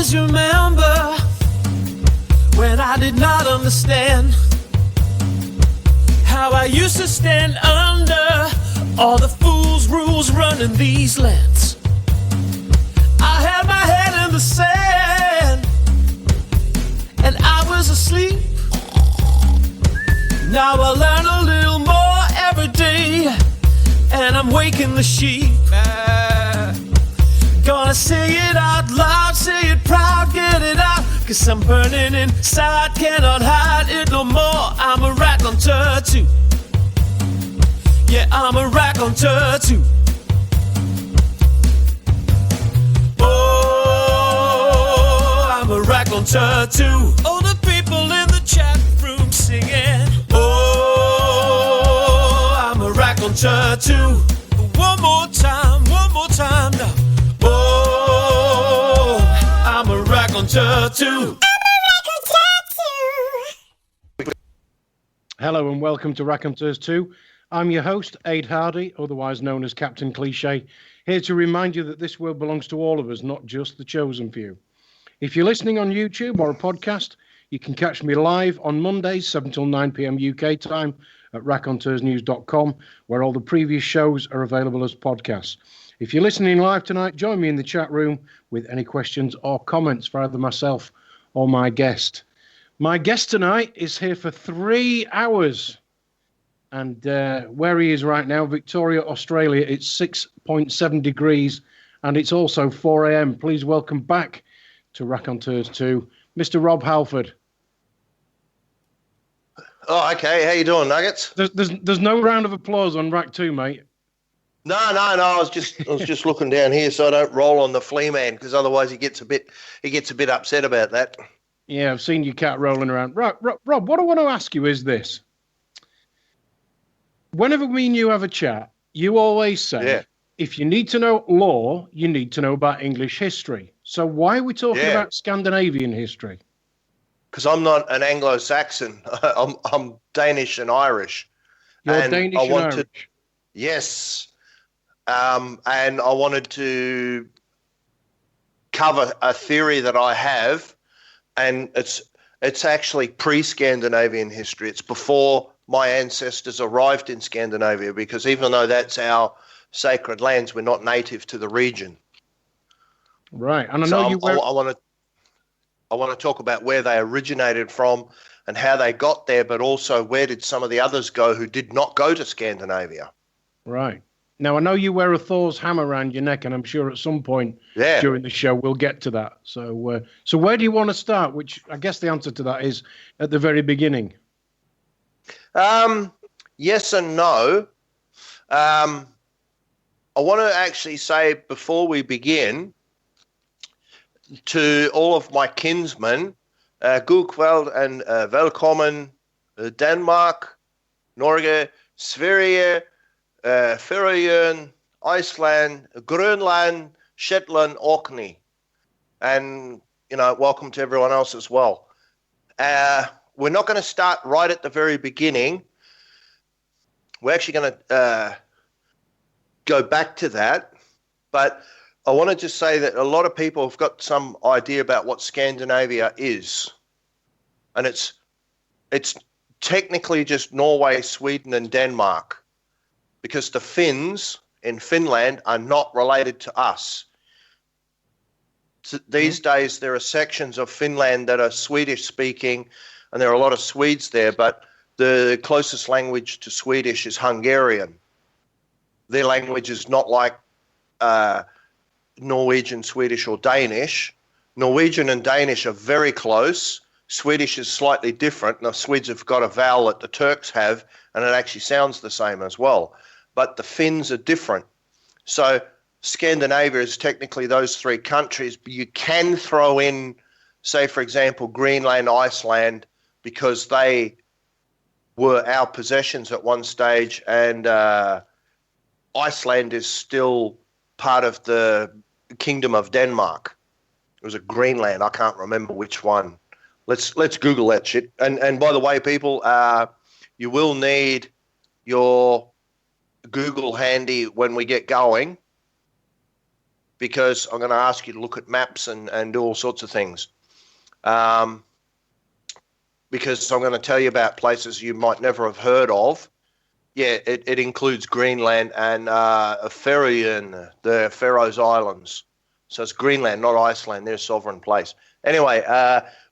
always remember when I did not understand how I used to stand under all the fool's rules running these lands. I had my head in the sand and I was asleep. Now I learn a little more every day, and I'm waking the sheep. Gonna say it out loud, say it proud, get it out, 'cause I'm burning inside, cannot hide it no more. I'm a raconteur too. Yeah, I'm a raconteur too. Oh, I'm a raconteur too. All the people in the chat room singing. Oh, I'm a raconteur too. One more time now. Oh, I'm a raconteur too. Hello and welcome to Raconteurs Too. I'm your host, Aid Hardy, otherwise known as Captain Cliche, here to remind you that this world belongs to all of us, not just the chosen few. If you're listening on YouTube or a podcast, you can catch me live on Mondays, 7 till 9 p.m. UK time at raconteursnews.com, where all the previous shows are available as podcasts. If you're listening live tonight, join me in the chat room with any questions or comments for either myself or my guest. My guest tonight is here for 3 hours. And where he is right now, Victoria, Australia, it's 6.7 degrees and it's also 4 a.m. Please welcome back to Raconteurs Too, Mr. Rob Halford. Oh, okay. How you doing, Nuggets? There's no round of applause on Rack 2, mate. No. I was just looking down here so I don't roll on the flea man, because otherwise he gets a bit upset about that. Yeah, I've seen your cat rolling around. Right, Rob, what I want to ask you is this. Whenever me and you have a chat, you always say, if you need to know law, you need to know about English history. So why are we talking about Scandinavian history? Because I'm not an Anglo-Saxon. I'm Danish and Irish. You're Danish and Irish? Yes. And I wanted to cover a theory that I have, and it's actually pre-Scandinavian history. It's before my ancestors arrived in Scandinavia, because even though that's our sacred lands, we're not native to the region. Right. And I want to talk about where they originated from and how they got there, but also where did some of the others go who did not go to Scandinavia. Right. Now, I know you wear a Thor's hammer around your neck, and I'm sure at some point during the show we'll get to that. So where do you want to start? Which I guess the answer to that is at the very beginning. Yes and no. I want to actually say before we begin to all of my kinsmen, god kväll and velkommen Denmark, Norge, Sverige, Färöarna, Iceland, Grönland, Shetland, Orkney, and welcome to everyone else as well. We're not going to start right at the very beginning. We're actually going to go back to that, but I want to just say that a lot of people have got some idea about what Scandinavia is, and it's technically just Norway, Sweden, and Denmark, because the Finns in Finland are not related to us. These days, there are sections of Finland that are Swedish-speaking, and there are a lot of Swedes there, but the closest language to Swedish is Hungarian. Their language is not like Norwegian, Swedish, or Danish. Norwegian and Danish are very close. Swedish is slightly different. Now, Swedes have got a vowel that the Turks have, and it actually sounds the same as well. But the Finns are different. So Scandinavia is technically those 3 countries, but you can throw in, say, for example, Greenland, Iceland, because they were our possessions at one stage, and Iceland is still part of the Kingdom of Denmark. It was a Greenland. I can't remember which one. Let's Google that shit. And by the way, people, you will need your Google handy when we get going, because I'm going to ask you to look at maps and do all sorts of things. Because I'm going to tell you about places you might never have heard of. Yeah, it includes Greenland and Faroe, the Faroes Islands. So it's Greenland, not Iceland. They're a sovereign place. Anyway,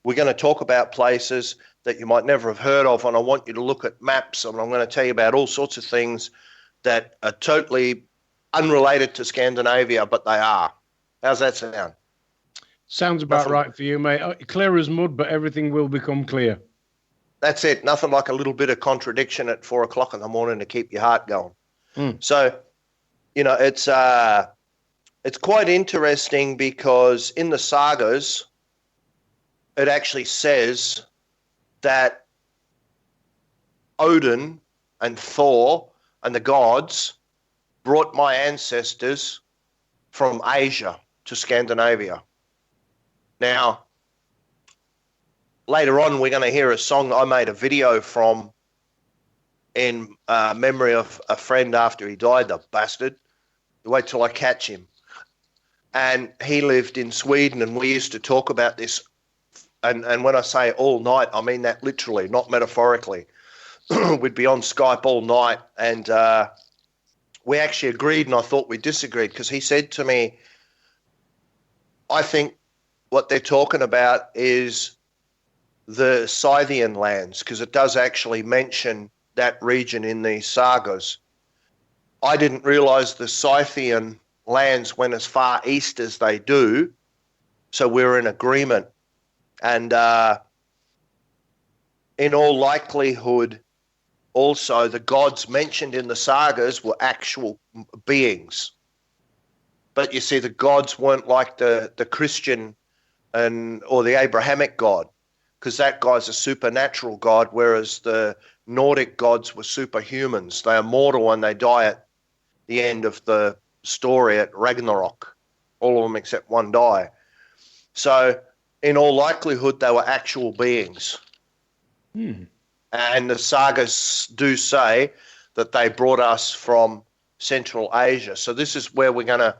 we're going to talk about places that you might never have heard of, and I want you to look at maps, and I'm going to tell you about all sorts of things that are totally unrelated to Scandinavia, but they are. How's that sound? Sounds about right for you, mate. Clear as mud, but everything will become clear. That's it. Nothing like a little bit of contradiction at 4 o'clock in the morning to keep your heart going. So, it's quite interesting because in the sagas, it actually says that Odin and Thor and the gods brought my ancestors from Asia to Scandinavia. Now, later on, we're going to hear a song that I made a video from in memory of a friend after he died, the bastard. Wait till I catch him. And he lived in Sweden, and we used to talk about this. And when I say all night, I mean that literally, not metaphorically. We'd be on Skype all night, and we actually agreed, and I thought we disagreed, because he said to me, I think what they're talking about is the Scythian lands, because it does actually mention that region in the sagas. I didn't realize the Scythian lands went as far east as they do, so we're in agreement. And in all likelihood, also, the gods mentioned in the sagas were actual beings. But you see, the gods weren't like the Christian or the Abrahamic God, because that guy's a supernatural god, whereas the Nordic gods were superhumans. They are mortal and they die at the end of the story at Ragnarok. All of them except one die. So, in all likelihood, they were actual beings. And the sagas do say that they brought us from Central Asia. So this is where we're gonna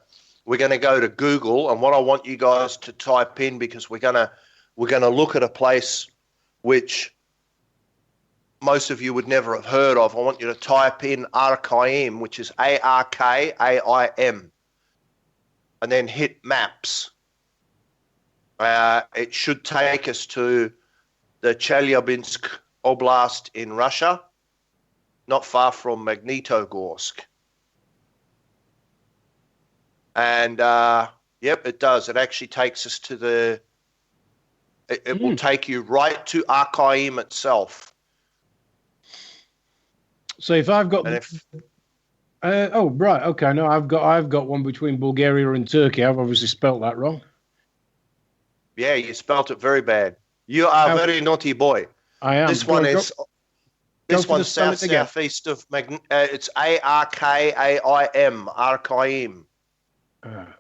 go to Google, and what I want you guys to type in, because we're gonna look at a place which most of you would never have heard of. I want you to type in Arkaim, which is Arkaim, and then hit maps. It should take us to the Chelyabinsk Oblast in Russia, not far from Magnitogorsk. And, yep, it does. It actually takes us to it will take you right to Arkaim itself. So if I've got... oh, right, okay. No, I've got one between Bulgaria and Turkey. I've obviously spelt that wrong. Yeah, you spelt it very bad. You are a very naughty boy. I am. This one's southeast of it's Arkaim, Arkaim.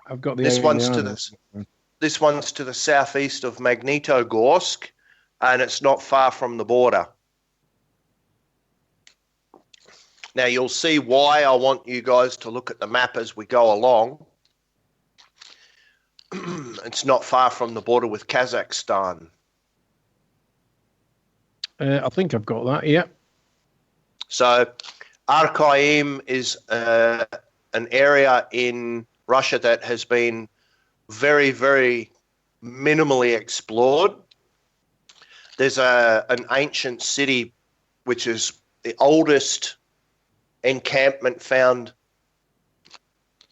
I've got the This one's to the southeast of Magnitogorsk, and it's not far from the border. Now you'll see why I want you guys to look at the map as we go along. It's not far from the border with Kazakhstan. I think I've got that, yeah. So Arkaim is an area in Russia that has been very, very minimally explored. There's an ancient city which is the oldest encampment found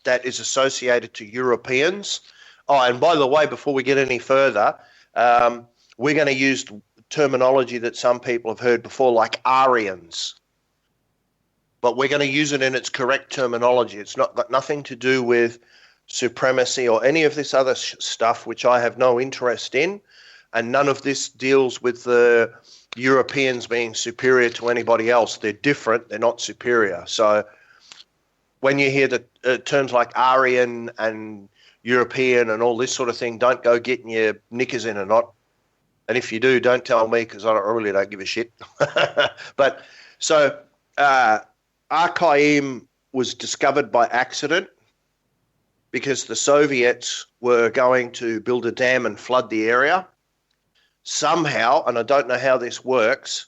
that is associated to Europeans. Oh, and by the way, before we get any further, we're going to use terminology that some people have heard before, like Aryans. But we're going to use it in its correct terminology. It's got nothing to do with supremacy or any of this other stuff, which I have no interest in. And none of this deals with the Europeans being superior to anybody else. They're different. They're not superior. So when you hear the terms like Aryan and European and all this sort of thing, don't go getting your knickers in a knot. And if you do, don't tell me, because I really don't give a shit. But so Arkaim was discovered by accident because the Soviets were going to build a dam and flood the area. Somehow, and I don't know how this works,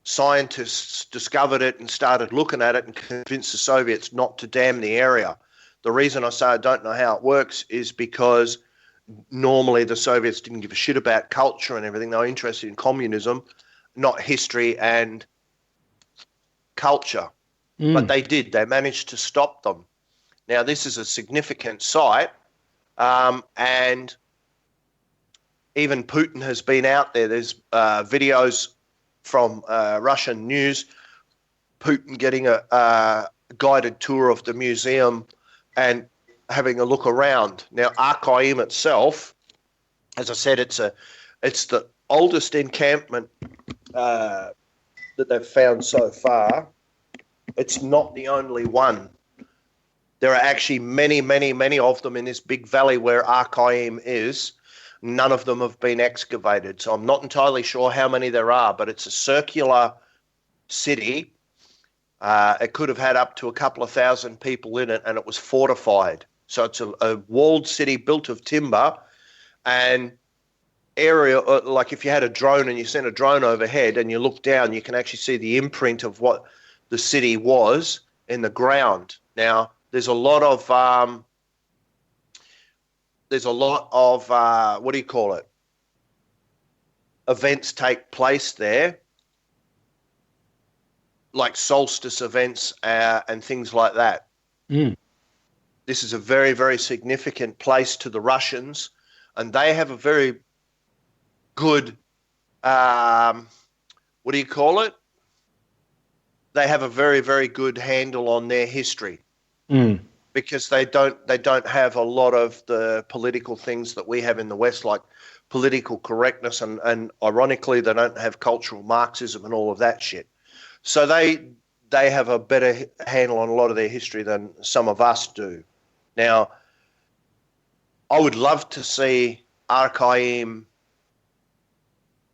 scientists discovered it and started looking at it and convinced the Soviets not to dam the area. The reason I say I don't know how it works is because normally the Soviets didn't give a shit about culture and everything. They were interested in communism, not history and culture. But they did. They managed to stop them. Now, this is a significant site, and even Putin has been out there. There's videos from Russian news, Putin getting a guided tour of the museum and having a look around. Now, Archaim itself, as I said, it's the oldest encampment that they've found so far. It's not the only one. There are actually many, many, many of them in this big valley where Archaim is. None of them have been excavated. So I'm not entirely sure how many there are, but it's a circular city. It could have had up to a couple of thousand people in it, and it was fortified. So it's a walled city built of timber, and area, like if you had a drone and you sent a drone overhead and you look down, you can actually see the imprint of what the city was in the ground. Now, there's a lot of what do you call it? Events take place there, like solstice events and things like that. This is a very, very significant place to the Russians, and they have a very good, what do you call it? They have a very, very good handle on their history. Because they don't have a lot of the political things that we have in the West, like political correctness, and ironically, they don't have cultural Marxism and all of that shit. So they have a better handle on a lot of their history than some of us do. Now, I would love to see Archaim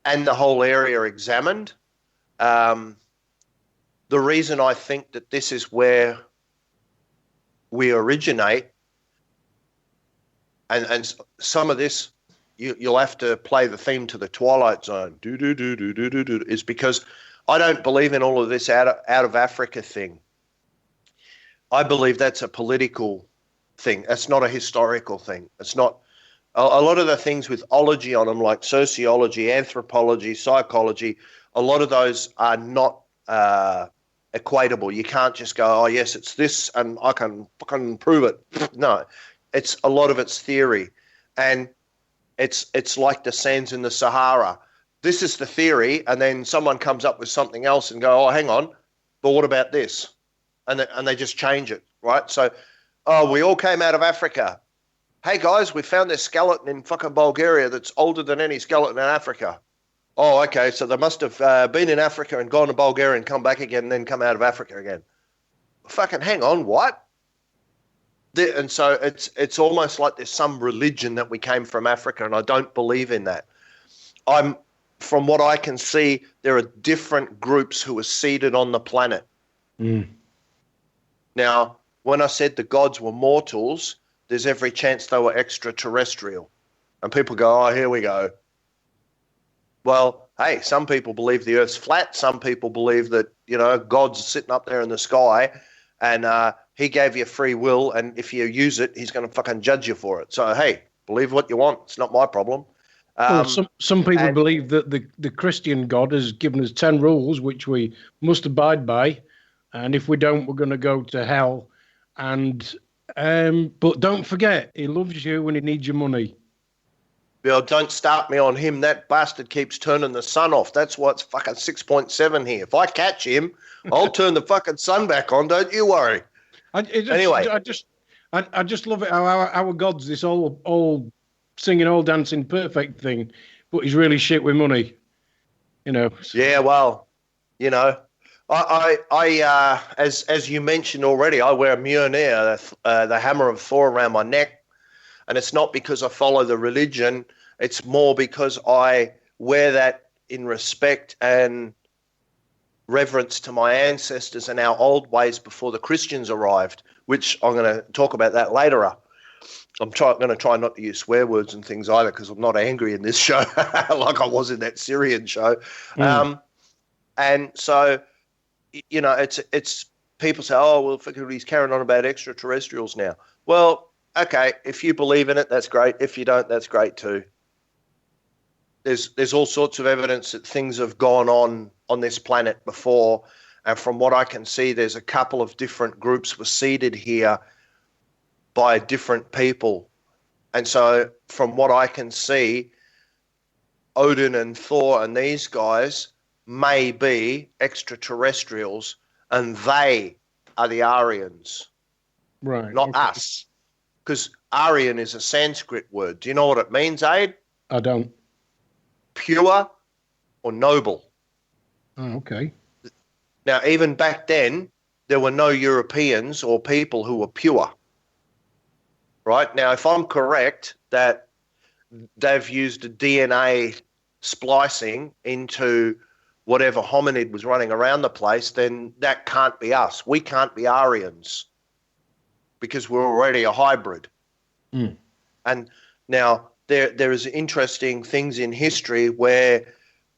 and the whole area examined. The reason I think that this is where we originate, and some of this you'll have to play the theme to the Twilight Zone, is because I don't believe in all of this out of Africa thing. I believe that's a political thing. That's not a historical thing. It's not a lot of the things with ology on them, like sociology, anthropology, psychology. A lot of those are not equatable. You can't just go, oh yes, it's this, and I can fucking prove it. No, it's a lot of it's theory, and it's like the sands in the Sahara. This is the theory, and then someone comes up with something else and go, oh, hang on, but what about this? And they just change it, right? So, oh, we all came out of Africa. Hey guys, we found this skeleton in fucking Bulgaria that's older than any skeleton in Africa. Oh, okay, so they must have been in Africa and gone to Bulgaria and come back again and then come out of Africa again. Fucking hang on, what? And so it's almost like there's some religion that we came from Africa, and I don't believe in that. From what I can see, there are different groups who are seated on the planet. Now, when I said the gods were mortals, there's every chance they were extraterrestrial. And people go, oh, here we go. Well, hey, some people believe the Earth's flat. Some people believe that, God's sitting up there in the sky and he gave you free will, and if you use it, he's going to fucking judge you for it. So, hey, believe what you want. It's not my problem. Well, some people believe that the Christian God has given us 10 rules, which we must abide by. And if we don't, we're going to go to hell. And but don't forget, he loves you when he needs your money. Well, don't start me on him. That bastard keeps turning the sun off. That's why it's fucking 6.7 here. If I catch him, I'll turn the fucking sun back on. Don't you worry. Anyway. I just love it how our God's this all singing, all dancing, perfect thing, but he's really shit with money, Yeah, well, I as you mentioned already, I wear a Mjolnir, the hammer of Thor, around my neck. And it's not because I follow the religion. It's more because I wear that in respect and reverence to my ancestors and our old ways before the Christians arrived, which I'm going to talk about that later. I'm going to try not to use swear words and things either, because I'm not angry in this show like I was in that Syrian show. And so, you know, it's people say, oh, well, he's carrying on about extraterrestrials now. Well, okay, if you believe in it, that's great. If you don't, that's great too. There's all sorts of evidence that things have gone on this planet before, and from what I can see, there's a couple of different groups were seeded here by different people. And so from what I can see, Odin and Thor and these guys may be extraterrestrials, and they are the Aryans, Right. not us. Because Aryan is a Sanskrit word. Do you know what it means, Aid? I don't. Pure or noble. Oh, okay. Now, even back then, there were no Europeans or people who were pure. Right? Now, if I'm correct that they've used a DNA splicing into whatever hominid was running around the place, then that can't be us. We can't be Aryans because we're already a hybrid. And now there is interesting things in history where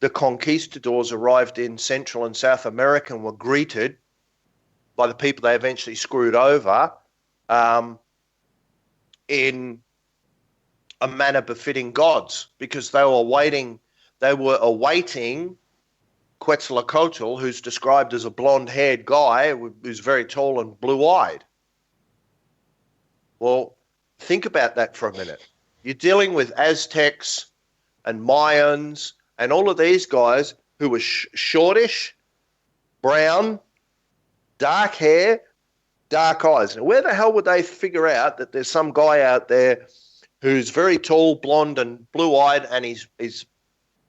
the conquistadors arrived in Central and South America and were greeted by the people they eventually screwed over in a manner befitting gods, because they were awaiting Quetzalcoatl, who's described as a blonde-haired guy who's very tall and blue-eyed. Well, think about that for a minute. You're dealing with Aztecs and Mayans and all of these guys who were shortish, brown, dark hair, dark eyes. Now, where the hell would they figure out that there's some guy out there who's very tall, blonde, and blue-eyed, and he's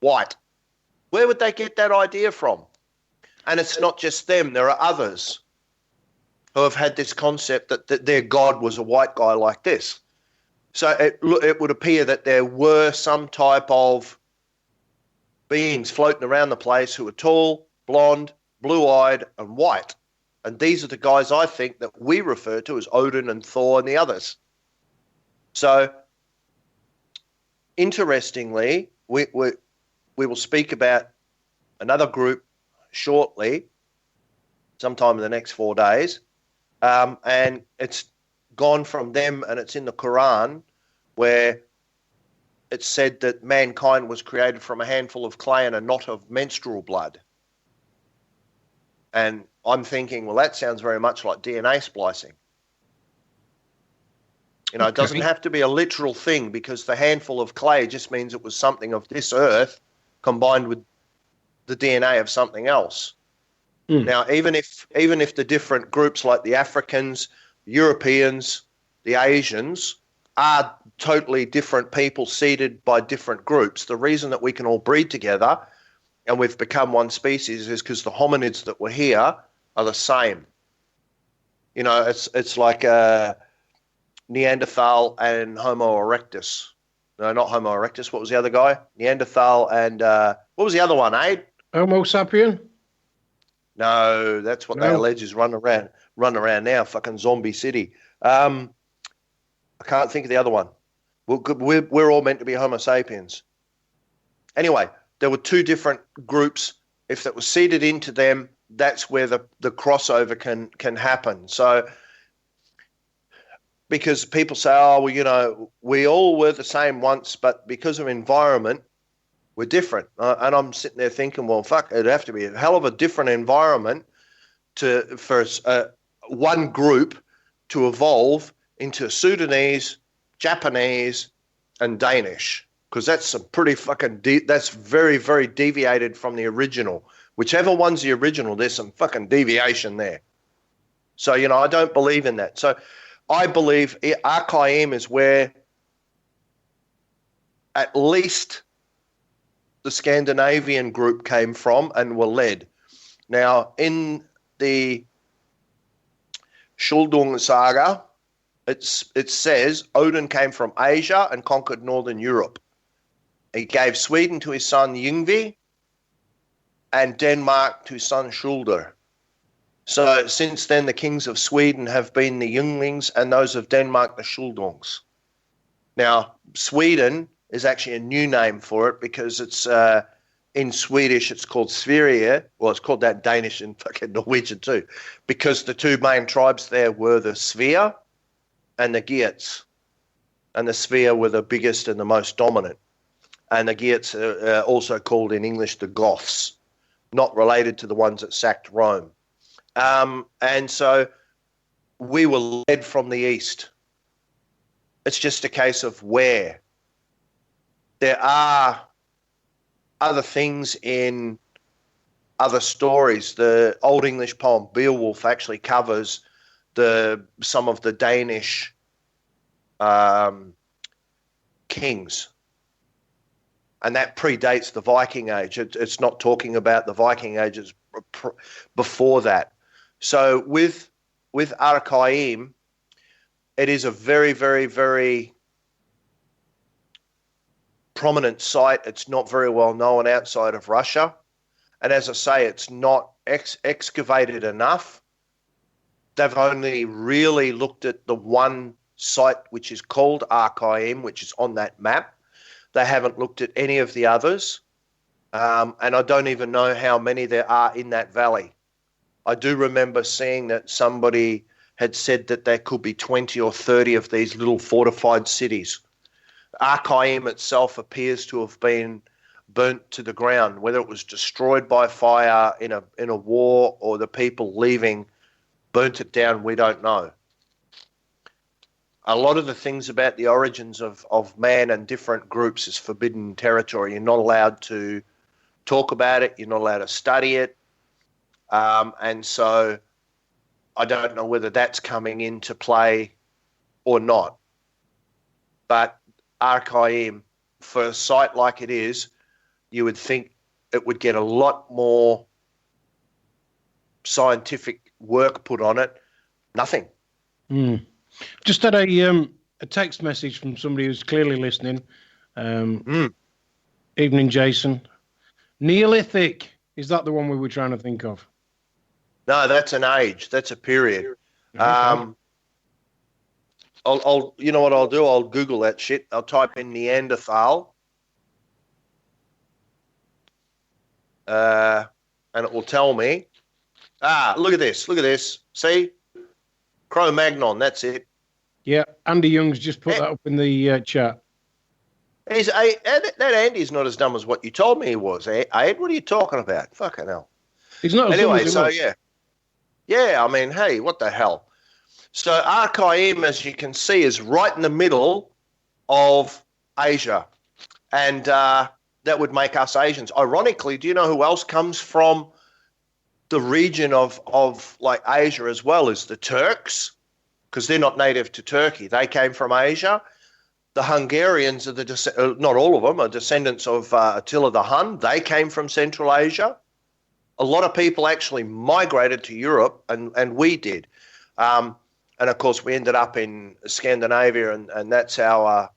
white? Where would they get that idea from? And it's not just them. There are others who have had this concept that their god was a white guy like this. So it would appear that there were some type of beings floating around the place who were tall, blonde, blue-eyed, and white. And these are the guys I think that we refer to as Odin and Thor and the others. So, interestingly, we will speak about another group shortly, sometime in the next 4 days. And it's gone from them, and it's in the Quran, where it's said that mankind was created from a handful of clay and a knot of menstrual blood. And I'm thinking, well, that sounds very much like DNA splicing. You know, It doesn't have to be a literal thing, because the handful of clay just means it was something of this earth combined with the DNA of something else. Now, even if the different groups like the Africans, Europeans, the Asians are totally different people seeded by different groups, the reason that we can all breed together and we've become one species is because the hominids that were here are the same. You know, it's like Neanderthal and Homo erectus. No, not Homo erectus. What was the other guy? Neanderthal and what was the other one, Aid? Homo sapien? No, that's what they allege is run around now, fucking zombie city. I can't think of the other one. We're all meant to be Homo sapiens. Anyway, there were two different groups. If that was seeded into them, that's where the crossover can happen. So, because people say, oh, well, you know, we all were the same once, but because of environment, we're different. And I'm sitting there thinking, well, fuck, it'd have to be a hell of a different environment for one group to evolve into Sudanese, Japanese, and Danish, because that's some pretty fucking that's very, very deviated from the original. Whichever one's the original, there's some fucking deviation there. So, you know, I don't believe in that. So I believe Archaim is where at least the Scandinavian group came from and were led. Now, in the Schuldung saga, it says Odin came from Asia and conquered northern Europe. He gave Sweden to his son Yngvi, and Denmark to Sundskjolder. So since then, the kings of Sweden have been the Ynglings and those of Denmark the Skjoldungs. Now, Sweden is actually a new name for it because it's in Swedish it's called Sverige. Well, it's called that Danish and fucking Norwegian too, because the two main tribes there were the Svea and the Geats. And the Svea were the biggest and the most dominant. And the Geats are also called in English the Goths, not related to the ones that sacked Rome. And so we were led from the east. It's just a case of where. There are other things in other stories. The Old English poem Beowulf actually covers some of the Danish kings. And that predates the Viking Age. It's not talking about the Viking Age. It's before that. So with Archaim, it is a very, very, very prominent site. It's not very well known outside of Russia. And as I say, it's not excavated enough. They've only really looked at the one site which is called Archaim, which is on that map. They haven't looked at any of the others. And I don't even know how many there are in that valley. I do remember seeing that somebody had said that there could be 20 or 30 of these little fortified cities. Archaim itself appears to have been burnt to the ground, whether it was destroyed by fire in a war or the people leaving burnt it down, we don't know. A lot of the things about the origins of man and different groups is forbidden territory. You're not allowed to talk about it. You're not allowed to study it. And so I don't know whether that's coming into play or not. But Archaim, for a site like it is, you would think it would get a lot more scientific work put on it. Nothing. Just had a text message from somebody who's clearly listening. Evening, Jason. Neolithic. Is that the one we were trying to think of? No, that's an age. That's a period. Okay. I'll you know what I'll do? I'll Google that shit. I'll type in Neanderthal. And it will tell me. Look at this. Look at this. See? Cro-Magnon, that's it. Yeah, Andy Young's just put that up in the chat. That Andy's not as dumb as what you told me he was, Ed. What are you talking about? Fucking hell. He's not as dumb as he was. Yeah, I mean, hey, what the hell? So Archaim, as you can see, is right in the middle of Asia. And that would make us Asians. Ironically, do you know who else comes from the region of like Asia as well as the Turks? Because they're not native to Turkey. They came from Asia. The Hungarians are not all of them, are descendants of Attila the Hun. They came from Central Asia. A lot of people actually migrated to Europe, and we did. And, of course, we ended up in Scandinavia, and that's our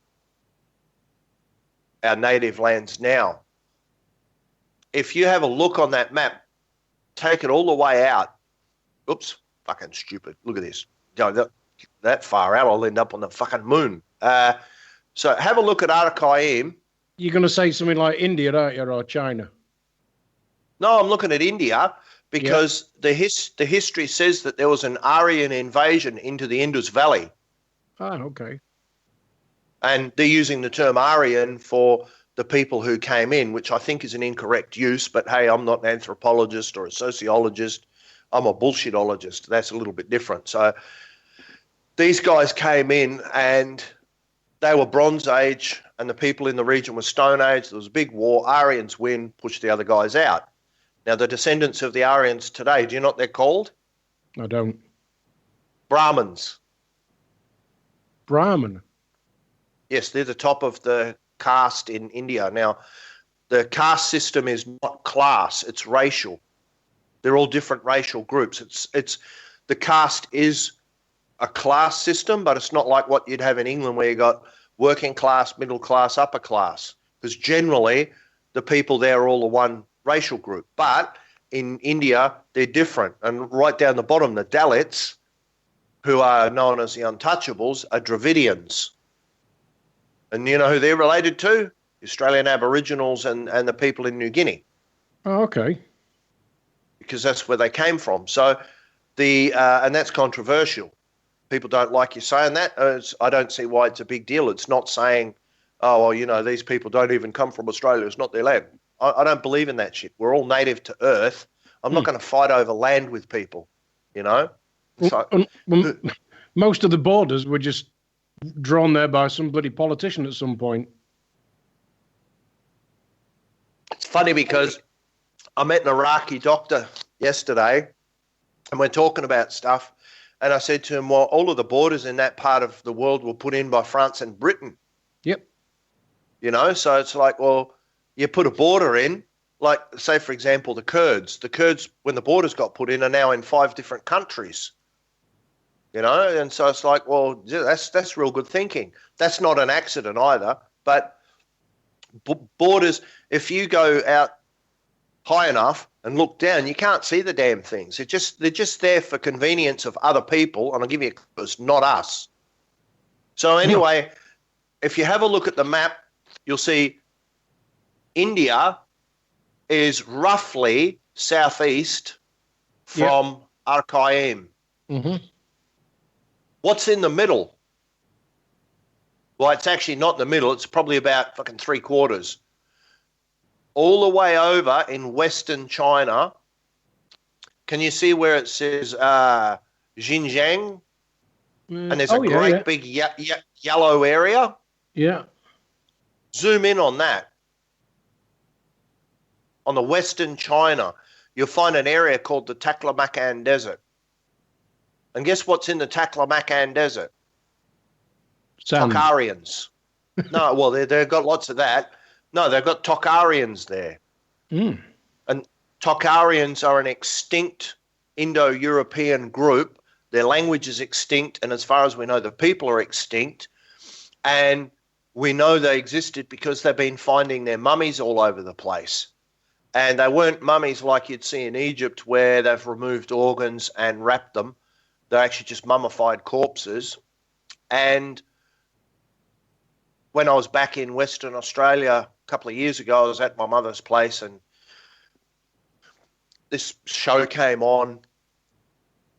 native lands now. If you have a look on that map, take it all the way out. Oops, fucking stupid. Look at this. That far out, I'll end up on the fucking moon. So have a look at Archaim. You're going to say something like India, aren't you, or China? No, I'm looking at India because the history says that there was an Aryan invasion into the Indus Valley. Oh, okay. And they're using the term Aryan for the people who came in, which I think is an incorrect use. But, hey, I'm not an anthropologist or a sociologist. I'm a bullshitologist. That's a little bit different. So these guys came in and they were Bronze Age and the people in the region were Stone Age. There was a big war. Aryans win, push the other guys out. Now, the descendants of the Aryans today, do you know what they're called? I don't. Brahmins. Brahmin? Yes, they're the top of the caste in India. Now, the caste system is not class, it's racial. They're all different racial groups. It's the caste is a class system, but it's not like what you'd have in England where you got working class, middle class, upper class. Because generally, the people there are all the one racial group. But in India, they're different. And right down the bottom, the Dalits, who are known as the Untouchables, are Dravidians. And you know who they're related to? The Australian Aboriginals and the people in New Guinea. Oh, okay. Because that's where they came from. So and that's controversial. People don't like you saying that. I don't see why it's a big deal. It's not saying, oh, well, you know, these people don't even come from Australia. It's not their land. I don't believe in that shit. We're all native to Earth. I'm not going to fight over land with people, you know? So, most of the borders were just drawn there by some bloody politician at some point. It's funny because I met an Iraqi doctor yesterday and we're talking about stuff. And I said to him, well, all of the borders in that part of the world were put in by France and Britain. Yep. You know, so it's like, well, you put a border in, like, say, for example, the Kurds. The Kurds, when the borders got put in, are now in 5 different countries. You know, and so it's like, well, that's real good thinking. That's not an accident either. But borders, if you go out high enough and look down, you can't see the damn things. They're just there for convenience of other people, and I'll give you a clue, it's not us. So anyway, if you have a look at the map, you'll see India is roughly southeast from Arkaim. Mm-hmm. What's in the middle? Well, it's actually not in the middle. It's probably about fucking 3/4. All the way over in Western China, can you see where it says Xinjiang? And there's a great big yellow area. Yeah. Zoom in on that. On the Western China, you'll find an area called the Taklamakan Desert. And guess what's in the Taklamakan Desert? Sand. Tokharians. No, well, they've got lots of that. No, they've got Tokharians there. Mm. And Tokharians are an extinct Indo-European group. Their language is extinct, and as far as we know, the people are extinct. And we know they existed because they've been finding their mummies all over the place. And they weren't mummies like you'd see in Egypt where they've removed organs and wrapped them. They're actually just mummified corpses. And when I was back in Western Australia a couple of years ago, I was at my mother's place and this show came on,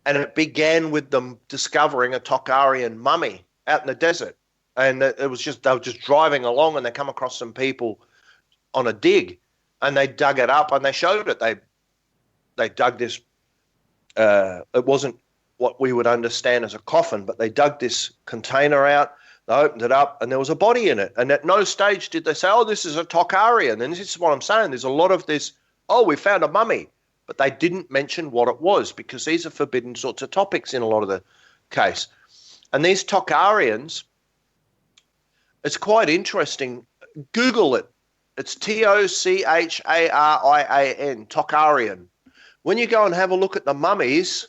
and it began with them discovering a Tokharian mummy out in the desert. And it was just, they were just driving along and they come across some people on a dig and they dug it up and they showed it. They dug this, it wasn't what we would understand as a coffin, but they dug this container out, they opened it up and there was a body in it. And at no stage did they say, oh, this is a Tokharian. And this is what I'm saying. There's a lot of this, oh, we found a mummy. But they didn't mention what it was because these are forbidden sorts of topics in a lot of the case. And these Tokharians, it's quite interesting. Google it. It's Tocharian, Tokharian. When you go and have a look at the mummies,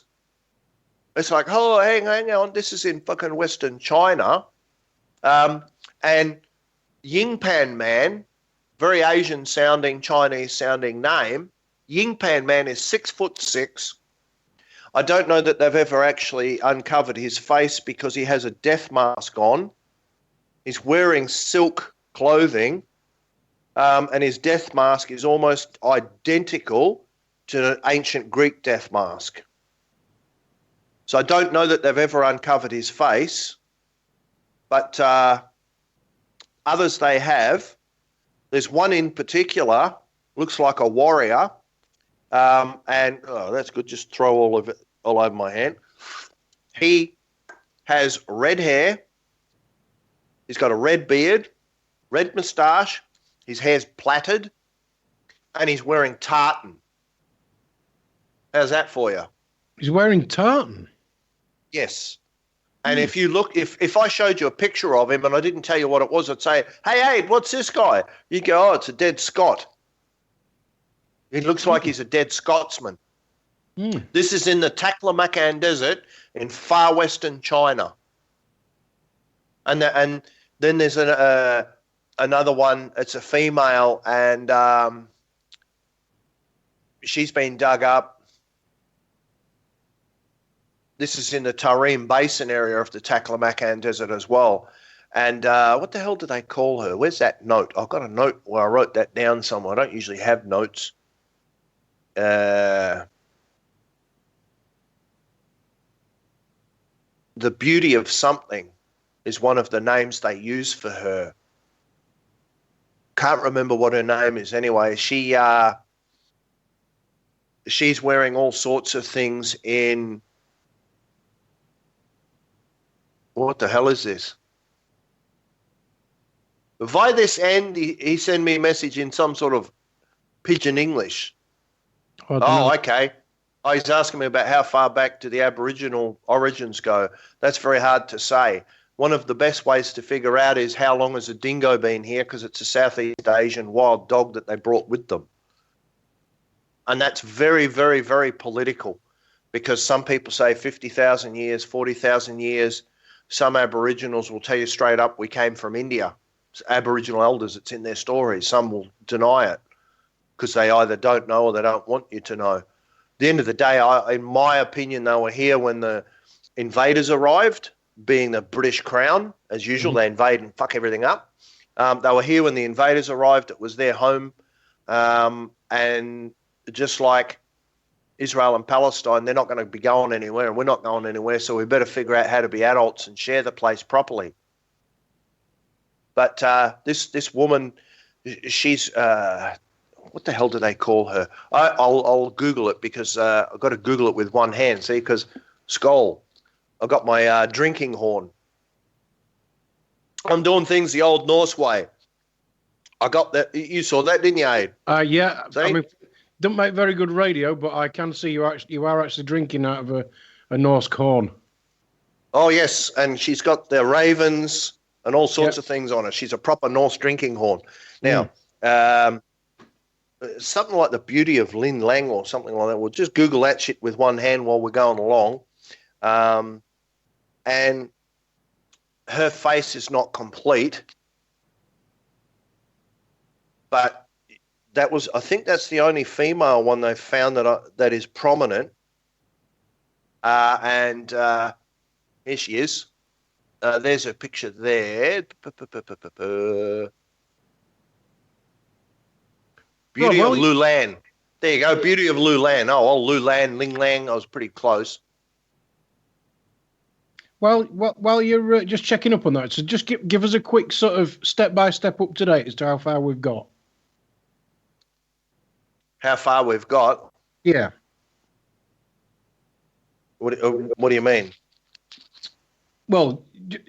it's like, oh, hang on, this is in fucking Western China. And Yingpan Man, very Asian-sounding, Chinese-sounding name, Yingpan Man is 6'6". I don't know that they've ever actually uncovered his face because he has a death mask on. He's wearing silk clothing, and his death mask is almost identical to an ancient Greek death mask. So I don't know that they've ever uncovered his face, but others they have. There's one in particular, looks like a warrior. And oh, that's good. Just throw all of it all over my hand. He has red hair. He's got a red beard, red moustache. His hair's plaited, and he's wearing tartan. How's that for you? He's wearing tartan. Yes. And if you look, if I showed you a picture of him and I didn't tell you what it was, I'd say, hey, what's this guy? You go, oh, it's a dead Scot. He looks like he's a dead Scotsman. Mm. This is in the Taklamakan Desert in far western China. And then there's another one. It's a female, and she's been dug up. This is in the Tarim Basin area of the Taklamakan Desert as well. And what the hell do they call her? Where's that note? I've got a note where I wrote that down somewhere. I don't usually have notes. The Beauty of Something is one of the names they use for her. Can't remember what her name is anyway. She's wearing all sorts of things in... What the hell is this? By this end, he sent me a message in some sort of pidgin English. Oh, okay. Oh, he's asking me about how far back do the Aboriginal origins go. That's very hard to say. One of the best ways to figure out is how long has a dingo been here, because it's a Southeast Asian wild dog that they brought with them. And that's very, very, very political, because some people say 50,000 years, 40,000 years. Some Aboriginals will tell you straight up, we came from India. It's Aboriginal elders, it's in their stories. Some will deny it because they either don't know or they don't want you to know. At the end of the day, in my opinion, they were here when the invaders arrived, being the British Crown. As usual, they invade and fuck everything up. They were here when the invaders arrived. It was their home. And just like Israel and Palestine, they're not going to be going anywhere, and we're not going anywhere, so we better figure out how to be adults and share the place properly. But this woman, she's... what the hell do they call her? I'll Google it, because I've got to Google it with one hand, see, because skull. I've got my drinking horn. I'm doing things the old Norse way. I got that. You saw that, didn't you, Abe? Yeah. See? I mean, don't make very good radio, but I can see you are actually drinking out of a Norse horn. Oh, yes, and she's got the ravens and all sorts of things on her. She's a proper Norse drinking horn. Now, something like the Beauty of Lin Lang or something like that. We'll just Google that shit with one hand while we're going along. And her face is not complete, but I think that's the only female one they found that is prominent. And here she is. There's a picture there. Beauty of Lulan. There you go, Beauty of Lulan. Oh, Lulan, Ling Lang. I was pretty close. Well, while you're just checking up on that, so just give us a quick sort of step-by-step up to date as to how far we've got. How far we've got? Yeah. What do you mean? Well,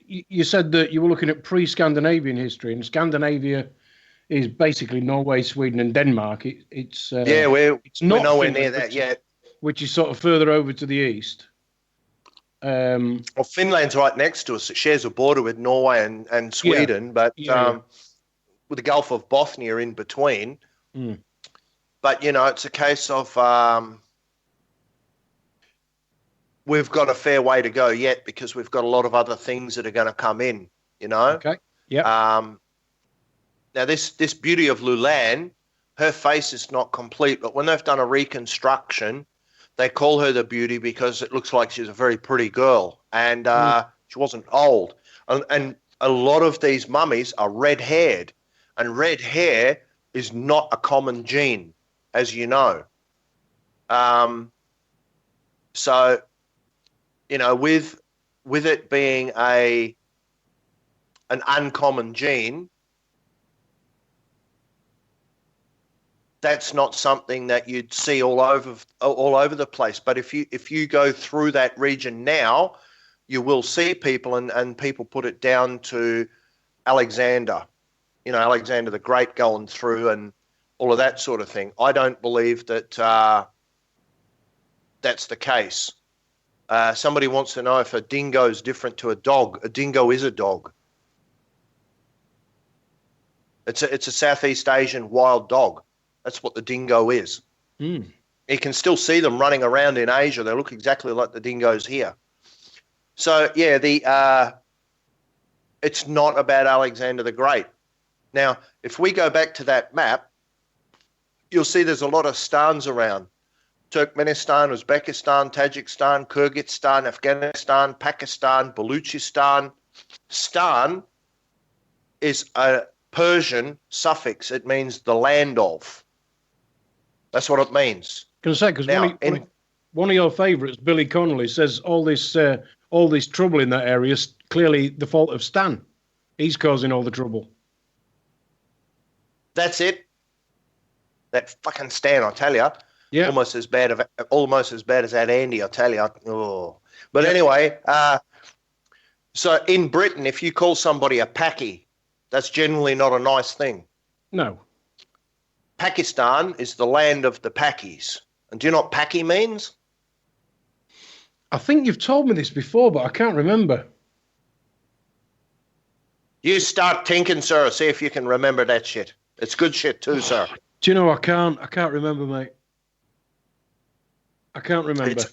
you said that you were looking at pre-Scandinavian history, and Scandinavia is basically Norway, Sweden, and Denmark. It's we're not nowhere Finland, near that yet. Which is sort of further over to the east. Well, Finland's right next to us. It shares a border with Norway and Sweden, but with the Gulf of Bothnia in between. Mm. But, it's a case of we've got a fair way to go yet, because we've got a lot of other things that are going to come in, Okay, yeah. Now, this Beauty of Lulan, her face is not complete, but when they've done a reconstruction, they call her the Beauty because it looks like she's a very pretty girl, and she wasn't old. And a lot of these mummies are red-haired, and red hair is not a common gene, as you know. So, with it being an uncommon gene, that's not something that you'd see all over the place. But if you go through that region now, you will see people, and people put it down to Alexander, Alexander the Great going through and all of that sort of thing. I don't believe that that's the case. Somebody wants to know if a dingo is different to a dog. A dingo is a dog. It's a Southeast Asian wild dog. That's what the dingo is. You can still see them running around in Asia. They look exactly like the dingoes here. So, it's not about Alexander the Great. Now, if we go back to that map, you'll see there's a lot of stans around. Turkmenistan, Uzbekistan, Tajikistan, Kyrgyzstan, Afghanistan, Pakistan, Baluchistan. Stan is a Persian suffix. It means the land of. That's what it means. Can I say, because one of your favourites, Billy Connolly, says all this trouble in that area is clearly the fault of Stan. He's causing all the trouble. That's it. That fucking Stan, I tell you. Yeah. Almost as bad as that Andy, I tell you. Oh. But anyway, so in Britain, if you call somebody a Paki, that's generally not a nice thing. No. Pakistan is the land of the Pakis. And do you know what Paki means? I think you've told me this before, but I can't remember. You start thinking, sir, see if you can remember that shit. It's good shit too, sir. Do you know, I can't remember, mate. I can't remember.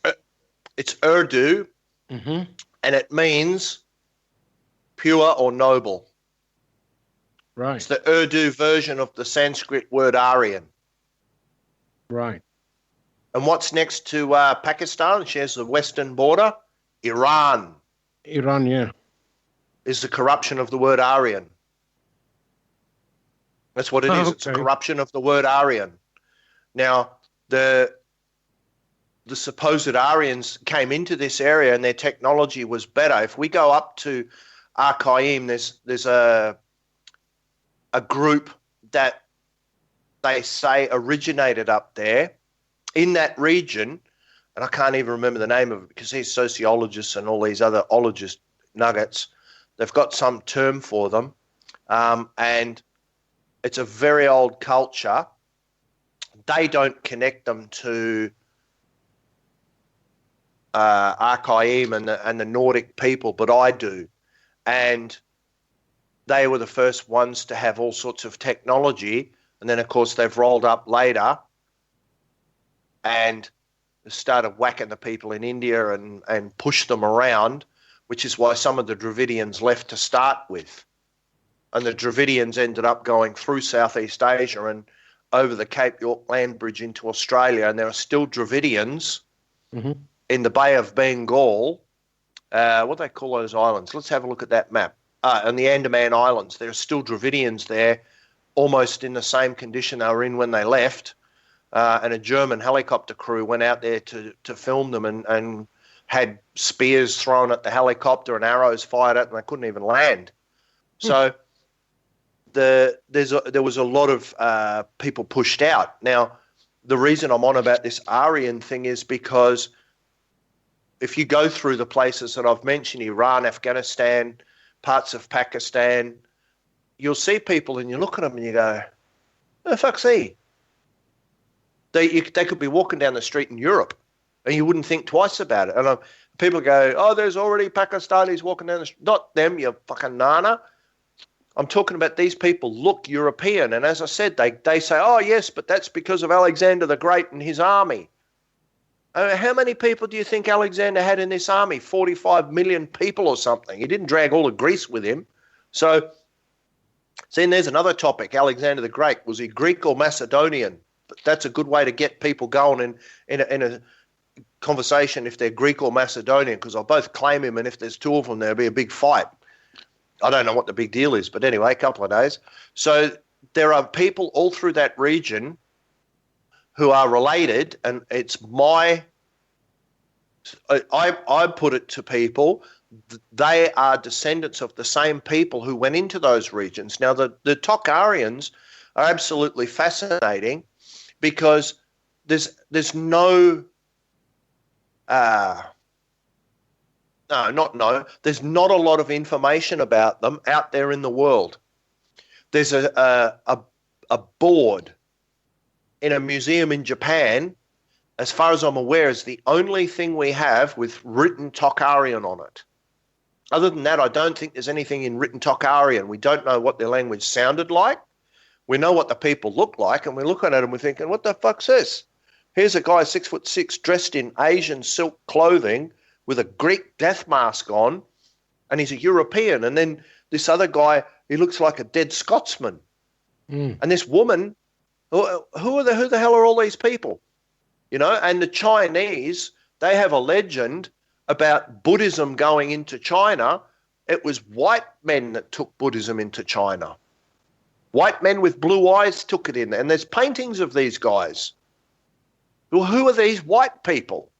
It's Urdu, Mm-hmm. and it means pure or noble. Right. It's the Urdu version of the Sanskrit word Aryan. Right. And what's next to Pakistan? It shares the western border. Iran Iran, yeah. is the corruption of the word Aryan. That's what it is. Okay. It's a corruption of the word Aryan. Now, the supposed Aryans came into this area and their technology was better. If we go up to Archaim, there's a group that they say originated up there in that region, and I can't even remember the name of it because these sociologists and all these other ologist nuggets, they've got some term for them, and it's a very old culture. They don't connect them to Archaim and the Nordic people, but I do. And they were the first ones to have all sorts of technology. And then, of course, they've rolled up later and started whacking the people in India and pushed them around, which is why some of the Dravidians left to start with. And the Dravidians ended up going through Southeast Asia and over the Cape York Land Bridge into Australia. And there are still Dravidians in the Bay of Bengal. What do they call those islands? Let's have a look at that map. On the Andaman Islands, there are still Dravidians there, almost in the same condition they were in when they left. And a German helicopter crew went out there to film them and had spears thrown at the helicopter and arrows fired at them. They couldn't even land. So there was a lot of people pushed out. Now, the reason I'm on about this Aryan thing is because if you go through the places that I've mentioned, Iran, Afghanistan, parts of Pakistan, you'll see people and you look at them and you go, "Who the fuck's he?" They could be walking down the street in Europe and you wouldn't think twice about it. And people go, "Oh, there's already Pakistanis walking down the street." Not them, you fucking nana. I'm talking about these people look European. And as I said, they say, "Oh, yes, but that's because of Alexander the Great and his army." How many people do you think Alexander had in this army? 45 million people or something. He didn't drag all of Greece with him. So, see, there's another topic, Alexander the Great. Was he Greek or Macedonian? But that's a good way to get people going in a conversation if they're Greek or Macedonian, because I'll both claim him, and if there's two of them, there'll be a big fight. I don't know what the big deal is, but anyway, a couple of days. So there are people all through that region who are related, and it's I put it to people, they are descendants of the same people who went into those regions. Now, the Tokharians are absolutely fascinating because there's not a lot of information about them out there in the world. There's a board in a museum in Japan, as far as I'm aware, is the only thing we have with written Tokharian on it. Other than that, I don't think there's anything in written Tokharian. We don't know what their language sounded like. We know what the people look like, and we're looking at them, we're thinking, what the fuck's this? Here's a guy 6'6", dressed in Asian silk clothing with a Greek death mask on, and he's a European. And then this other guy, he looks like a dead Scotsman. And this woman Who the hell are all these people? You know, and the Chinese, they have a legend about Buddhism going into China. It was white men that took Buddhism into China. White men with blue eyes took it in. And there's paintings of these guys. Well, who are these white people?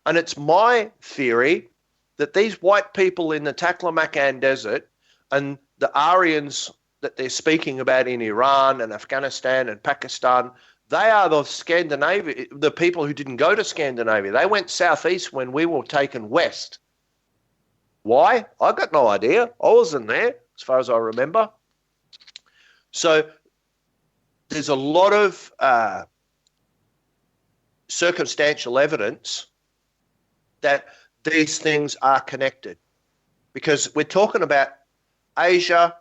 And it's my theory that these white people in the Taklamakan Desert and the Aryans that they're speaking about in Iran and Afghanistan and Pakistan, they are the people who didn't go to Scandinavia. They went southeast when we were taken west. Why? I got no idea. I wasn't there, as far as I remember. So there's a lot of circumstantial evidence that these things are connected, because we're talking about Asia.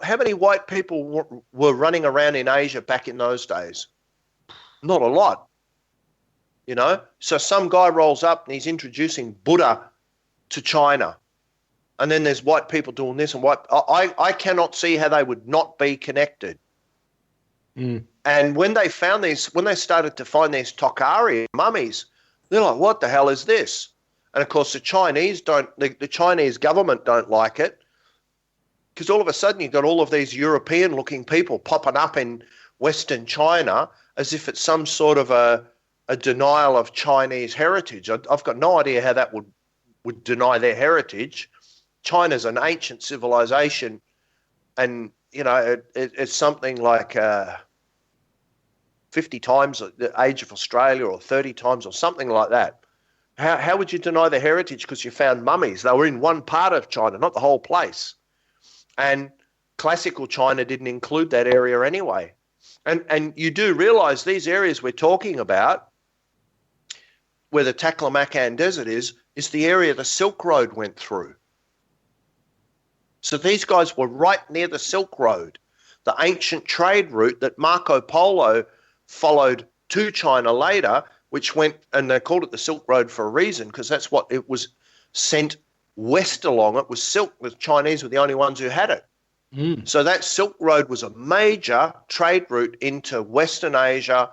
How many white people were running around in Asia back in those days? Not a lot, you know. So some guy rolls up and he's introducing Buddha to China, and then there's white people doing this and white. I cannot see how they would not be connected. Mm. And when they started to find these Tokhari mummies, they're like, what the hell is this? And of course, the Chinese government don't like it, because all of a sudden you've got all of these European-looking people popping up in Western China as if it's some sort of a denial of Chinese heritage. I've got no idea how that would deny their heritage. China's an ancient civilization, and you know it's something like 50 times the age of Australia, or 30 times, or something like that. How would you deny their heritage because you found mummies? They were in one part of China, not the whole place. And classical China didn't include that area anyway. And you do realize these areas we're talking about, where the Taklamakan Desert is the area the Silk Road went through. So these guys were right near the Silk Road, the ancient trade route that Marco Polo followed to China later, which went, and they called it the Silk Road for a reason, because that's what it was sent west along. It was silk. The Chinese were the only ones who had it. Mm. So that Silk Road was a major trade route into Western Asia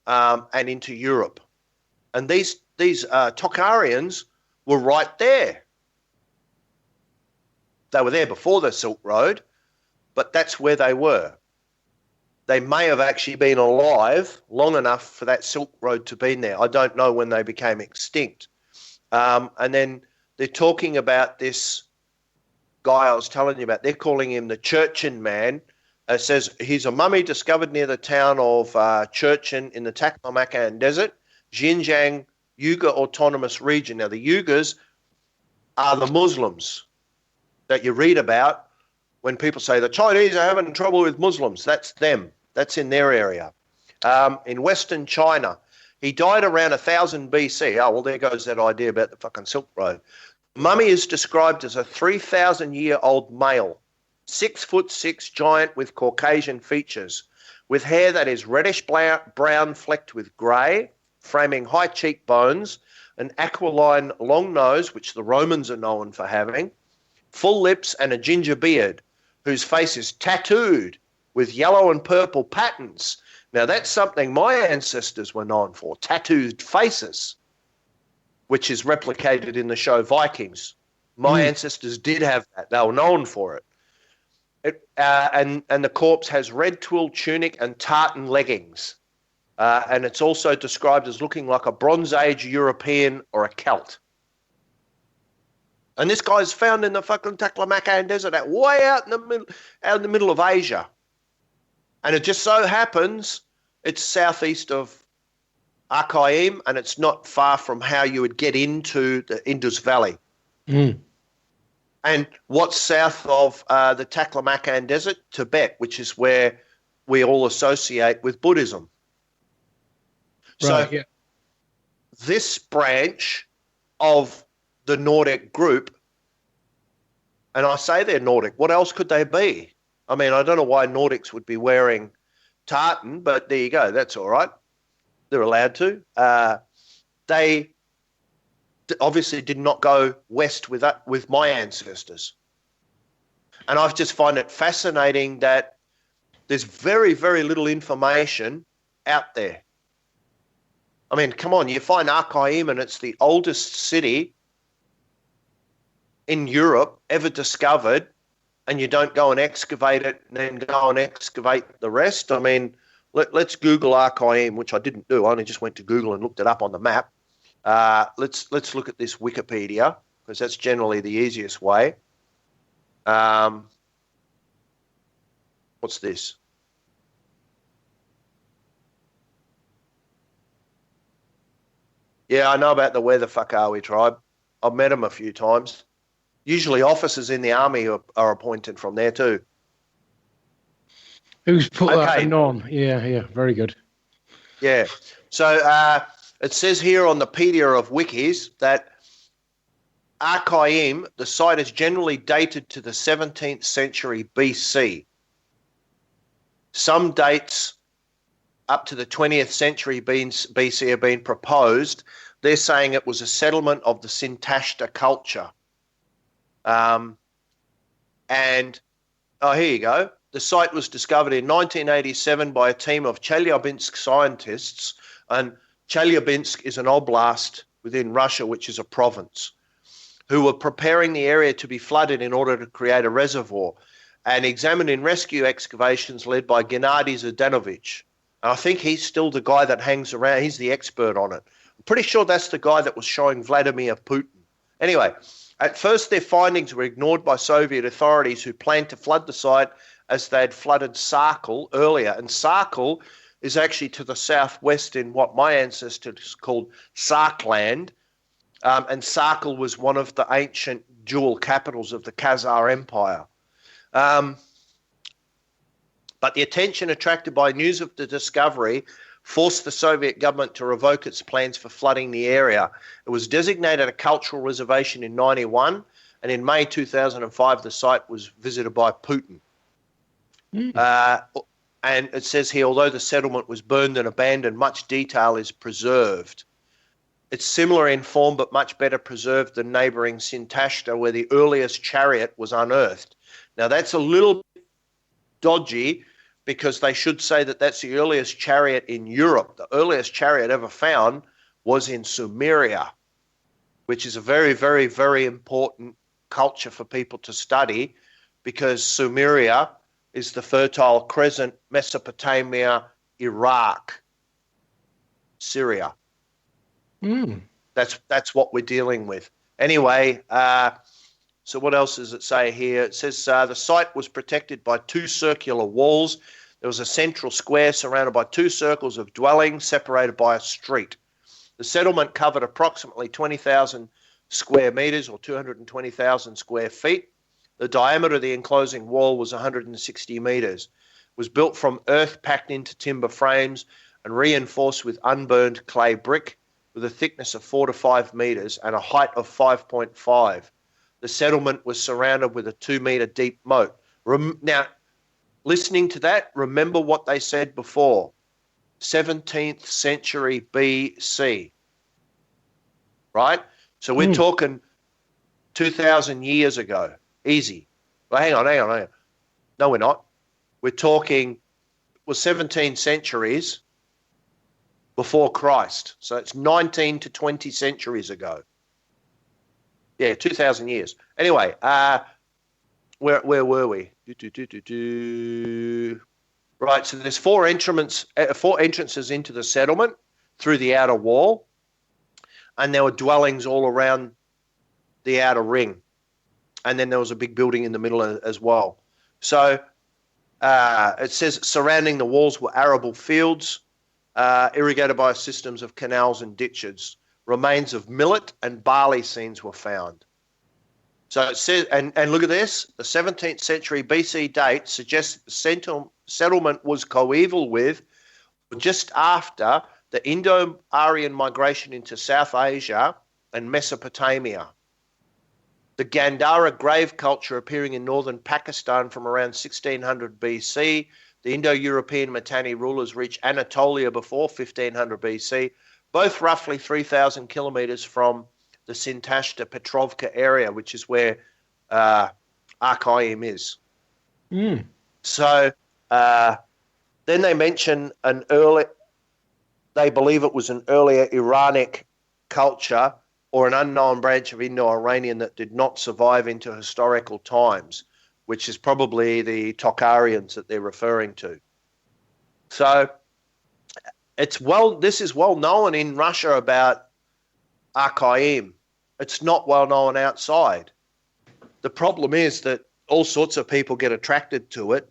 and into Europe. And these Tokharians were right there. They were there before the Silk Road, but that's where they were. They may have actually been alive long enough for that Silk Road to be there. I don't know when they became extinct. And then they're talking about this guy I was telling you about. They're calling him the Churchin man. It says he's a mummy discovered near the town of Churchin in the Taklamakan Desert, Xinjiang Uyghur Autonomous Region. Now, the Uyghurs are the Muslims that you read about when people say the Chinese are having trouble with Muslims. That's them. That's in their area. In Western China, he died around 1000 BC. Oh, well, there goes that idea about the fucking Silk Road. Mummy is described as a 3,000-year-old male, 6'6" giant with Caucasian features, with hair that is reddish brown flecked with grey, framing high cheekbones, an aquiline long nose, which the Romans are known for having, full lips and a ginger beard, whose face is tattooed with yellow and purple patterns. Now, that's something my ancestors were known for, tattooed faces, which is replicated in the show Vikings. My ancestors did have that. They were known for it. And the corpse has red twill tunic and tartan leggings. And it's also described as looking like a Bronze Age European or a Celt. And this guy's found in the fucking Taklamakan Desert, way out in the middle of Asia. And it just so happens it's southeast of Arkaim, and it's not far from how you would get into the Indus Valley. Mm. And what's south of the Taklamakan Desert? Tibet, which is where we all associate with Buddhism. Right, So yeah. this branch of the Nordic group, and I say they're Nordic, what else could they be? I mean, I don't know why Nordics would be wearing tartan, but there you go. That's all right. They're allowed to. They obviously did not go west with my ancestors. And I just find it fascinating that There's very, very little information out there. I mean, come on, you find Archaim and it's the oldest city in Europe ever discovered, and you don't go and excavate it and then go and excavate the rest. I mean, let's Google Archaim, which I didn't do. I only just went to Google and looked it up on the map. Let's look at this Wikipedia, because that's generally the easiest way. What's this? Yeah, I know about the Where the Fuck Are We tribe. I've met them a few times. Usually officers in the army are appointed from there too. Who's put that on? Yeah, very good. Yeah. So it says here on the Pedia of Wikis that Archaim, the site is generally dated to the 17th century BC. Some dates up to the 20th century BC have been proposed. They're saying it was a settlement of the Sintashta culture. And, here you go. The site was discovered in 1987 by a team of Chelyabinsk scientists, and Chelyabinsk is an oblast within Russia, which is a province, who were preparing the area to be flooded in order to create a reservoir, and examined in rescue excavations led by Gennady Zdanovich. And I think he's still the guy that hangs around. He's the expert on it. I'm pretty sure that's the guy that was showing Vladimir Putin. Anyway, at first their findings were ignored by Soviet authorities, who planned to flood the site as they had flooded Sarkel earlier. And Sarkel is actually to the southwest in what my ancestors called Sarkland. And Sarkel was one of the ancient dual capitals of the Khazar Empire. But the attention attracted by news of the discovery forced the Soviet government to revoke its plans for flooding the area. It was designated a cultural reservation in 1991, and in May 2005 the site was visited by Putin. And it says here, although the settlement was burned and abandoned, much detail is preserved. It's similar in form but much better preserved than neighbouring Sintashta, where the earliest chariot was unearthed. Now that's a little dodgy, because they should say that that's the earliest chariot in Europe. The earliest chariot ever found was in Sumeria, which is a very, very, very important culture for people to study, because Sumeria is the Fertile Crescent, Mesopotamia, Iraq, Syria. That's what we're dealing with. Anyway, so what else does it say here? It says the site was protected by two circular walls. There was a central square surrounded by two circles of dwellings separated by a street. The settlement covered approximately 20,000 square meters, or 220,000 square feet. The diameter of the enclosing wall was 160 meters. It was built from earth packed into timber frames and reinforced with unburned clay brick, with a thickness of 4 to 5 meters and a height of 5.5. The settlement was surrounded with a 2-meter deep moat. Now, listening to that, remember what they said before. 17th century BC. Right? So we're talking 2,000 years ago. Easy. Well, hang on. No, we're not. We're talking, 17 centuries before Christ. So it's 19 to 20 centuries ago. Yeah, 2,000 years. Anyway, where were we? Right, so there's four entrances into the settlement through the outer wall, and there were dwellings all around the outer ring. And then there was a big building in the middle as well. So it says surrounding the walls were arable fields, irrigated by systems of canals and ditches. Remains of millet and barley seeds were found. So it says, and look at this, the 17th century BC date suggests the settlement was coeval with, just after, the Indo-Aryan migration into South Asia and Mesopotamia. The Gandhara grave culture appearing in northern Pakistan from around 1600 BC. The Indo-European Mitanni rulers reached Anatolia before 1500 BC, both roughly 3,000 kilometres from the Sintashta Petrovka area, which is where Archaim is. So Then they mention they believe it was an earlier Iranic culture or an unknown branch of Indo-Iranian that did not survive into historical times, which is probably the Tokharians that they're referring to. So this is well known in Russia about Archaim. It's not well known outside. The problem is that all sorts of people get attracted to it,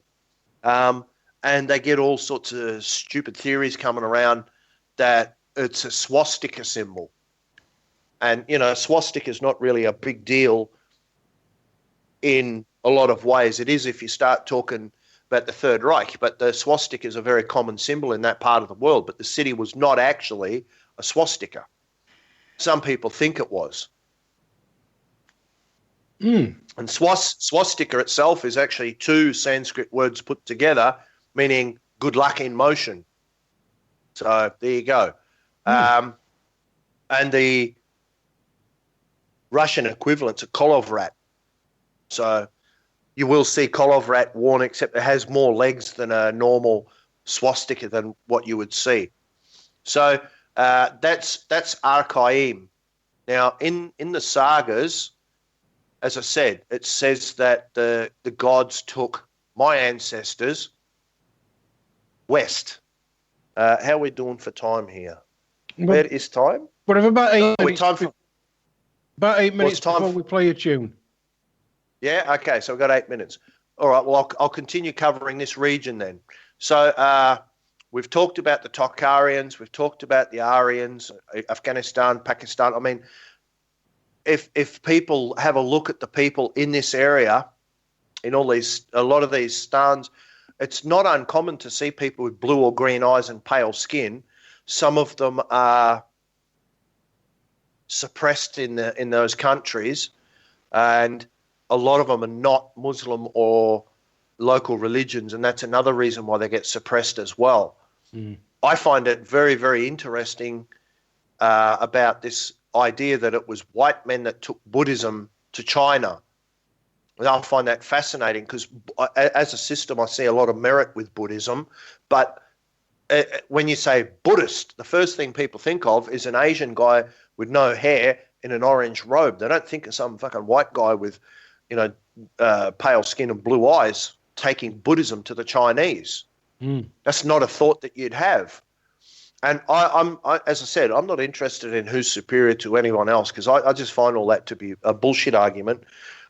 and they get all sorts of stupid theories coming around that it's a swastika symbol. And, swastika is not really a big deal in a lot of ways. It is if you start talking about the Third Reich, but the swastika is a very common symbol in that part of the world, but the city was not actually a swastika. Some people think it was. And swastika itself is actually two Sanskrit words put together, meaning good luck in motion. So there you go. And the Russian equivalent's a Kolovrat. So you will see Kolovrat worn, except it has more legs than a normal swastika than what you would see. So that's Archaim. Now, in the sagas, as I said, it says that the gods took my ancestors west. How are we doing for time here? Where is time? Whatever, about 8 minutes. About 8 minutes before we play a tune. Yeah, okay, so we've got 8 minutes. All right, well, I'll continue covering this region then. So we've talked about the Tokharians, we've talked about the Aryans, Afghanistan, Pakistan. I mean, if people have a look at the people in this area, in a lot of these stands, it's not uncommon to see people with blue or green eyes and pale skin. Some of them are suppressed in those countries, and a lot of them are not Muslim or local religions, and that's another reason why they get suppressed as well. I find it very, very interesting about this idea that it was white men that took Buddhism to China. And I find that fascinating because as a system, I see a lot of merit with Buddhism. But when you say Buddhist, the first thing people think of is an Asian guy with no hair in an orange robe. They don't think of some fucking white guy with, pale skin and blue eyes taking Buddhism to the Chinese. That's not a thought that you'd have. And as I said, I'm not interested in who's superior to anyone else because I just find all that to be a bullshit argument.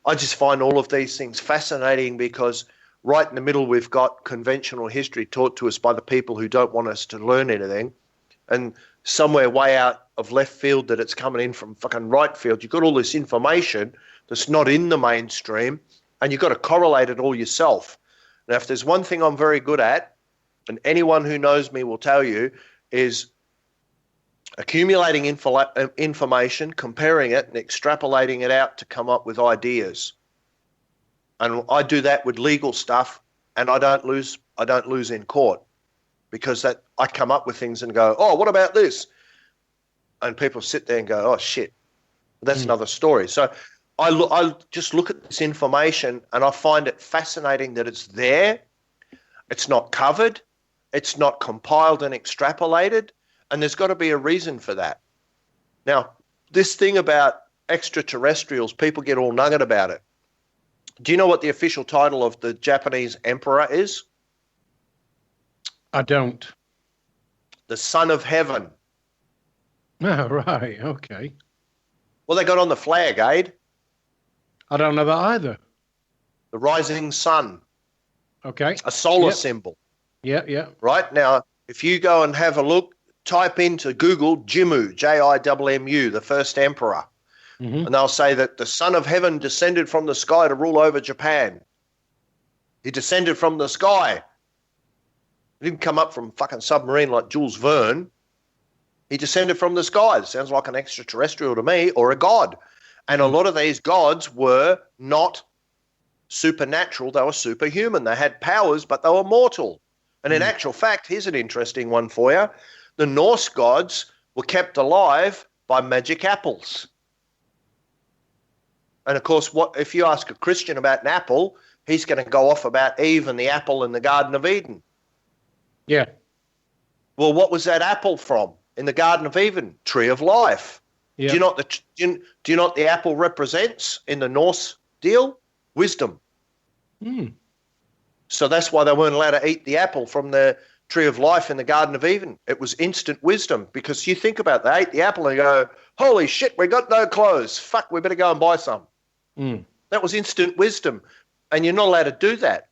I just find all of these things fascinating because right in the middle we've got conventional history taught to us by the people who don't want us to learn anything. And somewhere way out of left field that it's coming in from fucking right field, you've got all this information that's not in the mainstream and you've got to correlate it all yourself. Now, if there's one thing I'm very good at, and anyone who knows me will tell you, is accumulating information, comparing it, and extrapolating it out to come up with ideas. And I do that with legal stuff, and I don't lose in court because that I come up with things and go, oh, what about this? And people sit there and go, oh shit, that's another story. So I just look at this information and I find it fascinating that it's there. It's not covered. It's not compiled and extrapolated, and there's got to be a reason for that. Now, this thing about extraterrestrials, people get all nugget about it. Do you know what the official title of the Japanese emperor is? I don't. The Son of Heaven. Oh, right, okay. Well, they got on the flag, Aid. I don't know that either. The rising sun. Okay. A solar symbol. Yeah. Right? Now, if you go and have a look, type into Google Jimmu, Jimmu, the first emperor. And they'll say that the Son of Heaven descended from the sky to rule over Japan. He descended from the sky. He didn't come up from fucking submarine like Jules Verne. He descended from the sky. It sounds like an extraterrestrial to me, or a god. And a lot of these gods were not supernatural. They were superhuman. They had powers, but they were mortal. And in actual fact, here's an interesting one for you. The Norse gods were kept alive by magic apples. And of course, what if you ask a Christian about an apple, he's going to go off about Eve and the apple in the Garden of Eden. Yeah. Well, what was that apple from in the Garden of Eden? Tree of life. Yeah. Do you know what the apple represents in the Norse deal? Wisdom. So that's why they weren't allowed to eat the apple from the tree of life in the Garden of Eden. It was instant wisdom, because you think about it, they ate the apple and go, holy shit, we got no clothes. Fuck, we better go and buy some. That was instant wisdom. And you're not allowed to do that.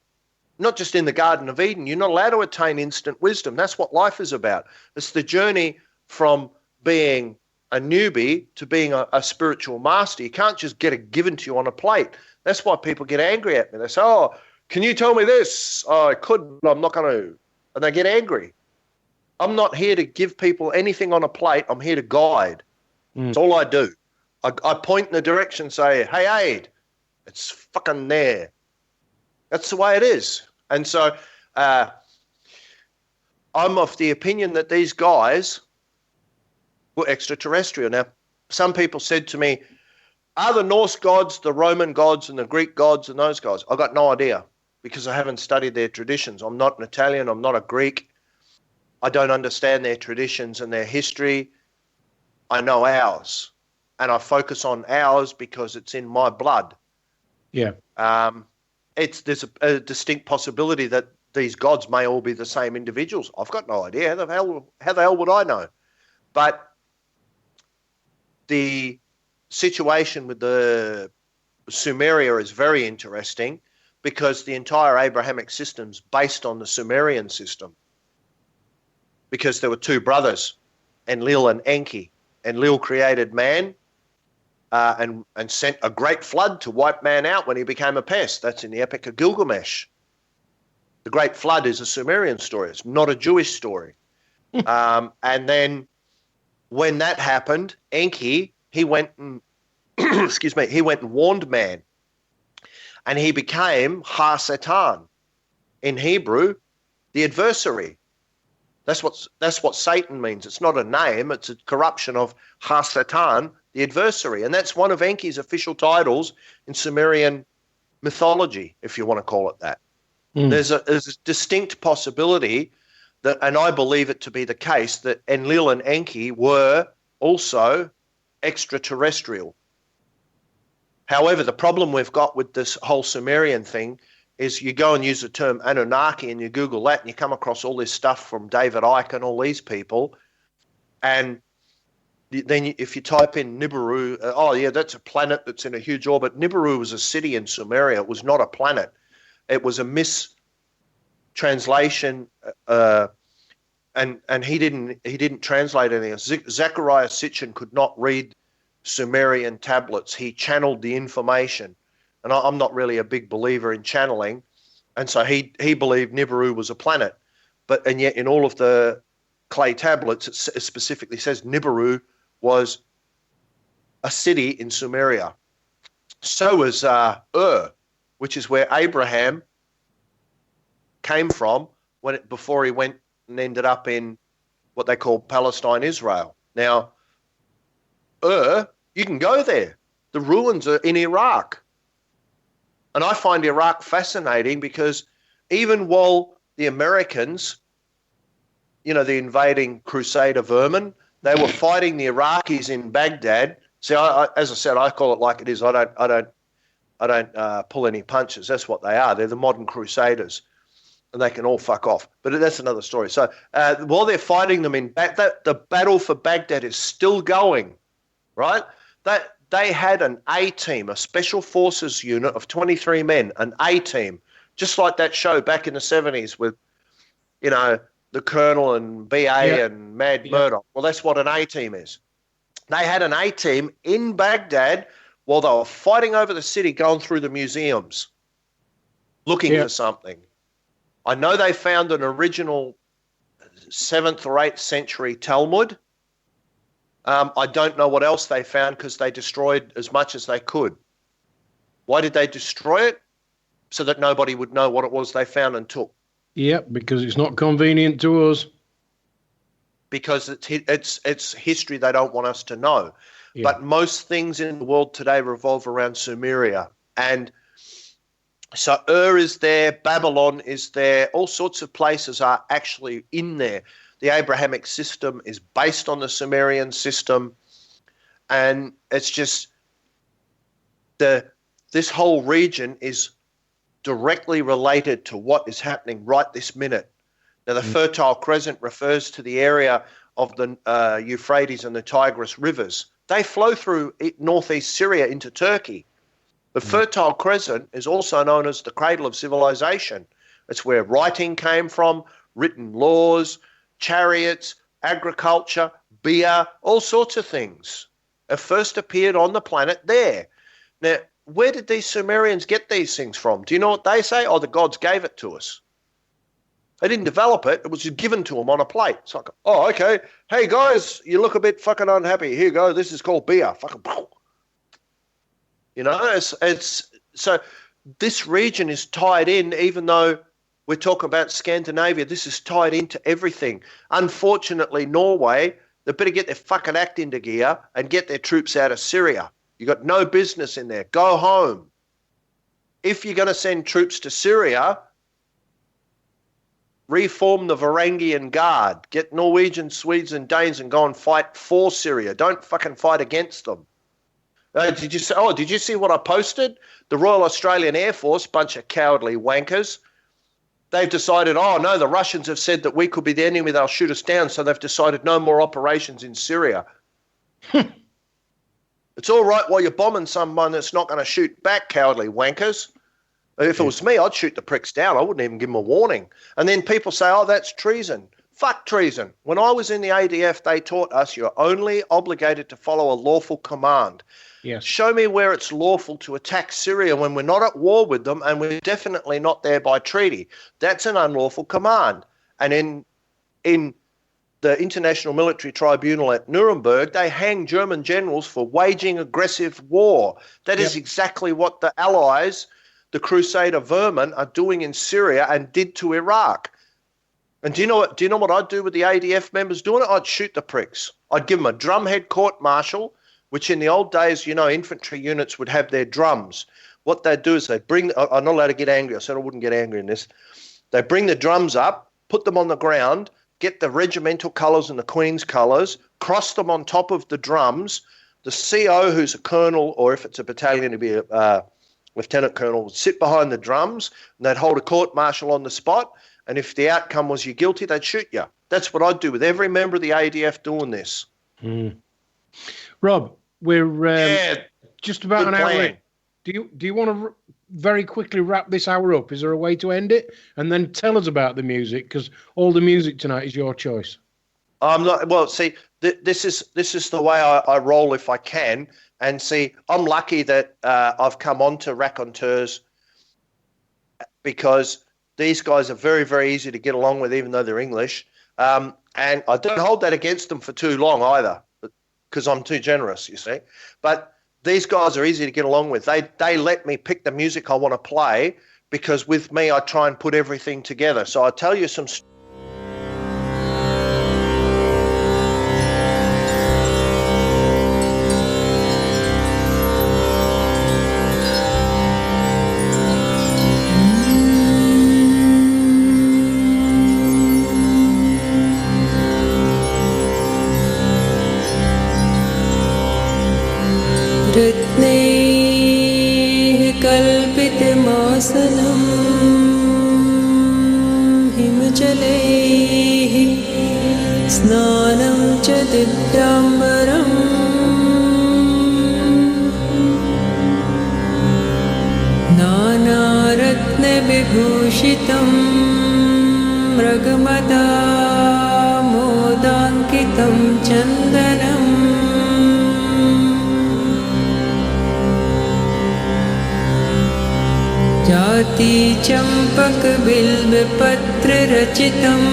Not just in the Garden of Eden. You're not allowed to attain instant wisdom. That's what life is about. It's the journey from being a newbie to being a spiritual master. You can't just get it given to you on a plate. That's why people get angry at me. They say, oh, can you tell me this? Oh, I could, but I'm not going to. And they get angry. I'm not here to give people anything on a plate. I'm here to guide. That's all I do. I point in the direction and say, hey, Aid, it's fucking there. That's the way it is. And so I'm of the opinion that these guys were extraterrestrial. Now, some people said to me, are the Norse gods, the Roman gods, and the Greek gods and those guys? I got no idea, because I haven't studied their traditions. I'm not an Italian. I'm not a Greek. I don't understand their traditions and their history. I know ours, and I focus on ours because it's in my blood. Yeah. There's a distinct possibility that these gods may all be the same individuals. I've got no idea. How the hell would I know? But the situation with the Sumeria is very interesting, because the entire Abrahamic system is based on the Sumerian system. Because there were two brothers, Enlil and Enki. Enlil created man and sent a great flood to wipe man out when he became a pest. That's in the Epic of Gilgamesh. The Great Flood is a Sumerian story. It's not a Jewish story. And then when that happened, Enki, he went and he went and warned man, and he became Ha-Satan. In Hebrew, the adversary. That's what Satan means. It's not a name. It's a corruption of Ha-Satan, the adversary. And that's one of Enki's official titles in Sumerian mythology, if you want to call it that. There's a distinct possibility that, and I believe it to be the case, that Enlil and Enki were also extraterrestrial. However, the problem we've got with this whole Sumerian thing is you go and use the term Anunnaki and you Google that and you come across all this stuff from David Icke and all these people. And then if you type in Nibiru, oh yeah, that's a planet that's in a huge orbit. Nibiru was a city in Sumeria. It was not a planet. It was a mistranslation, and he didn't translate anything. Zechariah Sitchin could not read Sumerian tablets. He channeled the information, and I'm not really a big believer in channeling, and so he believed Nibiru was a planet, and yet in all of the clay tablets it specifically says Nibiru was a city in Sumeria. So was Ur, which is where Abraham came from before he went and ended up in what they call Palestine, Israel. Now, you can go there. The ruins are in Iraq. And I find Iraq fascinating because even while the Americans, the invading Crusader vermin, they were fighting the Iraqis in Baghdad. See, as I said, I call it like it is. I don't pull any punches. That's what they are. They're the modern Crusaders, and they can all fuck off. But that's another story. So while they're fighting them in the battle for Baghdad is still going, right? They had an A-team, a special forces unit of 23 men, an A-team, just like that show back in the 70s with, the Colonel and BA and Mad Murdoch. Well, that's what an A-team is. They had an A-team in Baghdad while they were fighting over the city, going through the museums, looking for something. I know they found an original 7th or 8th century Talmud. I don't know what else they found because they destroyed as much as they could. Why did they destroy it? So that nobody would know what it was they found and took. Yep, because it's not convenient to us. Because it's history they don't want us to know. But most things in the world today revolve around Sumeria. And so Ur is there, Babylon is there, all sorts of places are actually in there. The Abrahamic system is based on the Sumerian system. And it's just this whole region is directly related to what is happening right this minute. Now, the Fertile Crescent refers to the area of the Euphrates and the Tigris rivers. They flow through northeast Syria into Turkey. The Fertile Crescent is also known as the cradle of civilization. It's where writing came from, written laws, chariots, agriculture, beer, all sorts of things. It first appeared on the planet there. Now, where did these Sumerians get these things from? Do you know what they say? Oh, the gods gave it to us. They didn't develop it. It was just given to them on a plate. It's like, oh, okay. Hey, guys, you look a bit fucking unhappy. Here you go. This is called beer. Fucking, you know, it's so this region is tied in, even though we're talking about Scandinavia, this is tied into everything. Unfortunately, Norway, they better get their fucking act into gear and get their troops out of Syria. You got no business in there. Go home. If you're going to send troops to Syria, reform the Varangian Guard. Get Norwegians, Swedes and Danes and go and fight for Syria. Don't fucking fight against them. Did you see what I posted? The Royal Australian Air Force, bunch of cowardly wankers, they've decided, oh, no, the Russians have said that we could be the enemy, they'll shoot us down, so they've decided no more operations in Syria. It's all right while you're bombing someone that's not going to shoot back, cowardly wankers. If it was me, I'd shoot the pricks down. I wouldn't even give them a warning. And then people say, oh, that's treason. Fuck treason. When I was in the ADF, they taught us you're only obligated to follow a lawful command. Yes. Show me where it's lawful to attack Syria when we're not at war with them and we're definitely not there by treaty. That's an unlawful command. And in the International Military Tribunal at Nuremberg, they hang German generals for waging aggressive war. That is exactly what the Allies, the Crusader vermin, are doing in Syria and did to Iraq. And do you know what I'd do with the ADF members doing it? I'd shoot the pricks. I'd give them a drumhead court-martial, which in the old days, infantry units would have their drums. What they'd do is they'd bring, I'm not allowed to get angry, I said I wouldn't get angry in this. They'd bring the drums up, put them on the ground, get the regimental colours and the Queen's colours, cross them on top of the drums. The CO, who's a colonel, or if it's a battalion, it'd be a lieutenant colonel, would sit behind the drums, and they'd hold a court-martial on the spot, and if the outcome was you're guilty, they'd shoot you. That's what I'd do with every member of the ADF doing this. Rob, we're just about an hour in. Do you want to very quickly wrap this hour up? Is there a way to end it? And then tell us about the music, because all the music tonight is your choice. I'm not. Well, see, this is the way I roll if I can. And see, I'm lucky that I've come on to Raconteurs because these guys are very, very easy to get along with, even though they're English. And I don't hold that against them for too long either, because I'm too generous, you see. But these guys are easy to get along with. They let me pick the music I want to play, because with me I try and put everything together. So I'll tell you some रत्नैः कल्पितमासनं हिमजलैः स्नानं च दिव्याम्बरम् नानारत्नविभूषितं मृगमदा मोदाङ्कितं चन्दनम् जाति चम्पकबिल्वपत्ररचितम्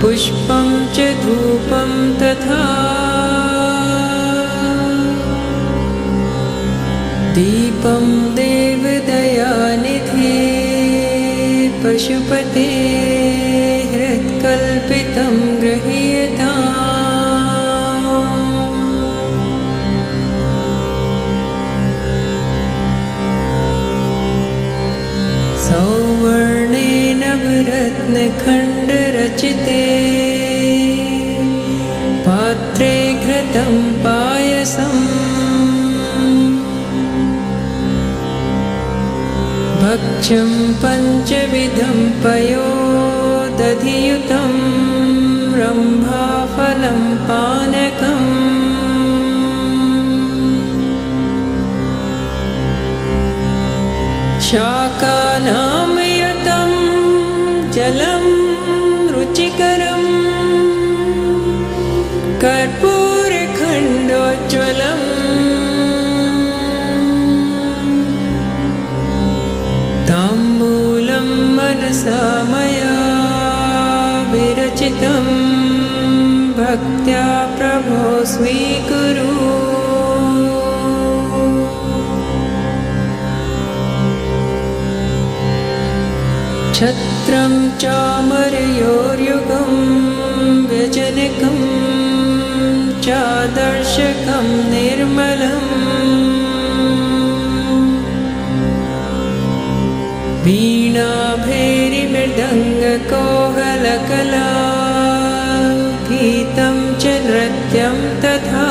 पुष्पं च धूपं तथा दीपं देवदयानिधे पशुपते हृत्कल्पितं गृह्यताम् रत्नखण्डरचिते पात्रे घृतं पायसम् भक्ष्यं पञ्चविधं पयोदधियुतं रम्भाफलं पानकम् शाकानां युतं जलं रुचिकरम् कर्पूरखण्डोज्ज्वलम् ताम्बूलं मनसा मया विरचितं भक्त्या प्रभो स्वीकुरु छत्रं चामरयोर्युगं व्यजनकं चादर्शकं निर्मलम् वीणा भैरिमृदङ्गकोहलकला गीतं च नृत्यं तथा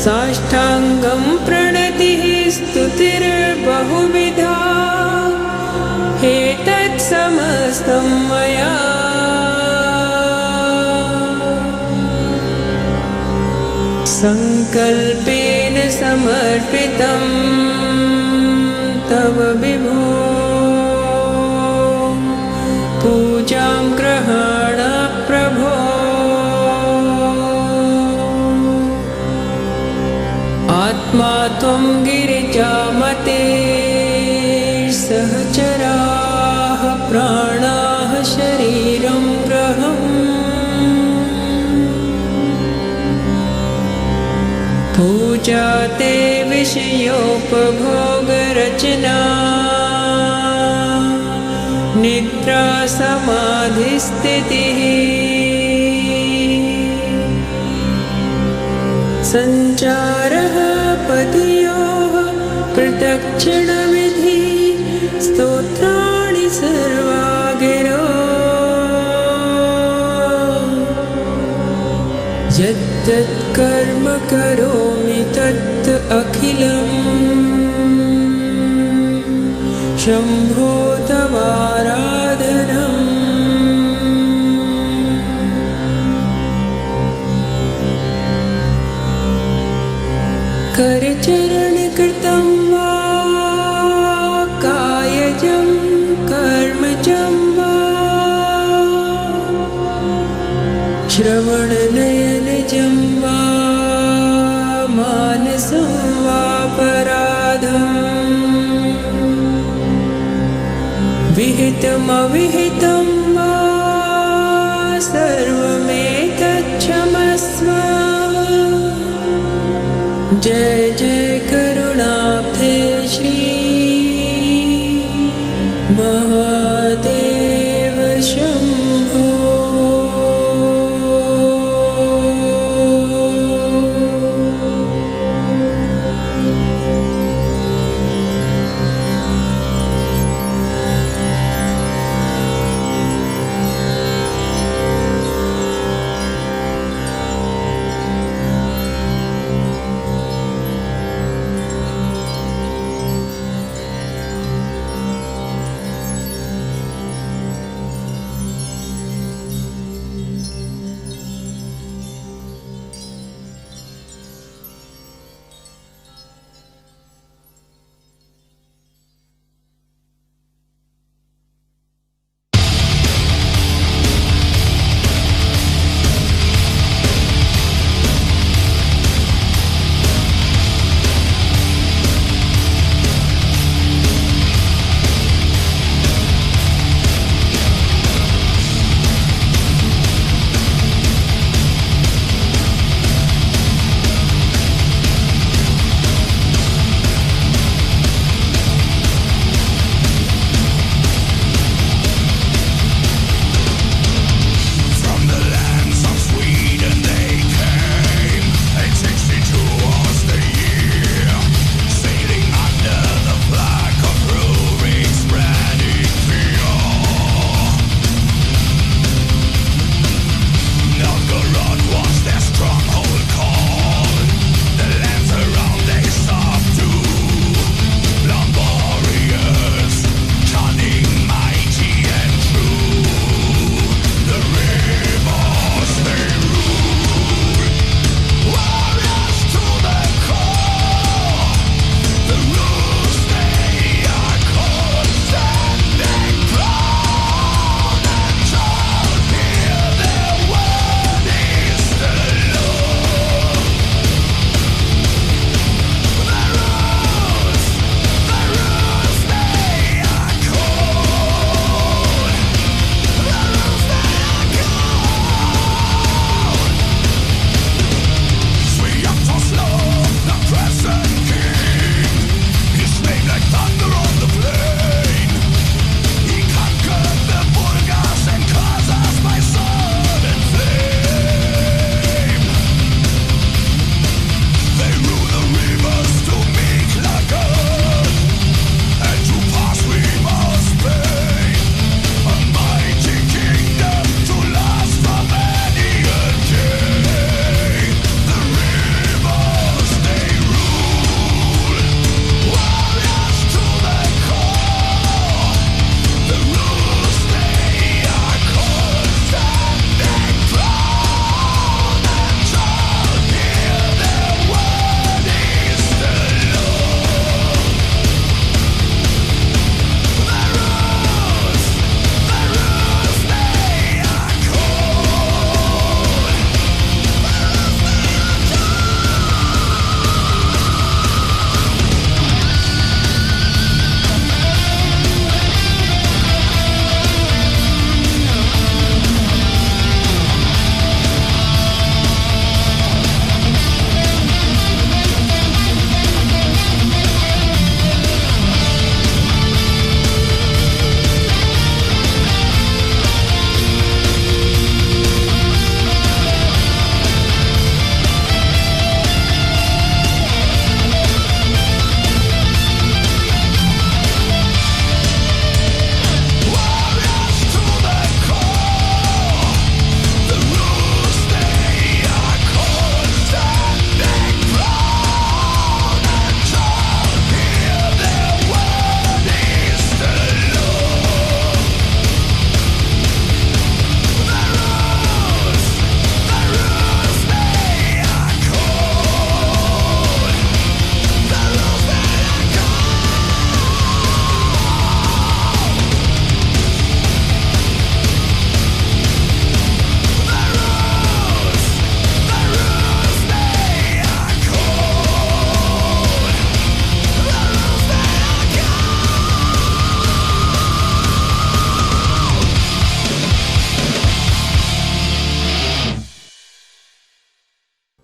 साष्टाङ्गं प्रणतिः स्तुतिर्बहुविधा एतत् समस्तं मया सङ्कल्पेन समर्पितं तव विभो पूजां ग्रहाण प्रभो आत्मा त्वं गिरिजामते सहचराः प्राणाः शरीरं ग्रहम् पूजा ते विषयोपभोगरचना निद्रा समाधिस्थितिः सञ्चारः पतियोः प्रदक्षिणविधि स्तोत्राणि सर्वा गिरो यत् कर्म करोमि तत् अखिलम् शम्भो तवाराधनम् करचरणकृतं वा कायजं कर्मजं वा श्रवणनयनजं वा मानसं वापराधम् विहितमविहितं वा सर्वमेतच्छमस्व जय जय करुणाब्धे Shri Mahadev Shambho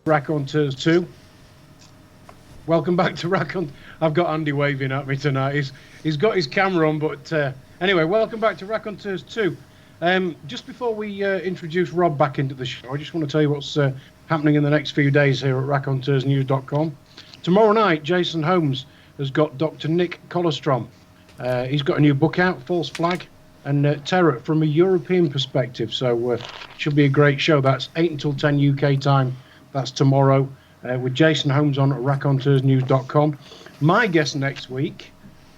Raconteurs Too. Welcome back to Racont. I've got Andy waving at me tonight. He's got his camera on, but anyway, welcome back to Raconteurs Too. Just before we introduce Rob back into the show, I just want to tell you what's happening in the next few days here at RaconteursNews.com. Tomorrow night, Jason Holmes has got Dr. Nick Colostrom. He's got a new book out, False Flag and Terror from a European perspective. So it should be a great show. That's 8 until 10 UK time. That's tomorrow. With Jason Holmes on at RaconteursNews.com. My guest next week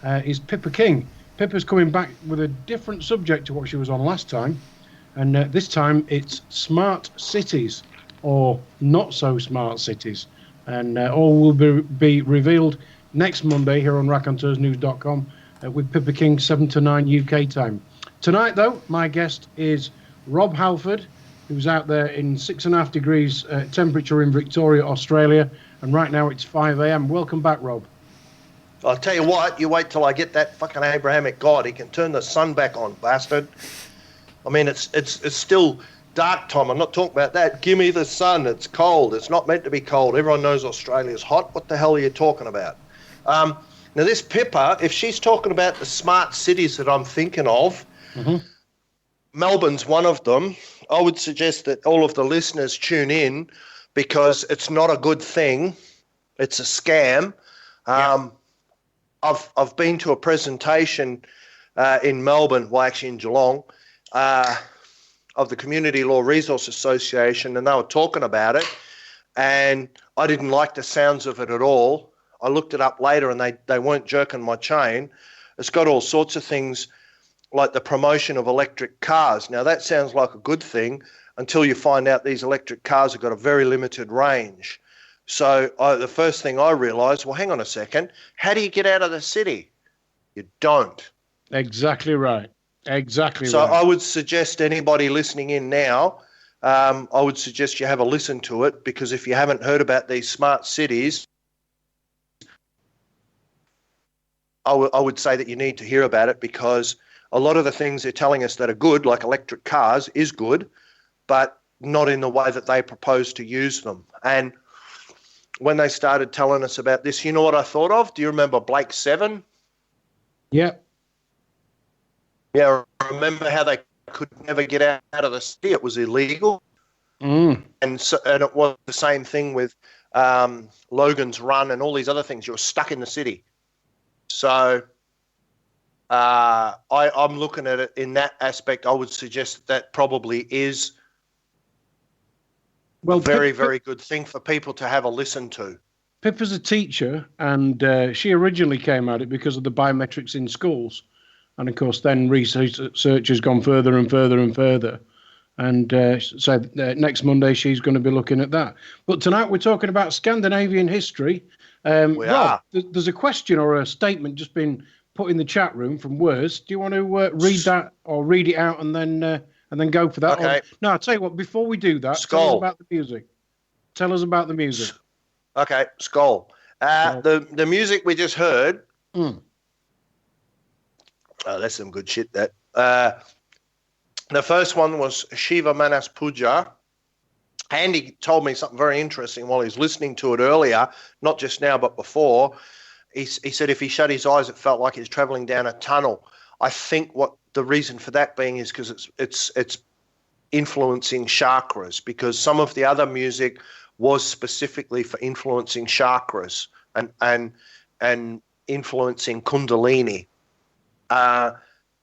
is Pippa King. Pippa's coming back with a different subject to what she was on last time. And this time it's smart cities or not so smart cities. And all will be revealed next Monday here on RaconteursNews.com with Pippa King, 7 to 9 UK time. Tonight, though, my guest is Rob Halford, who's out there in 6.5 degrees temperature in Victoria, Australia. And right now it's 5 a.m. Welcome back, Rob. I'll tell you what, you wait till I get that fucking Abrahamic God. He can turn the sun back on, bastard. I mean, it's still dark time. I'm not talking about that. Give me the sun. It's cold. It's not meant to be cold. Everyone knows Australia's hot. What the hell are you talking about? Now, this Pippa, if she's talking about the smart cities that I'm thinking of, Melbourne's one of them. I would suggest that all of the listeners tune in because it's not a good thing. It's a scam. I've been to a presentation in Melbourne, well, actually in Geelong, of the Community Law Resource Association, and they were talking about it, and I didn't like the sounds of it at all. I looked it up later, and they weren't jerking my chain. It's got all sorts of things like the promotion of electric cars. Now, that sounds like a good thing until you find out these electric cars have got a very limited range. So the first thing I realised, well, hang on a second, how do you get out of the city? You don't. Exactly right. Exactly so right. So I would suggest anybody listening in now, I would suggest you have a listen to it, because if you haven't heard about these smart cities, I would say that you need to hear about it, because a lot of the things they're telling us that are good, like electric cars, is good, but not in the way that they propose to use them. And when they started telling us about this, you know what I thought of? Do you remember Blake 7? Yeah. Yeah, remember how they could never get out of the city? It was illegal. And it was the same thing with Logan's Run and all these other things. You were stuck in the city. So I'm looking at it in that aspect. I would suggest that probably is a very, very good thing for people to have a listen to. Pippa's a teacher, and she originally came at it because of the biometrics in schools. And, of course, then research has gone further and further and further. And so next Monday she's going to be looking at that. But tonight we're talking about Scandinavian history. Rob, there's a question or a statement just been put in the chat room from Words. Do you want to read that or read it out and then go for that? Okay. No, I'll tell you what, before we do that, Skull. Tell us about the music. Tell us about the music. Okay, Skull. The music we just heard... Oh, that's some good shit, that. The first one was Shiva Manas Puja. Andy told me something very interesting while he was listening to it earlier, not just now but before. He said if he shut his eyes, it felt like he was travelling down a tunnel. I think what the reason for that being is because it's influencing chakras, because some of the other music was specifically for influencing chakras and influencing Kundalini.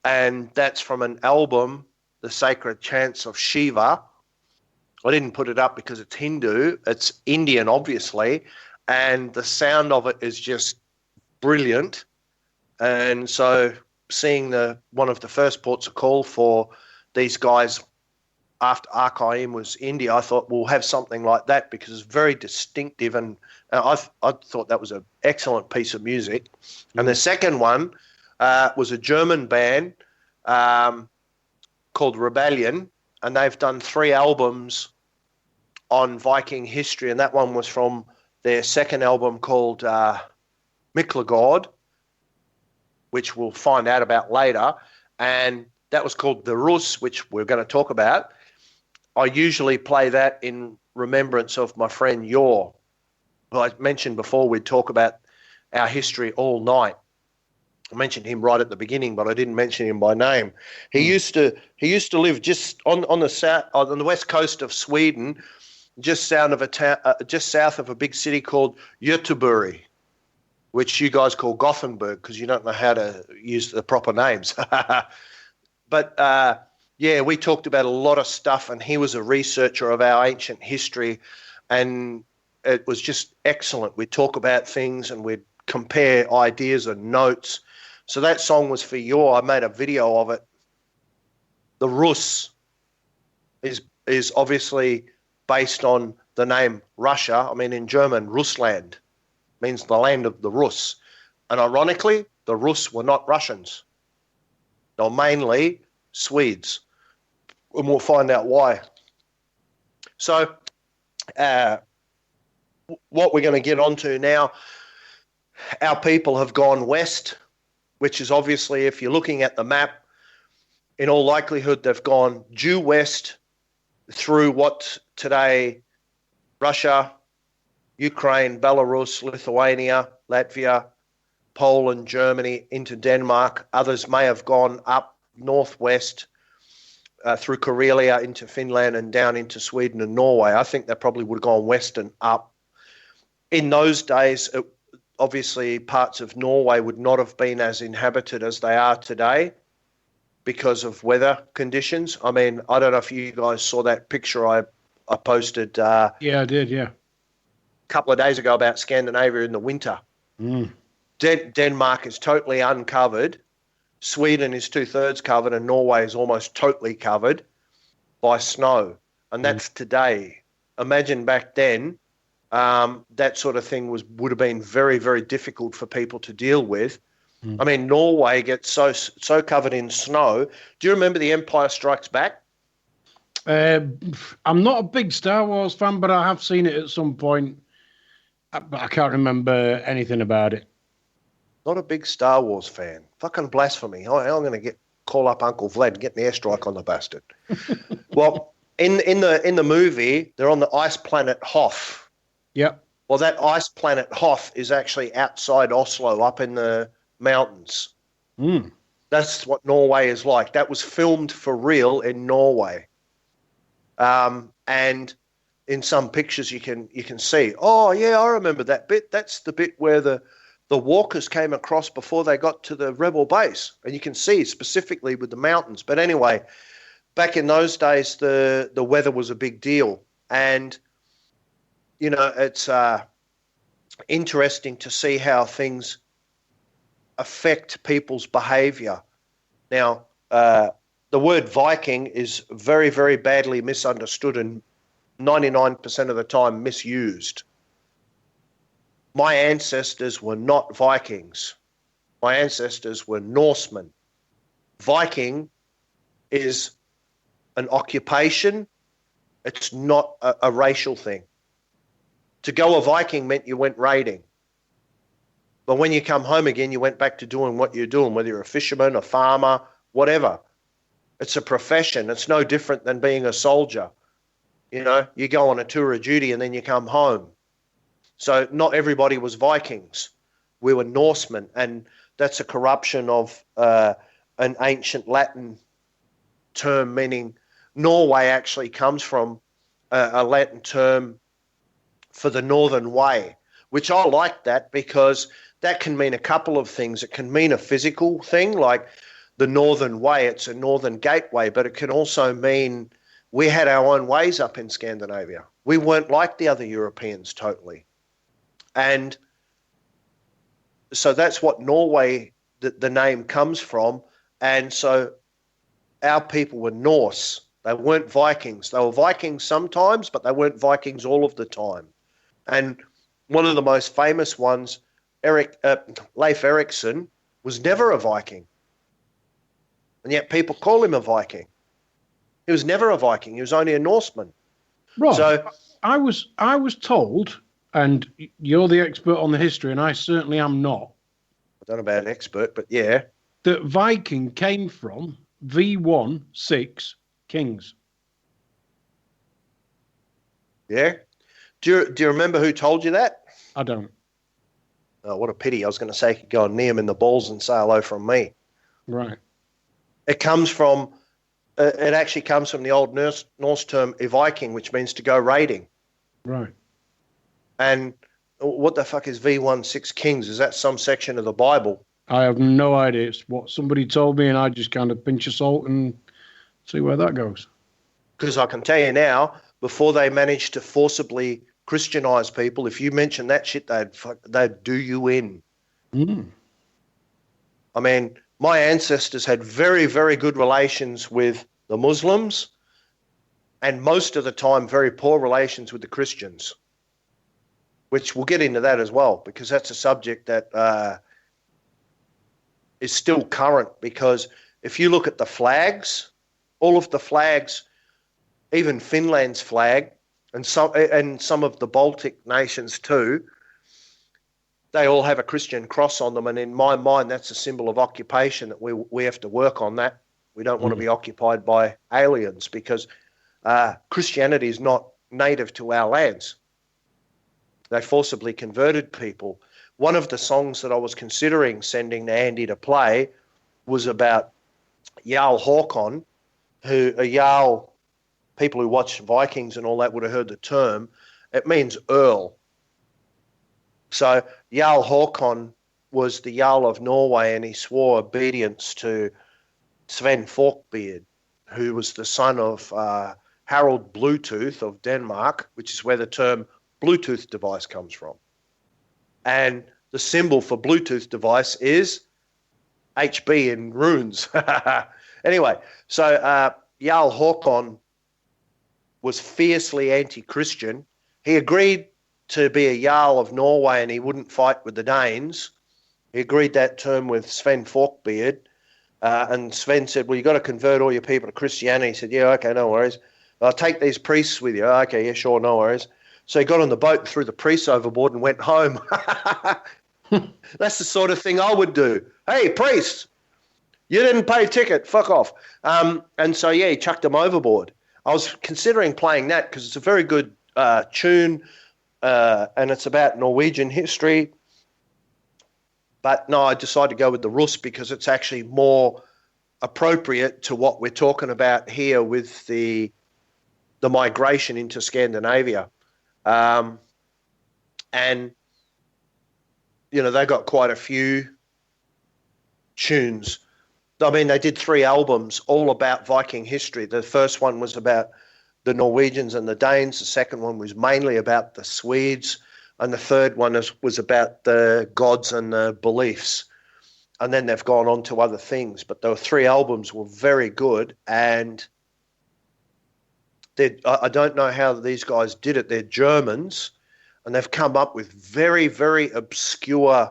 And that's from an album, The Sacred Chants of Shiva. I didn't put it up because it's Hindu. It's Indian, obviously. And the sound of it is just brilliant. And so seeing one of the first ports of call for these guys after Arkaim was India, I thought we'll have something like that because it's very distinctive. And I thought that was an excellent piece of music. And the second one was a German band called Rebellion, and they've done 3 albums on Viking history, and that one was from their second album called Miklagard, which we'll find out about later, and that was called The Rus, which we're going to talk about. I usually play that in remembrance of my friend Yor, who I mentioned before. We'd talk about our history all night. I mentioned him right at the beginning, but I didn't mention him by name. He used to live just on the west coast of Sweden, just south of a big city called Göteborg, which you guys call Gothenburg because you don't know how to use the proper names. But yeah, we talked about a lot of stuff, and he was a researcher of our ancient history, and it was just excellent. We'd talk about things and we'd compare ideas and notes. So that song was for you. I made a video of it. The Rus is obviously based on the name Russia. I mean, in German, Russland means the land of the Rus. And ironically, the Rus were not Russians. They were mainly Swedes. And we'll find out why. So what we're going to get onto now, our people have gone west, which is obviously, if you're looking at the map, in all likelihood, they've gone due west through what today Russia, Ukraine, Belarus, Lithuania, Latvia, Poland, Germany, into Denmark. Others may have gone up northwest through Karelia into Finland and down into Sweden and Norway. I think they probably would have gone west and up. In those days, obviously parts of Norway would not have been as inhabited as they are today because of weather conditions. I mean, I don't know if you guys saw that picture I posted. Yeah, I did, yeah. A couple of days ago about Scandinavia in the winter. Denmark is totally uncovered. Sweden is 2/3 covered, and Norway is almost totally covered by snow. And that's today. Imagine back then, that sort of thing would have been very, very difficult for people to deal with. I mean, Norway gets so covered in snow. Do you remember The Empire Strikes Back? I'm not a big Star Wars fan, but I have seen it at some point. But I can't remember anything about it. Not a big Star Wars fan. Fucking blasphemy. I'm going to call up Uncle Vlad and get an airstrike on the bastard. Well, in the movie, they're on the ice planet Hoth. Yep. Well, that ice planet Hoth is actually outside Oslo, up in the mountains. That's what Norway is like. That was filmed for real in Norway. And in some pictures you can see, oh yeah, I remember that bit. That's the bit where the walkers came across before they got to the rebel base. And you can see specifically with the mountains. But anyway, back in those days, the weather was a big deal. And, you know, it's interesting to see how things affect people's behavior. Now, the word Viking is very, very badly misunderstood and 99% of the time misused. My ancestors were not Vikings. My ancestors were Norsemen. Viking is an occupation. It's not a racial thing. To go a Viking meant you went raiding. But when you come home again, you went back to doing what you're doing, whether you're a fisherman, a farmer, whatever. It's a profession. It's no different than being a soldier. You know, you go on a tour of duty and then you come home. So not everybody was Vikings. We were Norsemen, and that's a corruption of an ancient Latin term, meaning Norway actually comes from a Latin term for the Northern Way, which I like that because that can mean a couple of things. It can mean a physical thing, like the Northern Way, it's a northern gateway, but it can also mean we had our own ways up in Scandinavia. We weren't like the other Europeans totally. And so that's what Norway, the name comes from. And so our people were Norse. They weren't Vikings. They were Vikings sometimes, but they weren't Vikings all of the time. And one of the most famous ones, Leif Erikson, was never a Viking. And yet people call him a Viking. He was never a Viking. He was only a Norseman. Right. So I was told, and you're the expert on the history, and I certainly am not, I don't know about an expert, but yeah. that Viking came from V1 6 kings. Yeah. Do you remember who told you that? I don't. Oh, what a pity. I was going to say you could go and knee him in the balls and say hello from me. Right. It actually comes from the Old Norse term Viking, which means to go raiding. Right. And what the fuck is V16 Kings? Is that some section of the Bible? I have no idea. It's what somebody told me, and I just kind of pinch of salt and see where that goes. Because I can tell you now, before they managed to forcibly Christianize people, if you mention that shit, they'd do you in. Mm. I mean, my ancestors had very, very good relations with the Muslims, and most of the time very poor relations with the Christians, which we'll get into that as well, because that's a subject that is still current. Because if you look at the flags, all of the flags, even Finland's flag, and some of the Baltic nations too, they all have a Christian cross on them. And in my mind, that's a symbol of occupation that we have to work on that. We don't want to be occupied by aliens, because Christianity is not native to our lands. They forcibly converted people. One of the songs that I was considering sending to Andy to play was about Jarl Håkon, who a Jarl, people who watch Vikings and all that would have heard the term. It means earl. So Jarl Håkon was the Jarl of Norway, and he swore obedience to Sven Forkbeard, who was the son of Harald Bluetooth of Denmark, which is where the term Bluetooth device comes from. And the symbol for Bluetooth device is HB in runes. Anyway, so Jarl Håkon was fiercely anti-Christian. He agreed to be a Jarl of Norway, and he wouldn't fight with the Danes. He agreed that term with Sven Forkbeard. And Sven said, well, you've got to convert all your people to Christianity. He said, yeah, okay, no worries. I'll take these priests with you. Okay, yeah, sure, no worries. So he got on the boat and threw the priests overboard and went home. That's the sort of thing I would do. Hey, priests, you didn't pay a ticket. Fuck off. And so, yeah, he chucked them overboard. I was considering playing that because it's a very good tune, and it's about Norwegian history. But no, I decided to go with the Rus because it's actually more appropriate to what we're talking about here with the migration into Scandinavia. And, you know, they got quite a few tunes. I mean, they did 3 albums all about Viking history. The first one was about the Norwegians and the Danes. The second one was mainly about the Swedes. And the third one was about the gods and the beliefs. And then they've gone on to other things. But the 3 albums were very good. And I don't know how these guys did it. They're Germans. And they've come up with very, very obscure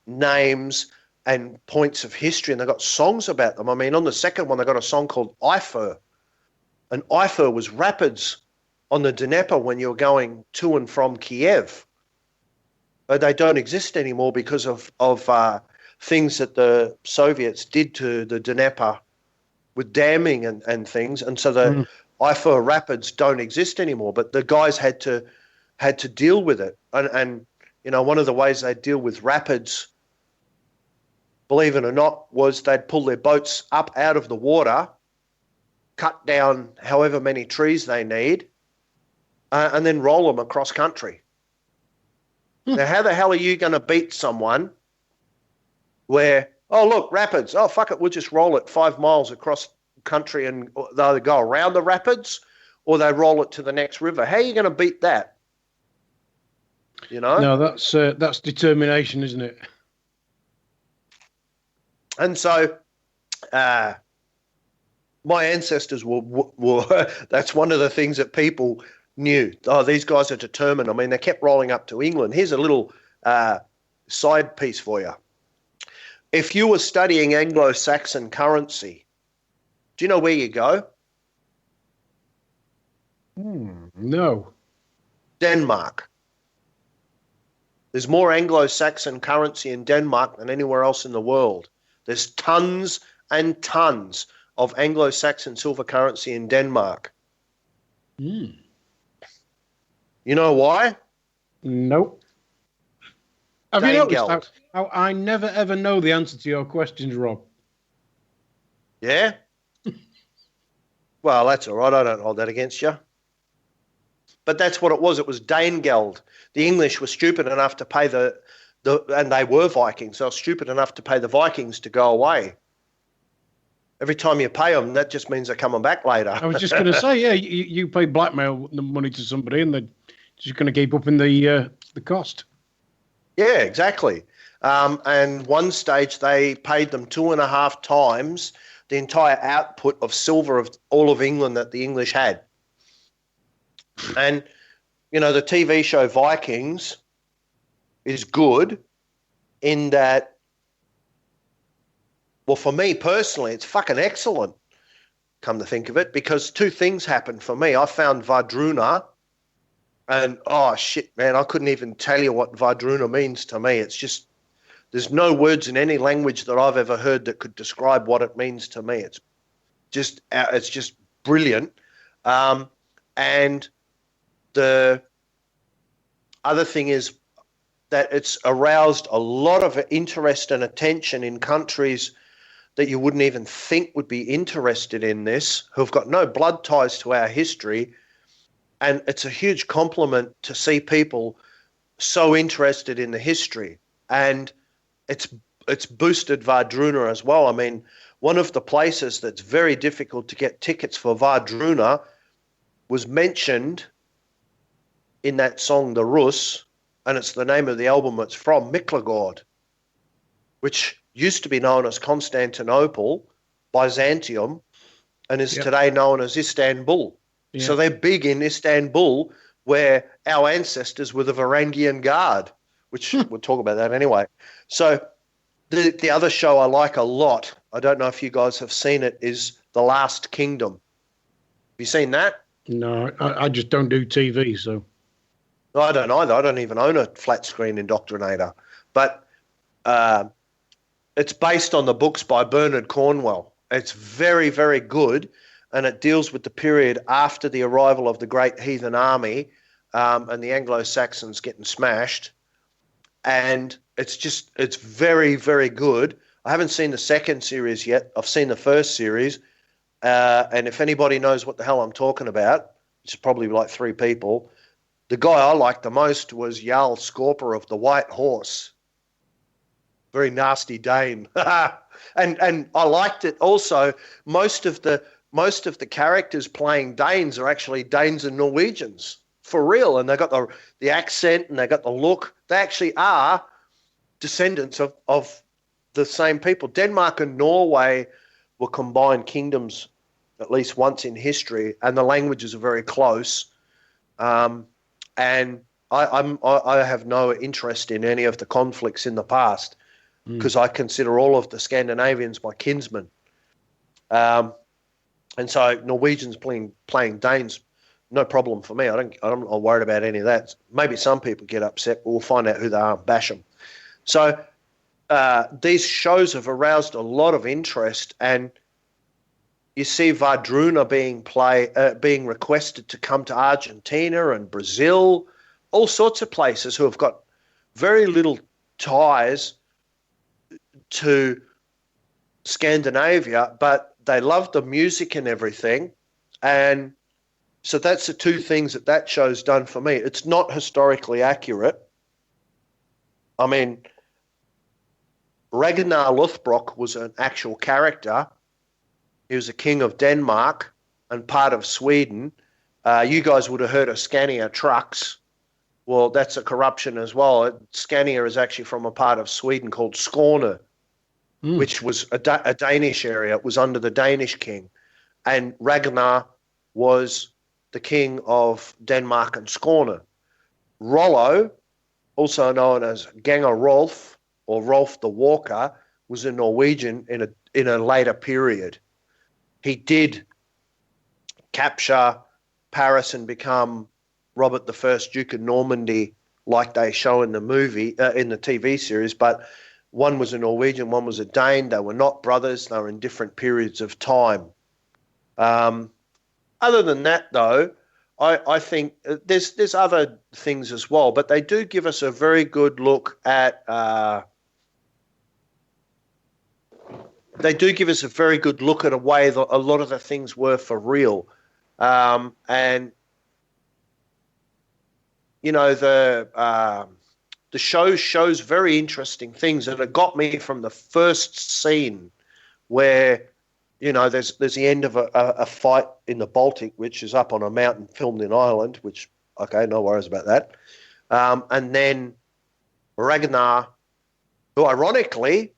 names and points of history. And they've got songs about them. I mean, on the second one, they got a song called Eifer. And Eifer was rapids on the Dnieper when you're going to and from Kiev. But they don't exist anymore because of things that the Soviets did to the Dnieper with damming and things. And so the Eifer rapids don't exist anymore. But the guys had to deal with it. And you know, one of the ways they deal with rapids, believe it or not, was they'd pull their boats up out of the water, cut down however many trees they need, and then roll them across country. Now, how the hell are you going to beat someone where, oh, look, rapids, oh, fuck it, we'll just roll it 5 miles across country and they either go around the rapids or they roll it to the next river. How are you going to beat that? You know? No, that's determination, isn't it? And so my ancestors were that's one of the things that people knew. Oh, these guys are determined. I mean, they kept rolling up to England. Here's a little side piece for you. If you were studying Anglo-Saxon currency, do you know where you go? No. Denmark. There's more Anglo-Saxon currency in Denmark than anywhere else in the world. There's tons and tons of Anglo-Saxon silver currency in Denmark. You know why? Nope. Have you Dane noticed geld. how I never ever know the answer to your questions, Rob? Yeah? Well, that's all right. I don't hold that against you. But that's what it was. It was Dane geld. The English were stupid enough to pay and they were Vikings. They were stupid enough to pay the Vikings to go away. Every time you pay them, that just means they're coming back later. I was just going to say, yeah, you pay blackmail the money to somebody, and they're just going to keep up in the cost. Yeah, exactly. And one stage they paid them 2.5 times the entire output of silver of all of England that the English had. And, you know, the TV show Vikings is good in that, well, for me personally, it's fucking excellent, come to think of it, because two things happened for me. I found Vadruna, and, oh, shit, man, I couldn't even tell you what Vadruna means to me. It's just, there's no words in any language that I've ever heard that could describe what it means to me. It's just brilliant. And the other thing is that it's aroused a lot of interest and attention in countries that you wouldn't even think would be interested in this, who've got no blood ties to our history. And it's a huge compliment to see people so interested in the history. And it's boosted Vadruna as well. I mean, one of the places that's very difficult to get tickets for Vadruna was mentioned in that song, The Rus, and it's the name of the album it's from, Miklagard, which used to be known as Constantinople, Byzantium, and is today known as Istanbul. Yeah. So they're big in Istanbul, where our ancestors were the Varangian Guard, which we'll talk about that anyway. So the other show I like a lot, I don't know if you guys have seen it, is The Last Kingdom. Have you seen that? No, I just don't do TV, so. No, I don't either. I don't even own a flat screen indoctrinator. But it's based on the books by Bernard Cornwell. It's very, very good, and it deals with the period after the arrival of the Great Heathen Army and the Anglo-Saxons getting smashed. And it's very, very good. I haven't seen the second series yet. I've seen the first series. And if anybody knows what the hell I'm talking about, which is probably like 3 people, the guy I liked the most was Jarl Skorpa of the White Horse. Very nasty Dane. and I liked it also. Most of the characters playing Danes are actually Danes and Norwegians, for real. And they got the accent and they got the look. They actually are descendants of the same people. Denmark and Norway were combined kingdoms at least once in history, and the languages are very close. And I have no interest in any of the conflicts in the past because I consider all of the Scandinavians my kinsmen. And so Norwegians playing Danes, no problem for me. I'm not worried about any of that. Maybe some people get upset, but we'll find out who they are and bash them. So these shows have aroused a lot of interest, and you see Vadruna being requested to come to Argentina and Brazil, all sorts of places who have got very little ties to Scandinavia, but they love the music and everything. And so that's the 2 things that show's done for me. It's not historically accurate. I mean, Ragnar Lothbrok was an actual character. He was a king of Denmark and part of Sweden. You guys would have heard of Scania trucks. Well, that's a corruption as well. Scania is actually from a part of Sweden called Skåne, which was a Danish area. It was under the Danish king. And Ragnar was the king of Denmark and Skåne. Rollo, also known as Ganger Rolf or Rolf the Walker, was a Norwegian in a later period. He did capture Paris and become Robert I, Duke of Normandy, like they show in the movie, in the TV series. But One was a Norwegian, one was a Dane. They were not brothers. They were in different periods of time. Other than that, though, I think there's other things as well, but they do give us a very good look at a way that a lot of the things were for real. And you know, the show shows very interesting things, and it got me from the first scene where, you know, there's the end of a fight in the Baltic, which is up on a mountain filmed in Ireland, which, okay, no worries about that. And then Ragnar, who ironically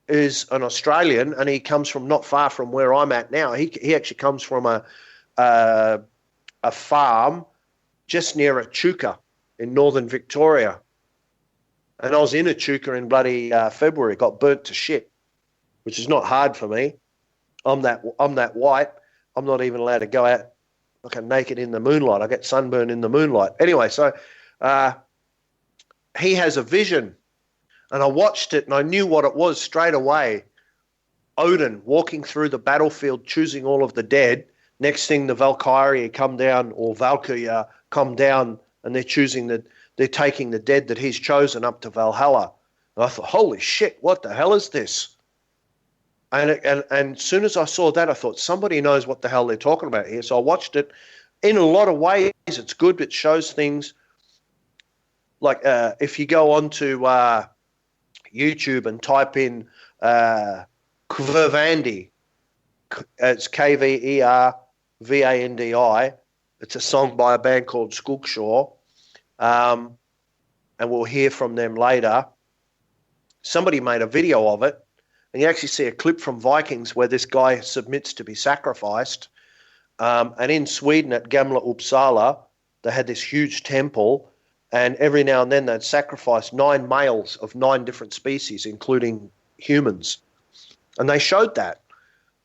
is an Australian, and he comes from not far from where I'm at now. He actually comes from a farm just near Echuca in northern Victoria. And I was in Echuca in bloody February, got burnt to shit, which is not hard for me. I'm that white. I'm not even allowed to go out like naked in the moonlight. I get sunburned in the moonlight. Anyway, so he has a vision, and I watched it and I knew what it was straight away. Odin walking through the battlefield, choosing all of the dead. Next thing, the Valkyrie come down, or Valkyria come down, and they're taking the dead that he's chosen up to Valhalla. And I thought, holy shit, what the hell is this? And as soon as I saw that, I thought, somebody knows what the hell they're talking about here. So I watched it. In a lot of ways, it's good. It shows things like if you go onto YouTube and type in Kvervandi, it's Kvervandi. It's a song by a band called Skogshaw, and we'll hear from them later. Somebody made a video of it. And you actually see a clip from Vikings where this guy submits to be sacrificed. And in Sweden at Gamla Uppsala, they had this huge temple, and every now and then they'd sacrifice 9 males of 9 different species, including humans. And they showed that.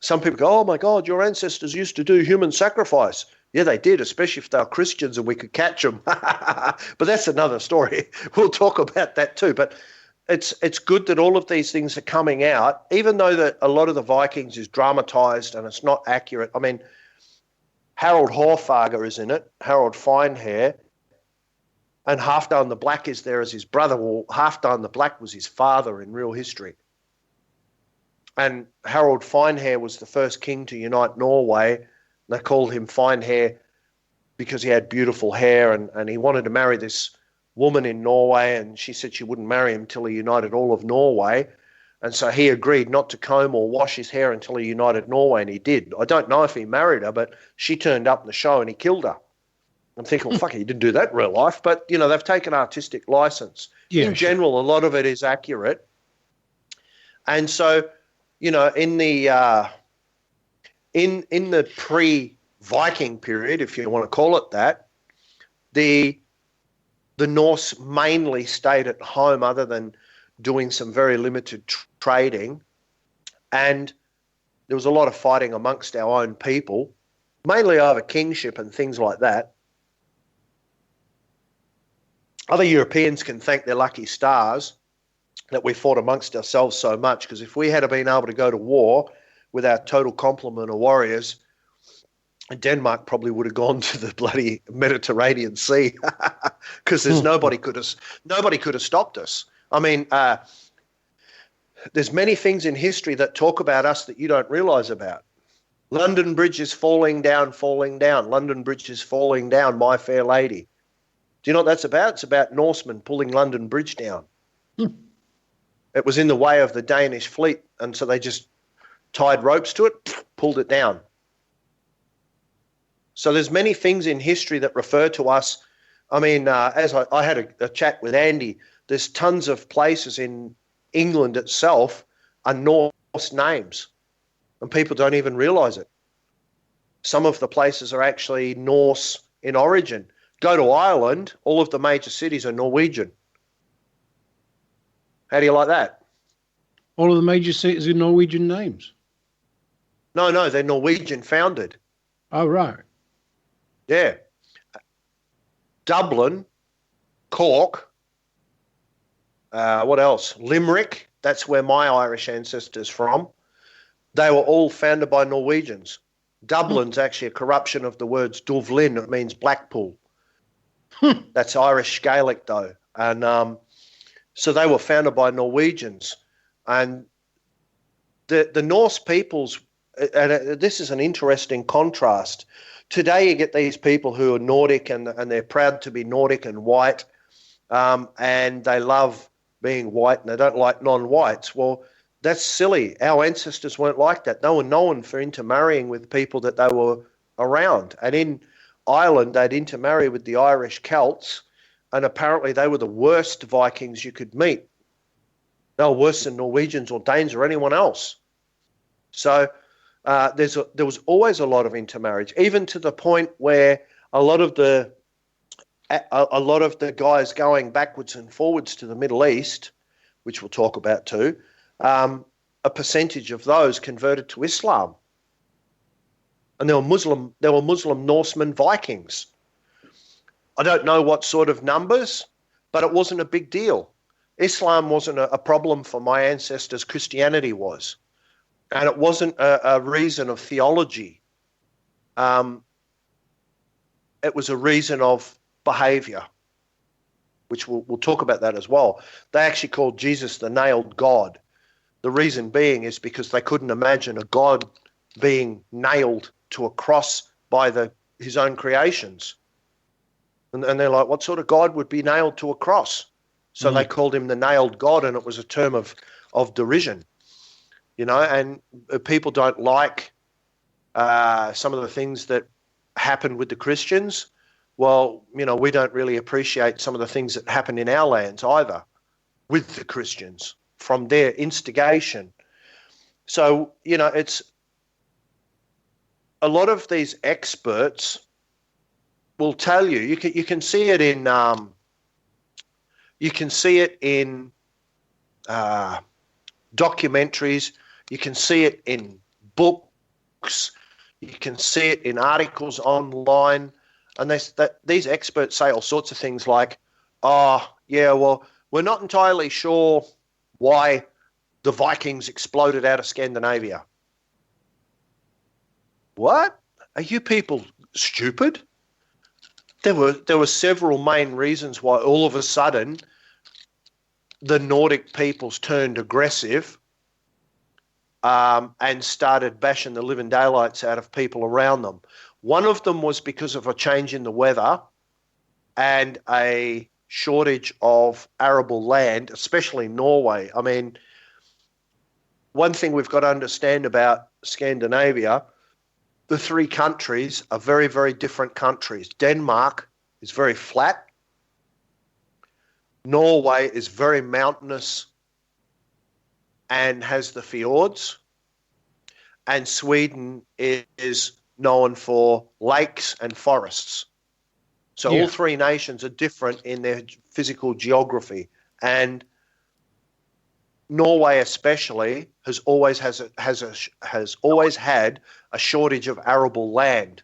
Some people go, oh my God, your ancestors used to do human sacrifice. Yeah, they did, especially if they were Christians and we could catch them. But that's another story. We'll talk about that too. But it's good that all of these things are coming out, even though that a lot of the Vikings is dramatized and it's not accurate. I mean, Harold Hårfager is in it, Harold Finehair, and Halfdan the Black is there as his brother. Well, Halfdan the Black was his father in real history. And Harold Finehair was the first king to unite Norway. They called him Finehair because he had beautiful hair, and he wanted to marry this woman in Norway, and she said she wouldn't marry him till he united all of Norway. And so he agreed not to comb or wash his hair until he united Norway, and he did. I don't know if he married her, but she turned up in the show and he killed her. I'm thinking, well, fuck, he didn't do that in real life. But, you know, they've taken artistic license. Yeah, in general, a lot of it is accurate. And so, you know, in the pre-Viking period, if you want to call it that, the Norse mainly stayed at home other than doing some very limited trading. And there was a lot of fighting amongst our own people, mainly over kingship and things like that. Other Europeans can thank their lucky stars that we fought amongst ourselves so much, because if we had been able to go to war with our total complement of warriors, Denmark probably would have gone to the bloody Mediterranean Sea, because there's nobody could have stopped us. I mean, there's many things in history that talk about us that you don't realize about. London Bridge is falling down, falling down. London Bridge is falling down, my fair lady. Do you know what that's about? It's about Norsemen pulling London Bridge down. It was in the way of the Danish fleet, and so they just tied ropes to it, pulled it down. So there's many things in history that refer to us. I mean, as I had a chat with Andy, there's tons of places in England itself are Norse names, and people don't even realize it. Some of the places are actually Norse in origin. Go to Ireland, all of the major cities are Norwegian. How do you like that? All of the major cities are Norwegian names? No, they're Norwegian founded. Oh, right. Yeah. Dublin, Cork, what else? Limerick, That's where my Irish ancestors from. They were all founded by Norwegians. Dublin's actually a corruption of the words Dublin. It means Blackpool. That's Irish Gaelic, though. And so they were founded by Norwegians. And the Norse peoples, and this is an interesting contrast. Today you get these people who are Nordic and they're proud to be Nordic and white, and they love being white and they don't like non-whites. Well, that's silly. Our ancestors weren't like that. They were known for intermarrying with people that they were around. And in Ireland, they'd intermarry with the Irish Celts, and apparently they were the worst Vikings you could meet. They were worse than Norwegians or Danes or anyone else. So there was always a lot of intermarriage, even to the point where a lot of the guys going backwards and forwards to the Middle East, which we'll talk about too, a percentage of those converted to Islam, and there were Muslim Norsemen Vikings. I don't know what sort of numbers, but it wasn't a big deal. Islam wasn't a problem for my ancestors. Christianity was. And it wasn't a reason of theology. It was a reason of behavior, which we'll talk about that as well. They actually called Jesus the nailed God. The reason being is because they couldn't imagine a God being nailed to a cross by his own creations. And they're like, what sort of God would be nailed to a cross? So they called him the nailed God, and it was a term of derision. You know, and people don't like some of the things that happen with the Christians. Well, you know, we don't really appreciate some of the things that happen in our lands either with the Christians from their instigation. So, you know, it's a lot of these experts will tell you, you can see it in documentaries. You can see it in books. You can see it in articles online. And these experts say all sorts of things like, oh, yeah, well, we're not entirely sure why the Vikings exploded out of Scandinavia. What? Are you people stupid? There were several main reasons why all of a sudden the Nordic peoples turned aggressive and started bashing the living daylights out of people around them. One of them was because of a change in the weather and a shortage of arable land, especially Norway. I mean, one thing we've got to understand about Scandinavia, the three countries are very, very different countries. Denmark is very flat. Norway is very mountainous and has the fjords. And Sweden is known for lakes and forests. So all three nations are different in their physical geography. And Norway especially has always had a shortage of arable land.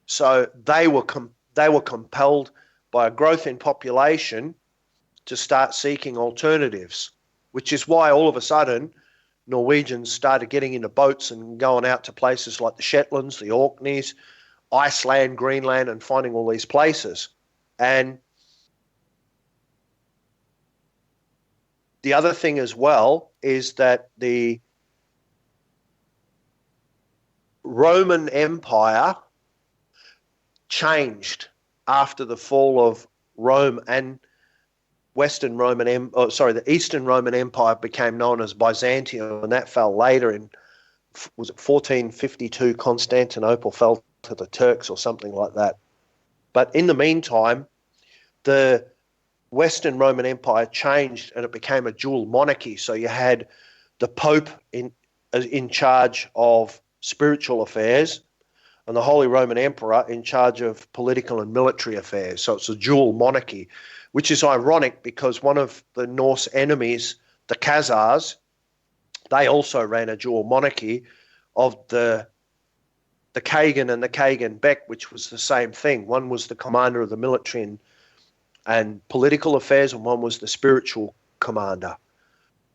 So they were compelled by a growth in population to start seeking alternatives, which is why all of a sudden Norwegians started getting into boats and going out to places like the Shetlands, the Orkneys, Iceland, Greenland, and finding all these places. And the other thing as well is that the Roman Empire changed after the fall of Rome, and the Eastern Roman Empire became known as Byzantium, and that fell later in, was it 1452, Constantinople fell to the Turks or something like that. But in the meantime, the Western Roman Empire changed and it became a dual monarchy. So you had the Pope in charge of spiritual affairs and the Holy Roman Emperor in charge of political and military affairs. So it's a dual monarchy, which is ironic because one of the Norse enemies, the Khazars, they also ran a dual monarchy of the Kagan and the Kagan Bek, which was the same thing. One was the commander of the military and political affairs, and one was the spiritual commander.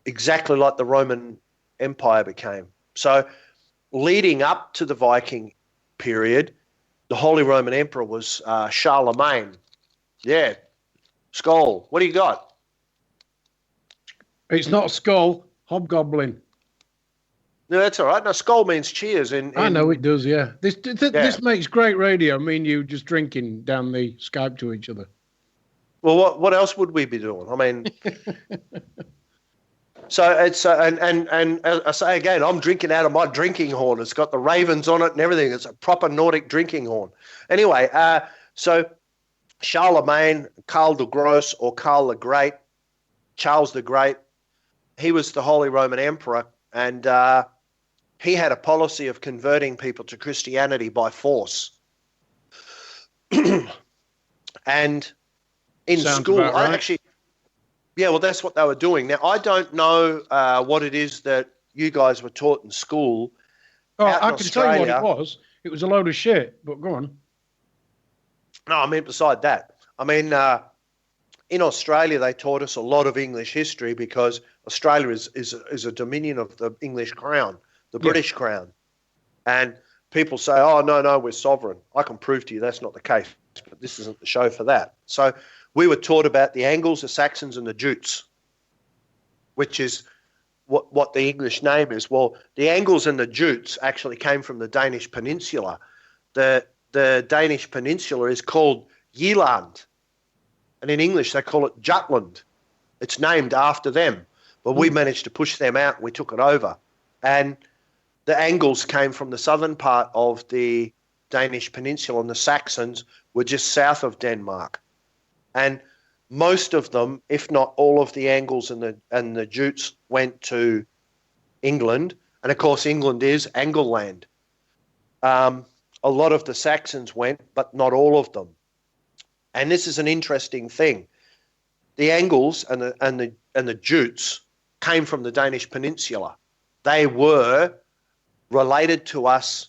exactly like the Roman Empire became. So leading up to the Viking period, the Holy Roman Emperor was Charlemagne. Yeah. Skull. What do you got? It's not skull, hobgoblin. No, that's all right. Now, skull means cheers. I know it does, yeah. This Yeah. this makes great radio. Me and you just drinking down the Skype to each other. Well, what else would we be doing? I mean, so it's and I say again, I'm drinking out of my drinking horn. It's got the ravens on it and everything. It's a proper Nordic drinking horn. Anyway, so Charlemagne, Karl the Gross or Karl the Great, Charles the Great, he was the Holy Roman Emperor, and he had a policy of converting people to Christianity by force. And in Sounds school, about right. yeah, well, that's what they were doing. Now, I don't know what it is that you guys were taught in school. Oh, Out I in can tell you what Australia- it was. It was a load of shit, but go on. No, I mean, beside that, I mean, in Australia, they taught us a lot of English history because Australia is a dominion of the English crown, the British crown. And people say, oh, no, we're sovereign. I can prove to you that's not the case, but this isn't the show for that. So we were taught about the Angles, the Saxons, and the Jutes, which is what the English name is. Well, the Angles and the Jutes actually came from the Danish peninsula. The Danish peninsula is called Yeland, and in English they call it Jutland. It's named after them, but we managed to push them out and we took it over. And the Angles came from the southern part of the Danish peninsula, and the Saxons were just south of Denmark. And most of them, if not all of the Angles and the Jutes, went to England, and of course England is Angleland. A lot of the Saxons went, but not all of them. And this is an interesting thing. The Angles and the Jutes came from the Danish peninsula. They were related to us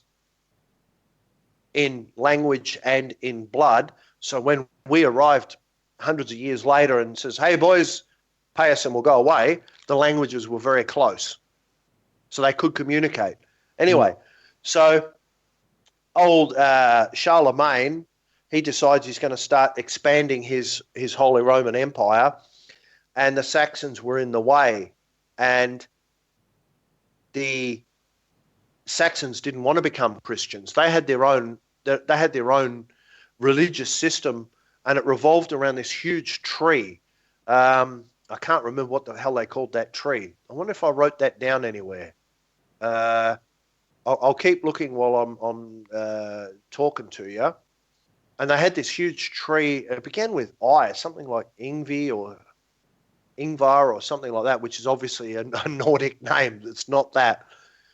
in language and in blood. So when we arrived hundreds of years later and says, hey, boys, pay us and we'll go away, the languages were very close. So they could communicate. Anyway, so old Charlemagne, he decides he's going to start expanding his Holy Roman Empire, and the Saxons were in the way. And the Saxons didn't want to become Christians. They had their own religious system, and it revolved around this huge tree. I can't remember what the hell they called that tree. I wonder if I wrote that down anywhere. I'll keep looking while I'm talking to you. And they had this huge tree. It began with I, something like Ingvi or Ingvar or something like that, which is obviously a Nordic name. It's not that.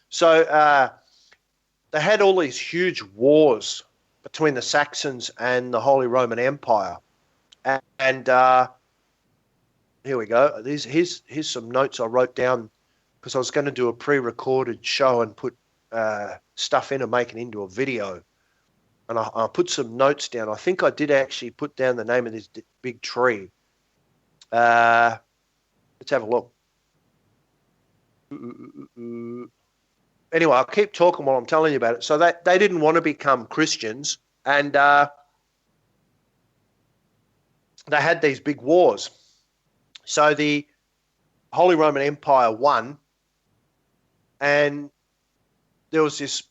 So they had all these huge wars between the Saxons and the Holy Roman Empire. And here we go. Here's some notes I wrote down because I was going to do a pre-recorded show and put stuff in and make it into a video. And I put some notes down. I think I did actually put down the name of this big tree. Let's have a look. Anyway, I'll keep talking while I'm telling you about it. So they didn't want to become Christians, and they had these big wars. So the Holy Roman Empire won, and there was this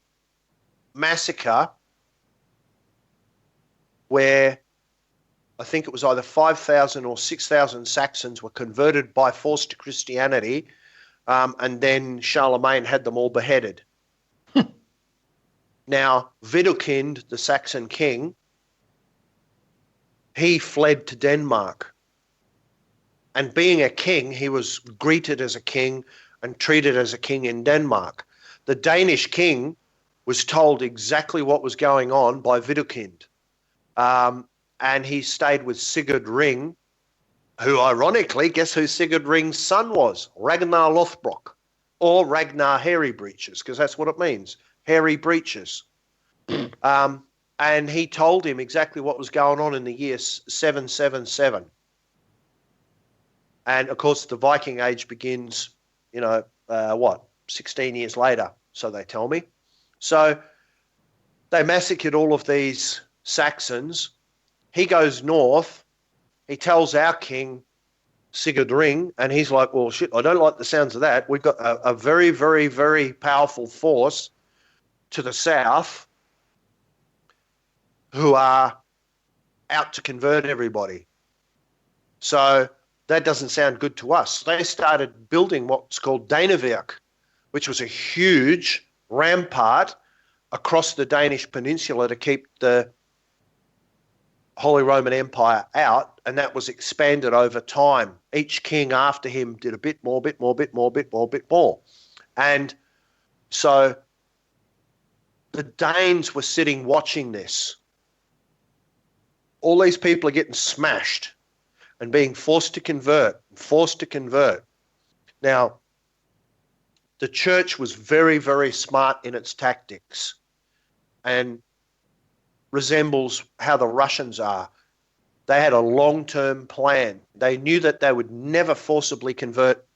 massacre where I think it was either 5,000 or 6,000 Saxons were converted by force to Christianity, and then Charlemagne had them all beheaded. Now, Widukind, the Saxon king, he fled to Denmark. And being a king, he was greeted as a king and treated as a king in Denmark. The Danish king was told exactly what was going on by Widukind. And he stayed with Sigurd Ring, who ironically, guess who Sigurd Ring's son was? Ragnar Lothbrok, or Ragnar Hairy Breeches, because that's what it means, hairy breeches. And he told him exactly what was going on in the year 777. And of course, the Viking Age begins 16 years later, so they tell me. So they massacred all of these Saxons. He goes north. He tells our king, Sigurd Ring, and he's like, well, shit, I don't like the sounds of that. We've got a very, very, very powerful force to the south who are out to convert everybody. So that doesn't sound good to us. They started building what's called Danevirk, which was a huge rampart across the Danish peninsula to keep the Holy Roman Empire out, and that was expanded over time. Each king after him did a bit more. And so the Danes were sitting watching this. All these people are getting smashed and being forced to convert. Now, the church was very, very smart in its tactics and resembles how the Russians are. They had a long-term plan. They knew that they would never forcibly convert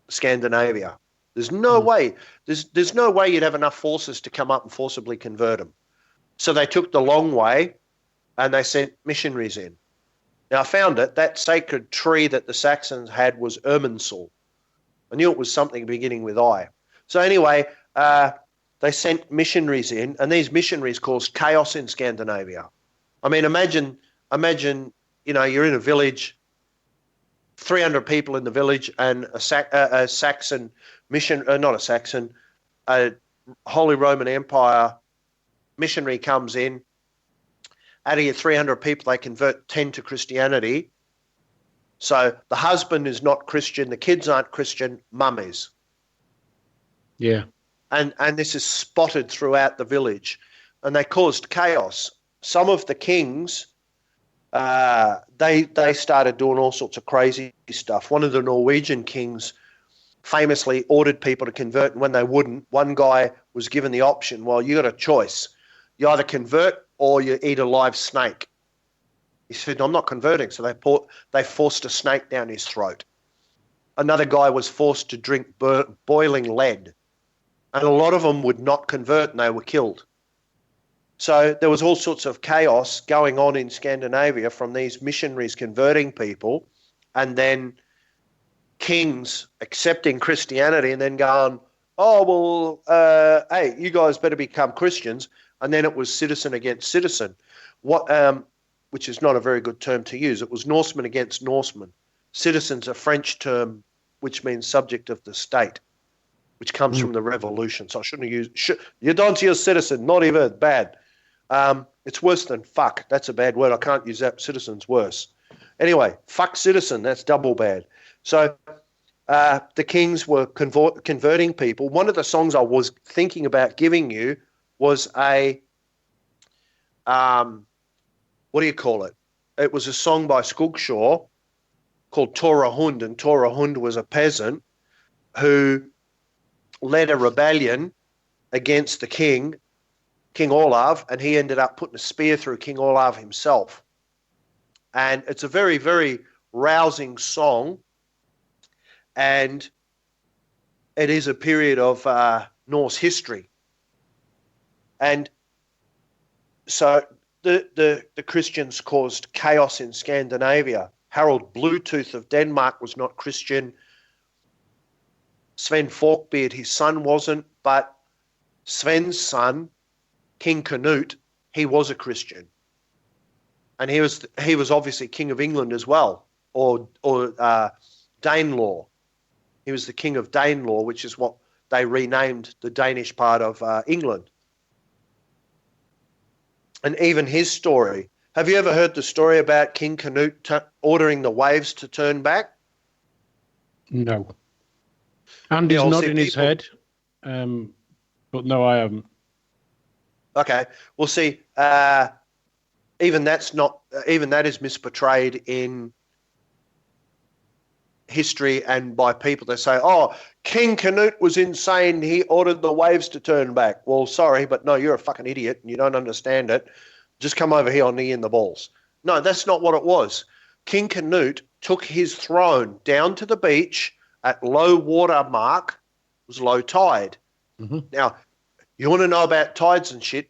Scandinavia. There's no way. There's no way you'd have enough forces to come up and forcibly convert them. So they took the long way and they sent missionaries in. Now, I found it. That sacred tree that the Saxons had was Irminsul. I knew it was something beginning with I. So anyway, they sent missionaries in, and these missionaries caused chaos in Scandinavia. I mean, imagine, you're in a village, 300 people in the village, and a Saxon mission, not a Saxon, a Holy Roman Empire missionary comes in. Out of your 300 people, they convert 10 to Christianity. So the husband is not Christian, the kids aren't Christian, mum is. Yeah. And this is spotted throughout the village, and they caused chaos. Some of the kings, they started doing all sorts of crazy stuff. One of the Norwegian kings famously ordered people to convert, and when they wouldn't, one guy was given the option, well, you got a choice. You either convert or you eat a live snake. He said, no, I'm not converting. So they forced a snake down his throat. Another guy was forced to drink boiling lead. And a lot of them would not convert and they were killed. So there was all sorts of chaos going on in Scandinavia from these missionaries converting people and then kings accepting Christianity and then going, oh, well, hey, you guys better become Christians. And then it was citizen against citizen, which is not a very good term to use. It was Norseman against Norseman. Citizen's a French term which means subject of the state, which comes from the revolution. So I shouldn't have used you don't use citizen, not even bad. It's worse than fuck. That's a bad word. I can't use that. Citizen's worse. Anyway, fuck citizen, that's double bad. So the kings were converting people. One of the songs I was thinking about giving you was a, what do you call it? It was a song by Skogshaw called Tora Hund, and Tora Hund was a peasant who led a rebellion against the king, King Olav, and he ended up putting a spear through King Olav himself. And it's a very, very rousing song, and it is a period of Norse history. And so the Christians caused chaos in Scandinavia. Harold Bluetooth of Denmark was not Christian. Sven Forkbeard, his son, wasn't, but Sven's son, King Canute, he was a Christian. And he was obviously King of England as well, or Danelaw. He was the King of Danelaw, which is what they renamed the Danish part of England. And even his story. Have you ever heard the story about King Canute ordering the waves to turn back? No. Andy's nodding his head, but no, I haven't. Okay. Well, see, even that is misportrayed in history and by people. They say, oh, King Canute was insane. He ordered the waves to turn back. Well, sorry, but no, you're a fucking idiot and you don't understand it. Just come over here, I'll knee in the balls. No, that's not what it was. King Canute took his throne down to the beach at low water mark was low tide. Now, you want to know about tides and shit?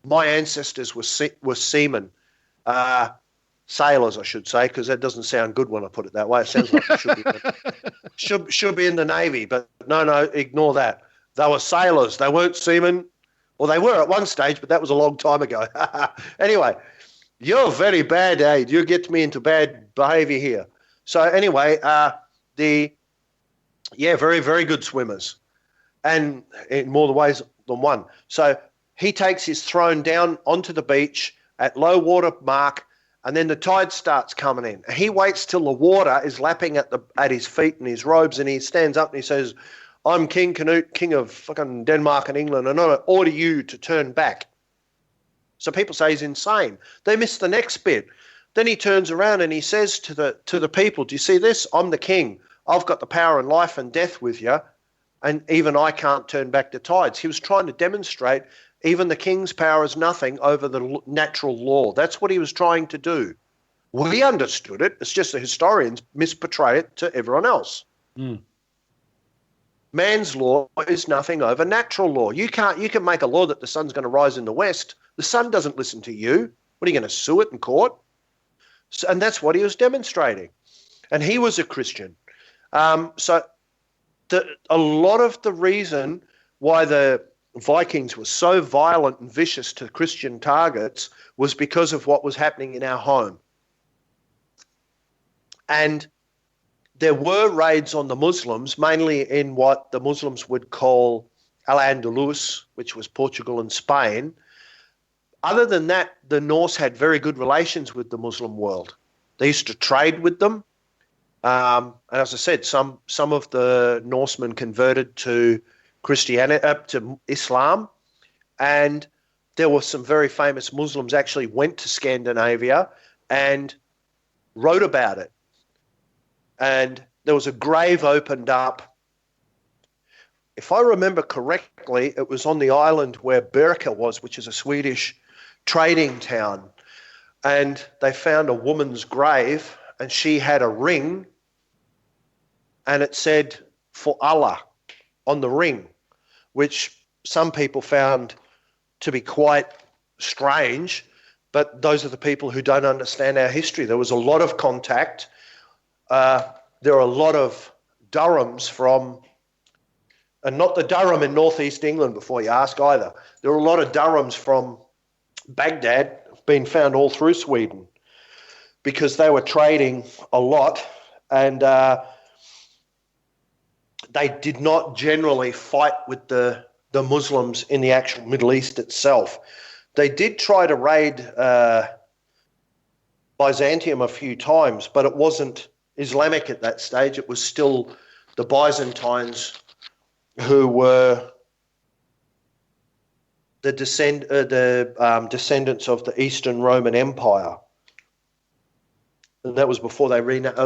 My ancestors were seamen, sailors, I should say, because that doesn't sound good when I put it that way. It sounds like it should be in the Navy, but no, ignore that. They were sailors. They weren't seamen. Well, they were at one stage, but that was a long time ago. Anyway, you're very bad, Aid. You get me into bad behaviour here. So anyway, very, very good swimmers, and in more ways than one. So he takes his throne down onto the beach at low water mark, and then the tide starts coming in. He waits till the water is lapping at his feet and his robes, and he stands up and he says, "I'm King Canute, king of fucking Denmark and England, and I order you to turn back." So people say he's insane. They miss the next bit. Then he turns around and he says to the people, "Do you see this? I'm the king. I've got the power in life and death with you, and even I can't turn back the tides." He was trying to demonstrate even the king's power is nothing over the natural law. That's what he was trying to do. We understood it. It's just the historians misportray it to everyone else. Man's law is nothing over natural law. You can make a law that the sun's going to rise in the west. The sun doesn't listen to you. What are you going to sue it in court? So, and that's what he was demonstrating. And he was a Christian. So a lot of the reason why the Vikings were so violent and vicious to Christian targets was because of what was happening in our home. And there were raids on the Muslims, mainly in what the Muslims would call Al-Andalus, which was Portugal and Spain. Other than that, the Norse had very good relations with the Muslim world. They used to trade with them. And as I said, some of the Norsemen converted to Christianity, to Islam, and there were some very famous Muslims actually went to Scandinavia and wrote about it. And there was a grave opened up. If I remember correctly, it was on the island where Birka was, which is a Swedish trading town. And they found a woman's grave, and she had a ring, and it said, "For Allah," on the ring, which some people found to be quite strange, but those are the people who don't understand our history. There was a lot of contact. There are a lot of Durhams from, and not the Durham in northeast England before you ask either. There are a lot of Durhams from Baghdad being found all through Sweden because they were trading a lot, and they did not generally fight with the Muslims in the actual Middle East itself. They did try to raid Byzantium a few times, but it wasn't Islamic at that stage. It was still the Byzantines who were the descendants of the Eastern Roman Empire. And that was before they renamed.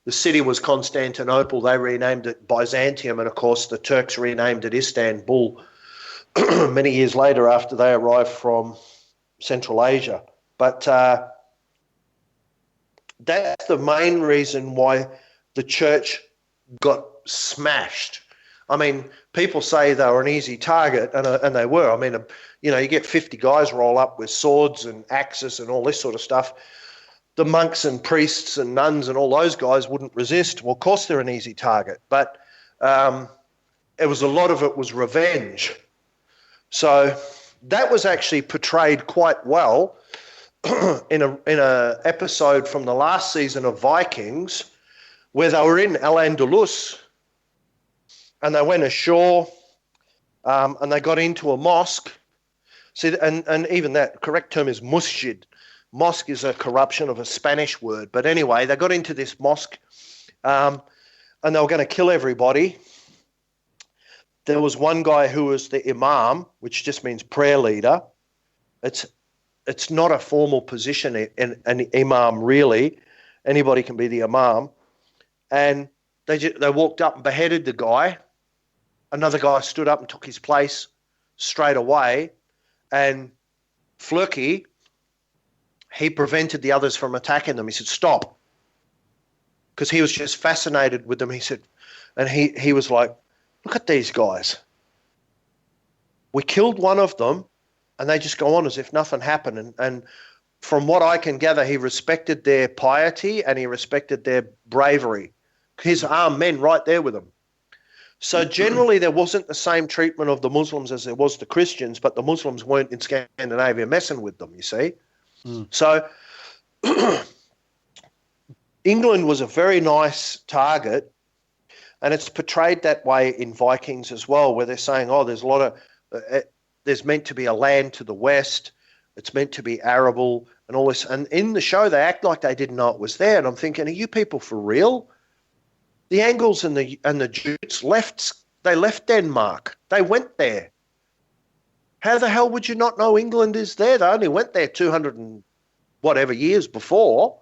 The city was Constantinople. They renamed it Byzantium, and of course the Turks renamed it Istanbul many years later after they arrived from Central Asia. But that's the main reason why the church got smashed. I mean, people say they were an easy target, and they were. I mean, you get 50 guys roll up with swords and axes and all this sort of stuff. The monks and priests and nuns and all those guys wouldn't resist. Well, of course they're an easy target, but a lot of it was revenge. So that was actually portrayed quite well in a episode from the last season of Vikings, where they were in Al-Andalus and they went ashore and they got into a mosque. See, and even that correct term is musjid. Mosque is a corruption of a Spanish word. But anyway, they got into this mosque and they were going to kill everybody. There was one guy who was the imam, which just means prayer leader. It's not a formal position, an imam really. Anybody can be the imam. And they walked up and beheaded the guy. Another guy stood up and took his place straight away. And Flurky, he prevented the others from attacking them. He said, "Stop." Because he was just fascinated with them. He said, And he was like, look at these guys. We killed one of them, and they just go on as if nothing happened. And from what I can gather, he respected their piety and he respected their bravery. His armed men right there with him. So generally there wasn't the same treatment of the Muslims as there was the Christians, but the Muslims weren't in Scandinavia messing with them, you see. So England was a very nice target, and it's portrayed that way in Vikings as well, where they're saying, oh, there's a lot of, there's meant to be a land to the west, it's meant to be arable and all this. And in the show, they act like they didn't know it was there. And I'm thinking, are you people for real? The Angles and the Jutes left Denmark. They went there. How the hell would you not know England is there? They only went there 200 and whatever years before.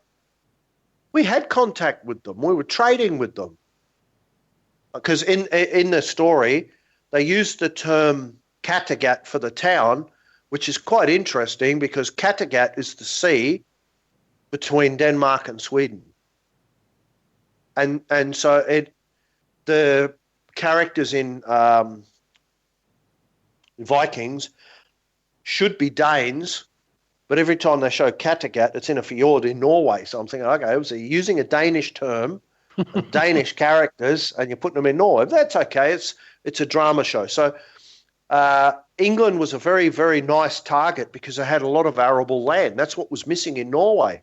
We had contact with them. We were trading with them. Because in the story, they used the term Kattegat for the town, which is quite interesting because Kattegat is the sea between Denmark and Sweden. And so the characters in Vikings should be Danes, but every time they show Kattegat, it's in a fjord in Norway. So I'm thinking, okay, so you're using a Danish term, Danish characters, and you're putting them in Norway. That's okay. It's a drama show. So England was a very, very nice target because they had a lot of arable land. That's what was missing in Norway.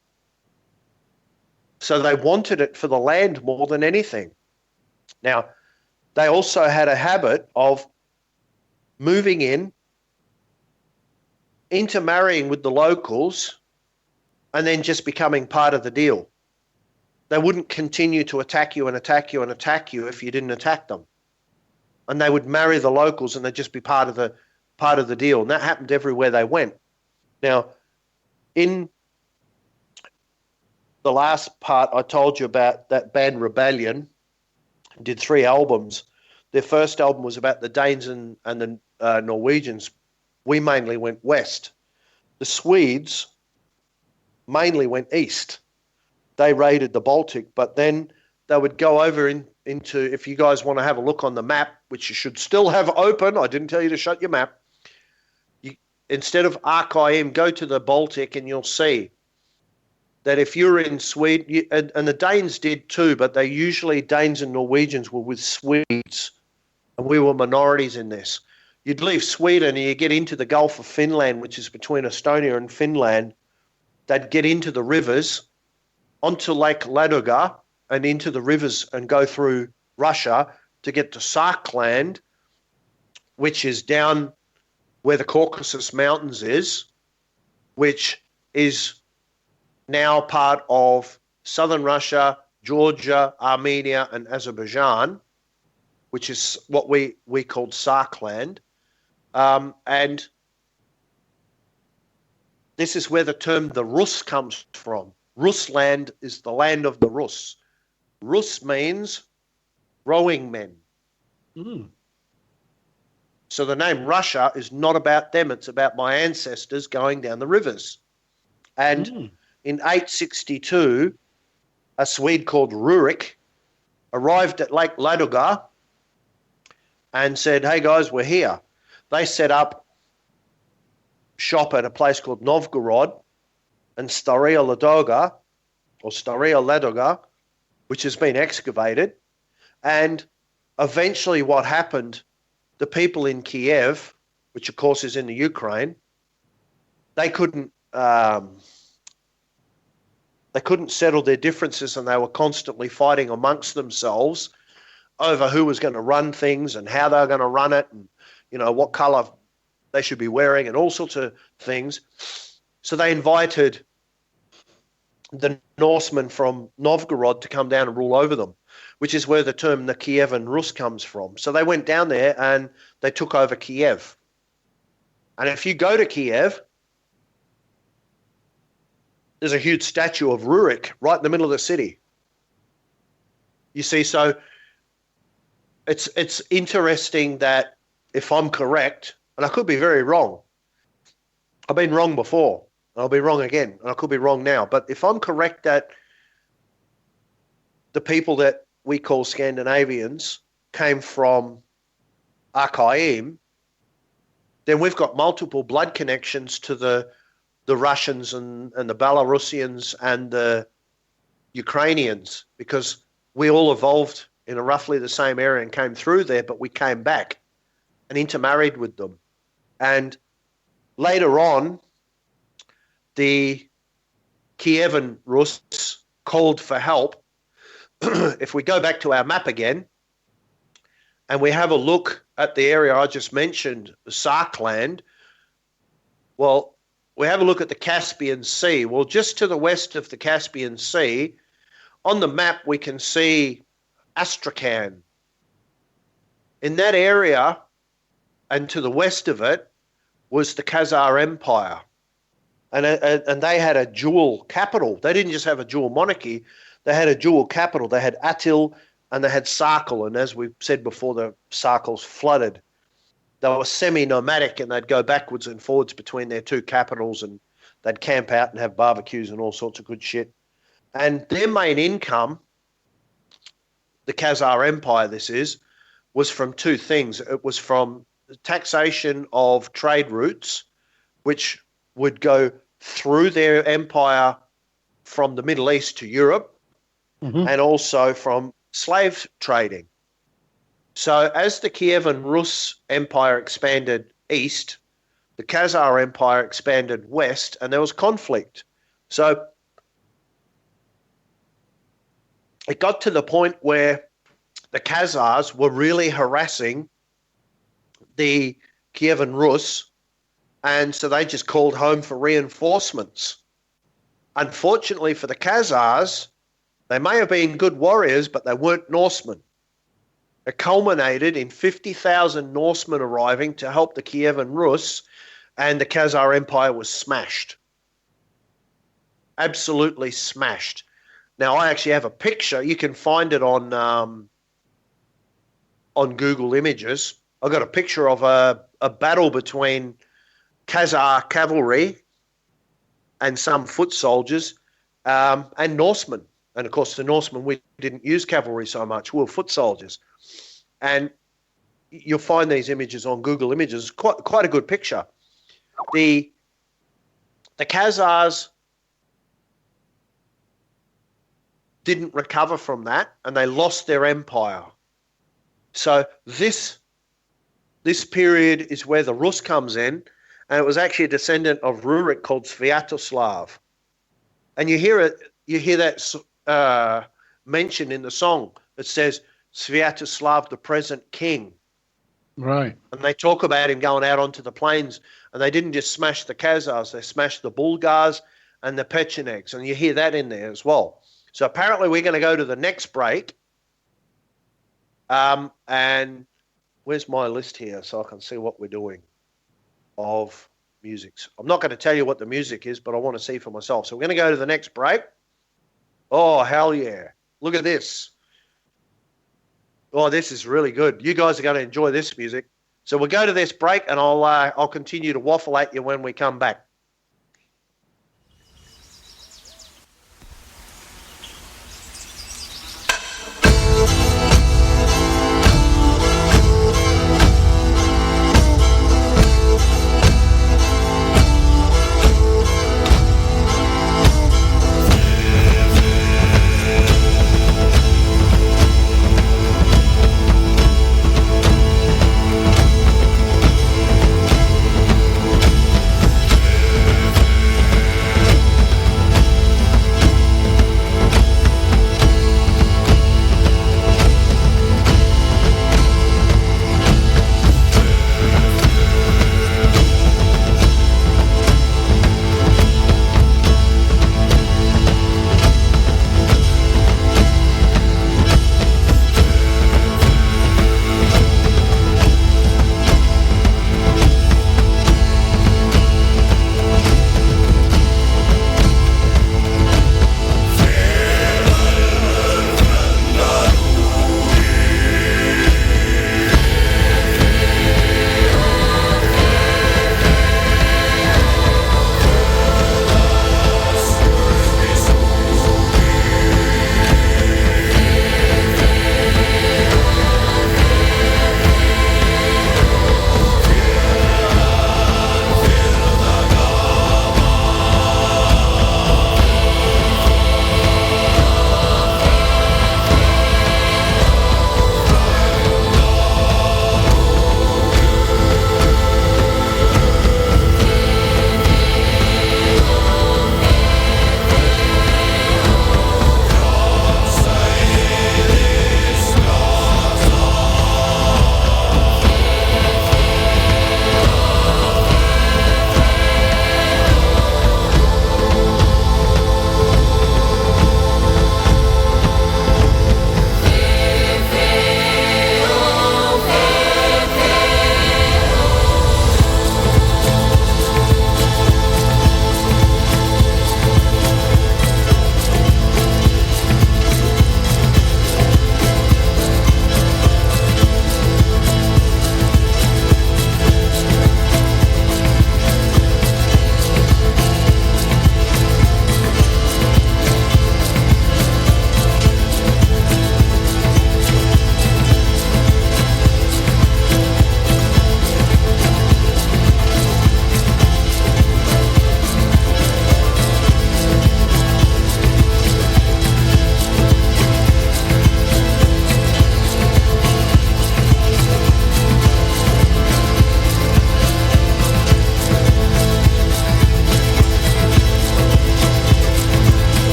So they wanted it for the land more than anything. Now, they also had a habit of moving intermarrying with the locals, and then just becoming part of the deal. They wouldn't continue to attack you and attack you and attack you if you didn't attack them. And they would marry the locals and they'd just be part of the deal. And that happened everywhere they went. Now, in the last part, I told you about that band Rebellion, did 3 albums. Their first album was about the Danes and the Norwegians. We mainly went west. The Swedes mainly went east. They raided the Baltic, but then they would go over into, if you guys want to have a look on the map, which you should still have open, I didn't tell you to shut your map, instead of Archim, go to the Baltic and you'll see that if you're in Sweden, and the Danes did too, but they usually, Danes and Norwegians were with Swedes, and we were minorities in this. You'd leave Sweden and you get into the Gulf of Finland, which is between Estonia and Finland. They'd get into the rivers, onto Lake Ladoga, and into the rivers and go through Russia to get to Saarland, which is down where the Caucasus Mountains is, which is now part of southern Russia, Georgia, Armenia, and Azerbaijan, which is what we called Saarland. And this is where the term the Rus comes from. Rusland is the land of the Rus. Rus means rowing men. So the name Russia is not about them. It's about my ancestors going down the rivers. And in 862, a Swede called Rurik arrived at Lake Ladoga and said, hey guys, we're here. They set up shop at a place called Novgorod and Staria Ladoga, or Staria Ladoga, which has been excavated. And eventually what happened, the people in Kiev, which of course is in the Ukraine, they couldn't settle their differences, and they were constantly fighting amongst themselves over who was going to run things and how they were going to run it, and what color they should be wearing and all sorts of things. So they invited the Norsemen from Novgorod to come down and rule over them, which is where the term the Kievan Rus comes from. So they went down there and they took over Kiev. And if you go to Kiev, there's a huge statue of Rurik right in the middle of the city. You see, so it's interesting that if I'm correct, and I could be very wrong, I've been wrong before, and I'll be wrong again, and I could be wrong now, but if I'm correct that the people that we call Scandinavians came from Archaim, then we've got multiple blood connections to the Russians and the Belarusians and the Ukrainians, because we all evolved in a roughly the same area and came through there, but we came back and intermarried with them. And later on, the Kievan Rus called for help. If we go back to our map again and we have a look at the area I just mentioned, the Sarkland, well, we have a look at the Caspian Sea. Well, just to the west of the Caspian Sea, on the map we can see Astrakhan. In that area and to the west of it was the Khazar Empire. And they had a dual capital. They didn't just have a dual monarchy. They had a dual capital. They had Atil and they had Sarkel. And as we've said before, the Sarkels flooded. They were semi-nomadic and they'd go backwards and forwards between their two capitals, and they'd camp out and have barbecues and all sorts of good shit. And their main income, the Khazar Empire was from two things. It was from taxation of trade routes, which would go through their empire from the Middle East to Europe, and also from slave trading. So as the Kievan Rus Empire expanded east, the Khazar Empire expanded west, and there was conflict. So it got to the point where the Khazars were really harassing the Kievan Rus, and so they just called home for reinforcements. Unfortunately for the Khazars, they may have been good warriors, but they weren't Norsemen. It culminated in 50,000 Norsemen arriving to help the Kievan Rus, and the Khazar Empire was smashed. Absolutely smashed. Now, I actually have a picture. You can find it on Google Images. I've got a picture of a battle between Khazar cavalry and some foot soldiers and Norsemen. And, of course, the Norsemen, we didn't use cavalry so much. We were foot soldiers. And you'll find these images on Google Images. Quite a good picture. The Khazars didn't recover from that, and they lost their empire. So this period is where the Rus comes in, and it was actually a descendant of Rurik called Sviatoslav. And you hear that mentioned in the song. It says Sviatoslav, the present king. Right. And they talk about him going out onto the plains, and they didn't just smash the Khazars, they smashed the Bulgars and the Pechenegs, and you hear that in there as well. So apparently we're going to go to the next break. And where's my list here so I can see what we're doing of musics. I'm not going to tell you what the music is, but I want to see for myself. So we're going to go to the next break. Oh, hell yeah. Look at this. Oh, this is really good. You guys are going to enjoy this music. So we'll go to this break, and I'll continue to waffle at you when we come back.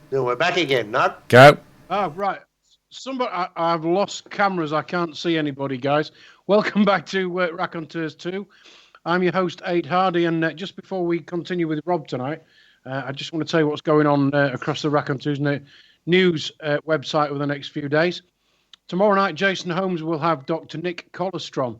No, we're back again, Nut. Go. Oh, right. Somebody, I've lost cameras. I can't see anybody, guys. Welcome back to Raconteurs Too. I'm your host, Aid Hardy, and just before we continue with Rob tonight, I just want to tell you what's going on across the Raconteurs news website over the next few days. Tomorrow night, Jason Holmes will have Dr. Nick Colostrom,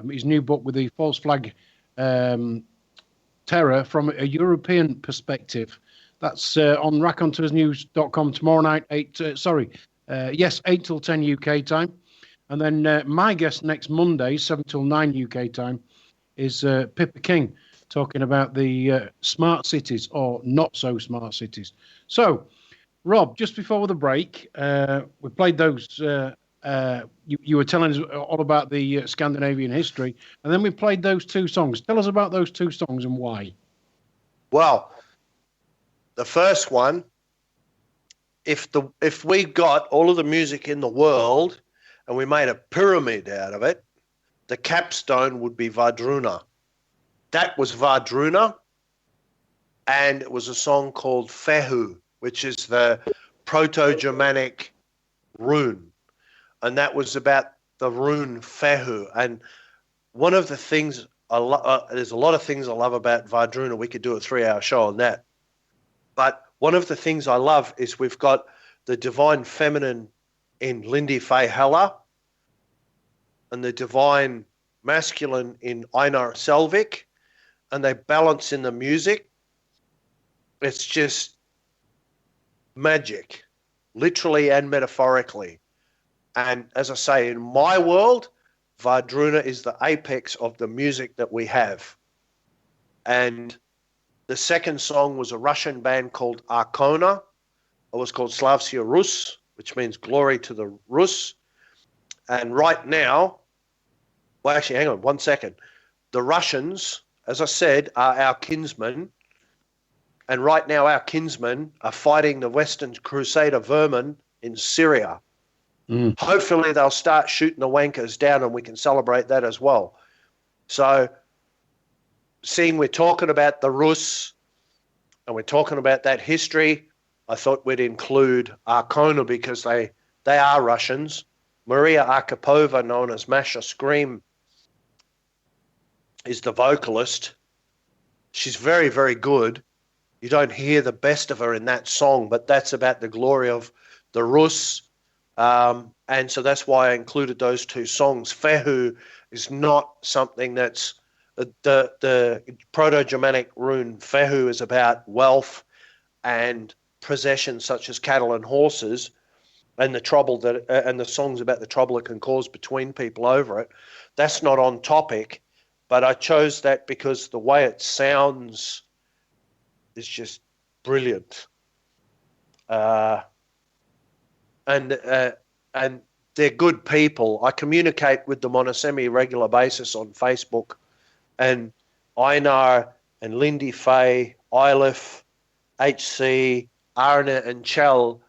his new book with the false flag terror from a European perspective. That's on raconteursnews.com tomorrow night, 8 till 10 UK time. And then my guest next Monday, 7 till 9 UK time, is Pippa King, talking about the smart cities or not so smart cities. So, Rob, just before the break, we played those. You were telling us all about the Scandinavian history, and then we played those two songs. Tell us about those two songs and why. Well, the first one, if we got all of the music in the world and we made a pyramid out of it, the capstone would be Vardruna. That was Vardruna, and it was a song called Fehu, which is the Proto-Germanic rune, and that was about the rune Fehu. And one of the things there's a lot of things I love about Vardruna. We could do a 3-hour show on that. But one of the things I love is we've got the divine feminine in Lindy Faye Heller and the divine masculine in Einar Selvik, and they balance in the music. It's just magic, literally and metaphorically. And as I say, in my world, Vardruna is the apex of the music that we have. And the second song was a Russian band called Arkona. It was called Slavsia Rus, which means glory to the Rus. And right now, well, actually, hang on 1 second. The Russians, as I said, are our kinsmen. And right now, our kinsmen are fighting the Western Crusader vermin in Syria. Hopefully, they'll start shooting the wankers down and we can celebrate that as well. So, seeing we're talking about the Rus and we're talking about that history, I thought we'd include Arkona because they are Russians. Maria Arkhipova, known as Masha Scream, is the vocalist. She's very, very good. You don't hear the best of her in that song, but that's about the glory of the Rus. And so that's why I included those two songs. Fehu is not something that's the Proto-Germanic rune. Fehu is about wealth and possessions such as cattle and horses, and the trouble that and the songs about the trouble it can cause between people over it. That's not on topic, but I chose that because the way it sounds is just brilliant. And they're good people. I communicate with them on a semi-regular basis on Facebook, and Einar and Lindy Faye, Eilif, HC, Arne and Chell,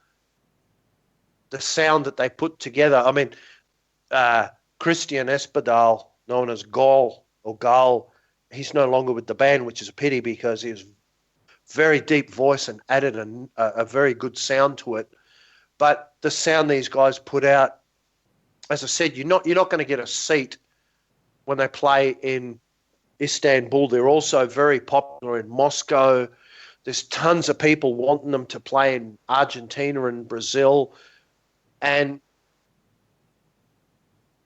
the sound that they put together. I mean, Christian Espedal, known as Gal, he's no longer with the band, which is a pity because he was very deep voice and added a very good sound to it. But the sound these guys put out, as I said, you're not going to get a seat when they play in Istanbul. They're also very popular in Moscow. There's tons of people wanting them to play in Argentina and Brazil. And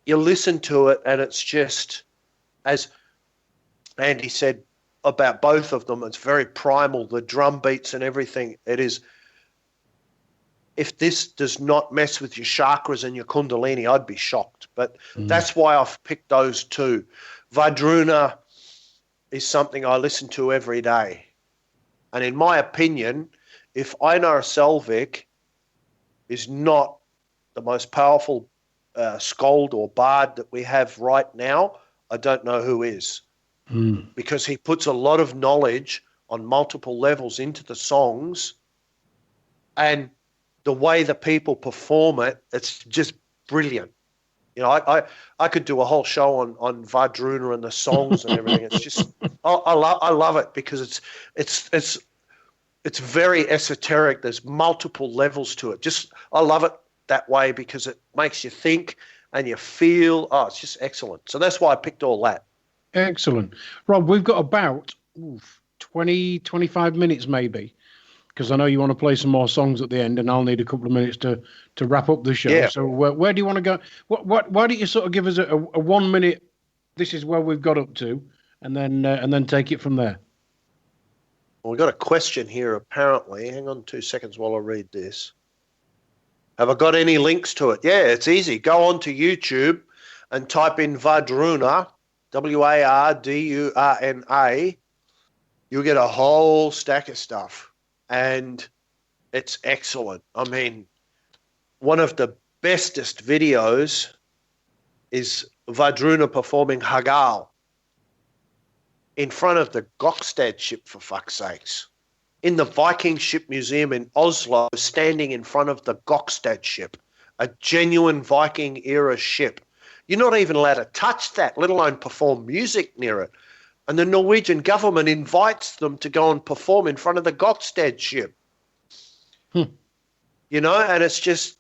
you listen to it and it's just, as Andy said about both of them, it's very primal, the drum beats and everything. It is. If this does not mess with your chakras and your kundalini, I'd be shocked. But that's why I've picked those two. Vardruna is something I listen to every day. And in my opinion, if Einar Selvik is not the most powerful skald or bard that we have right now, I don't know who is. Because he puts a lot of knowledge on multiple levels into the songs, and the way the people perform it, it's just brilliant. You know, I could do a whole show on Vardruna and the songs and everything. It's just I love it because it's it's very esoteric. There's multiple levels to it. I love it that way because it makes you think and you feel. Oh, it's just excellent. So that's why I picked all that. Excellent. Rob, we've got about 20, 25 minutes maybe, because I know you want to play some more songs at the end, and I'll need a couple of minutes to wrap up the show. Yeah. So where do you want to go? Why don't you sort of give us a 1 minute, this is where we've got up to, and then take it from there. Well, we've got a question here apparently. Hang on 2 seconds while I read this. Have I got any links to it? Yeah, it's easy. Go on to YouTube and type in Vardruna, Wardurna. You'll get a whole stack of stuff, and it's excellent. I mean, one of the bestest videos is Vardruna performing Hagal in front of the Gokstad ship, for fuck's sakes. In the Viking Ship Museum in Oslo, standing in front of the Gokstad ship, a genuine Viking era ship. You're not even allowed to touch that, let alone perform music near it. And the Norwegian government invites them to go and perform in front of the Gokstad ship. You know, and it's just,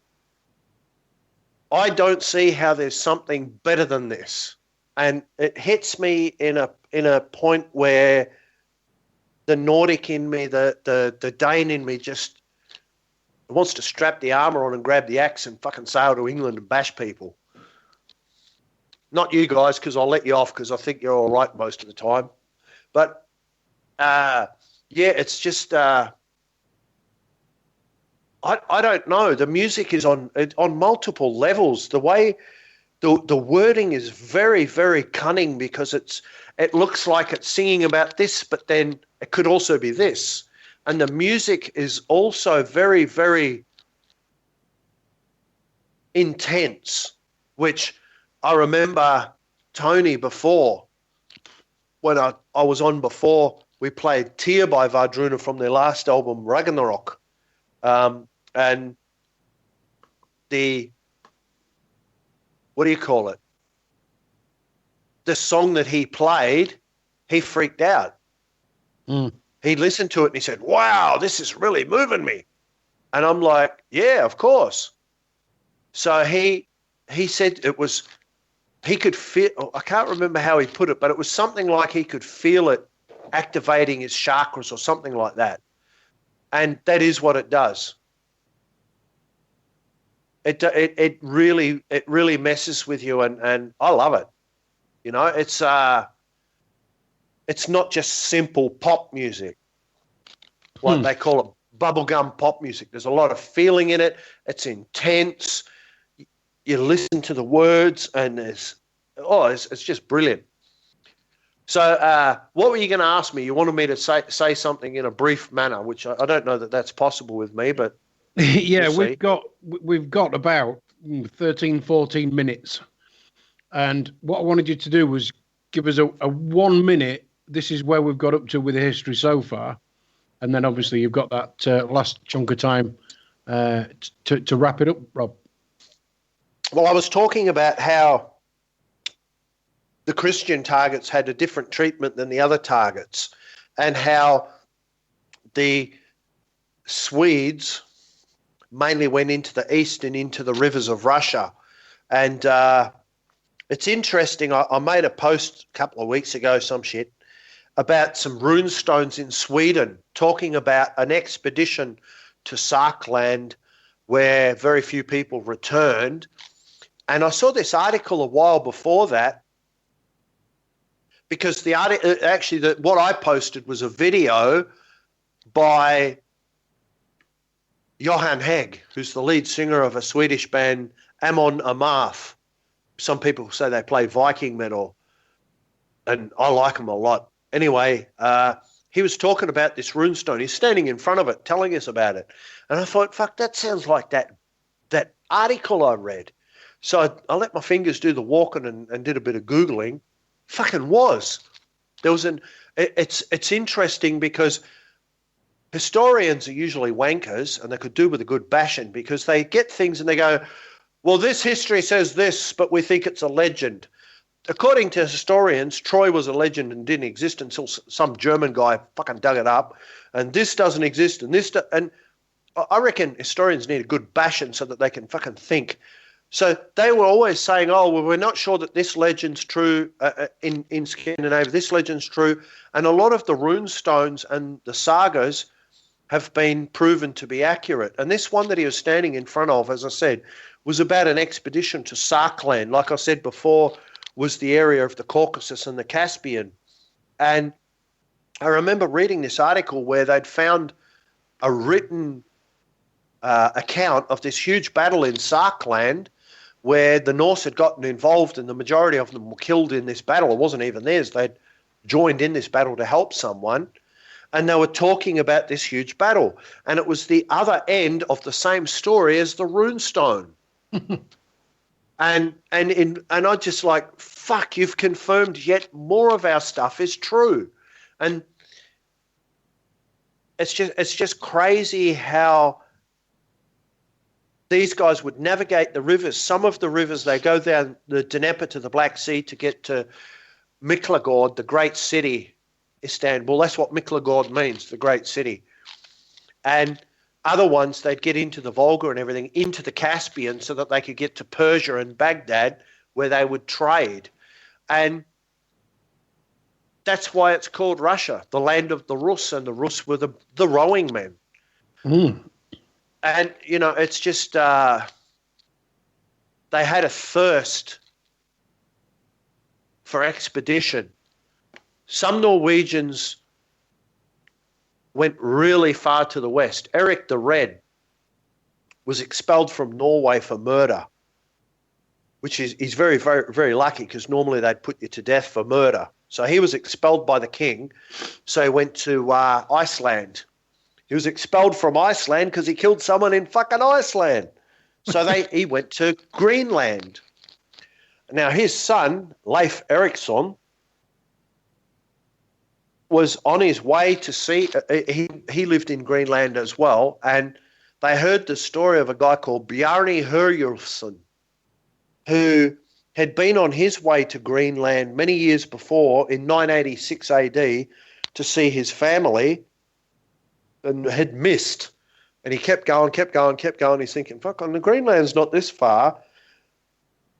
I don't see how there's something better than this. And it hits me in a point where the Nordic in me, the Dane in me just wants to strap the armour on and grab the axe and fucking sail to England and bash people. Not you guys, because I'll let you off because I think you're all right most of the time. But, yeah, it's just, I don't know. The music is on multiple levels. The way the wording is very, very cunning because it looks like it's singing about this, but then it could also be this. And the music is also very, very intense, which I remember Tony before, when I was on before, we played Tear by Vardruna from their last album, Ragnarok. And the, what do you call it? The song that he played, he freaked out. He listened to it and he said, wow, this is really moving me. And I'm like, yeah, of course. So he said it was, he could feel, I can't remember how he put it, but it was something like he could feel it activating his chakras or something like that. And that is what it does. It really messes with you, and I love it. You know, it's not just simple pop music. What they call it, bubblegum pop music. There's a lot of feeling in it. It's intense. You listen to the words, and it's just brilliant. So what were you going to ask me? You wanted me to say something in a brief manner, which I don't know that that's possible with me, but yeah, we'll we've got about 13, 14 minutes. And what I wanted you to do was give us a 1 minute. This is where we've got up to with the history so far. And then obviously you've got that last chunk of time to wrap it up, Rob. Well, I was talking about how the Christian targets had a different treatment than the other targets, and how the Swedes mainly went into the east and into the rivers of Russia. And it's interesting. I made a post a couple of weeks ago, some shit, about some rune stones in Sweden, talking about an expedition to Sarkland where very few people returned. And I saw this article a while before that, because the actually what I posted was a video by Johan Hägg, who's the lead singer of a Swedish band, Amon Amarth. Some people say they play Viking metal, and I like them a lot. Anyway, he was talking about this runestone. He's standing in front of it, telling us about it. And I thought, fuck, that sounds like that article I read. So I let my fingers do the walking and did a bit of Googling. Fucking was. There was it's interesting because historians are usually wankers, and they could do with a good bashing, because they get things and they go, well, this history says this, but we think it's a legend. according to historians, Troy was a legend and didn't exist until some German guy fucking dug it up. And this doesn't exist, and and I reckon historians need a good bashing so that they can fucking think. So they were always saying, oh, well, we're not sure that this legend's true in Scandinavia, this legend's true. And a lot of the rune stones and the sagas have been proven to be accurate. And this one that he was standing in front of, as I said, was about an expedition to Sarkland. Like I said before, was the area of the Caucasus and the Caspian. And I remember reading this article where they'd found a written account of this huge battle in Sarkland where the Norse had gotten involved and the majority of them were killed in this battle. It wasn't even theirs. They'd joined in this battle to help someone. And they were talking about this huge battle. And it was the other end of the same story as the runestone. And I just like, fuck, you've confirmed yet more of our stuff is true. And it's just crazy how these guys would navigate the rivers. Some of the rivers, they go down the Dnieper to the Black Sea to get to Miklagord, the great city, Istanbul. That's what Miklagord means, the great city. And other ones, they'd get into the Volga and everything, into the Caspian so that they could get to Persia and Baghdad where they would trade. And that's why it's called Russia, the land of the Rus, and the Rus were the rowing men. Mm. And, you know, it's just they had a thirst for expedition. Some Norwegians went really far to the west. Eric the Red was expelled from Norway for murder, which he's very, very, very lucky because normally they'd put you to death for murder. So he was expelled by the king, so he went to Iceland. He was expelled from Iceland because he killed someone in fucking Iceland. So he went to Greenland. Now his son, Leif Erikson, was on his way to see, he lived in Greenland as well, and they heard the story of a guy called Bjarni Herjulfsson, who had been on his way to Greenland many years before in 986 AD to see his family and had missed. And he kept going. He's thinking, fuck, on the Greenland's not this far.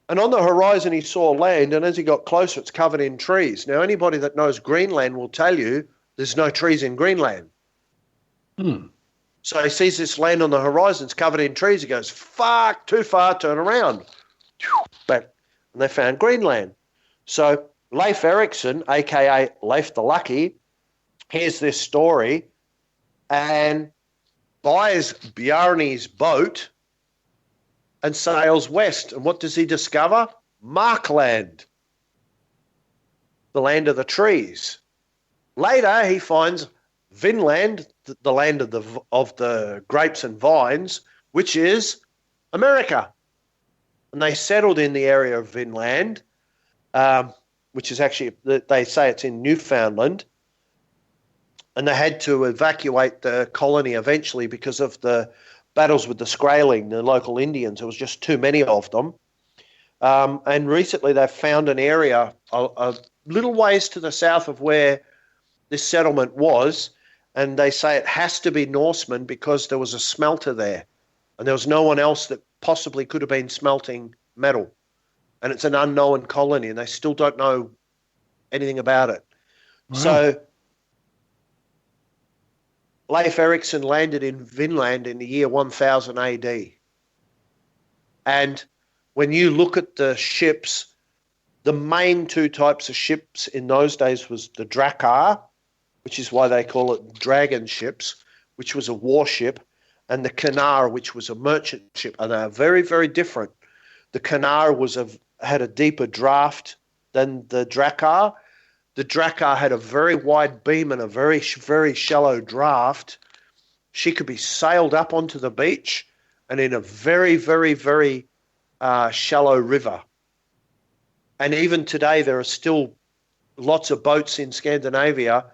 And on the horizon, he saw land, and as he got closer, it's covered in trees. Now, anybody that knows Greenland will tell you there's no trees in Greenland. Hmm. So he sees this land on the horizon, it's covered in trees. He goes, fuck, too far, turn around. Back. And they found Greenland. So Leif Erikson, a.k.a. Leif the Lucky, hears this story and buys Bjarni's boat and sails west. And what does he discover? Markland, the land of the trees. Later, he finds Vinland, the land of the grapes and vines, which is America. And they settled in the area of Vinland, which is actually, they say it's in Newfoundland. And they had to evacuate the colony eventually because of the battles with the Skraeling, the local Indians. There was just too many of them. And recently they've found an area a little ways to the south of where this settlement was, and they say it has to be Norsemen because there was a smelter there, and there was no one else that possibly could have been smelting metal. And it's an unknown colony, and they still don't know anything about it. Wow. So Leif Erikson landed in Vinland in the year 1000 AD. And when you look at the ships, the main two types of ships in those days was the Drakkar, which is why they call it dragon ships, which was a warship, and the Canar, which was a merchant ship. And they are very, very different. The Canar had a deeper draft than the Drakkar. The Drakkar had a very wide beam and a very, very shallow draft. She could be sailed up onto the beach and in a very, very, very shallow river. And even today, there are still lots of boats in Scandinavia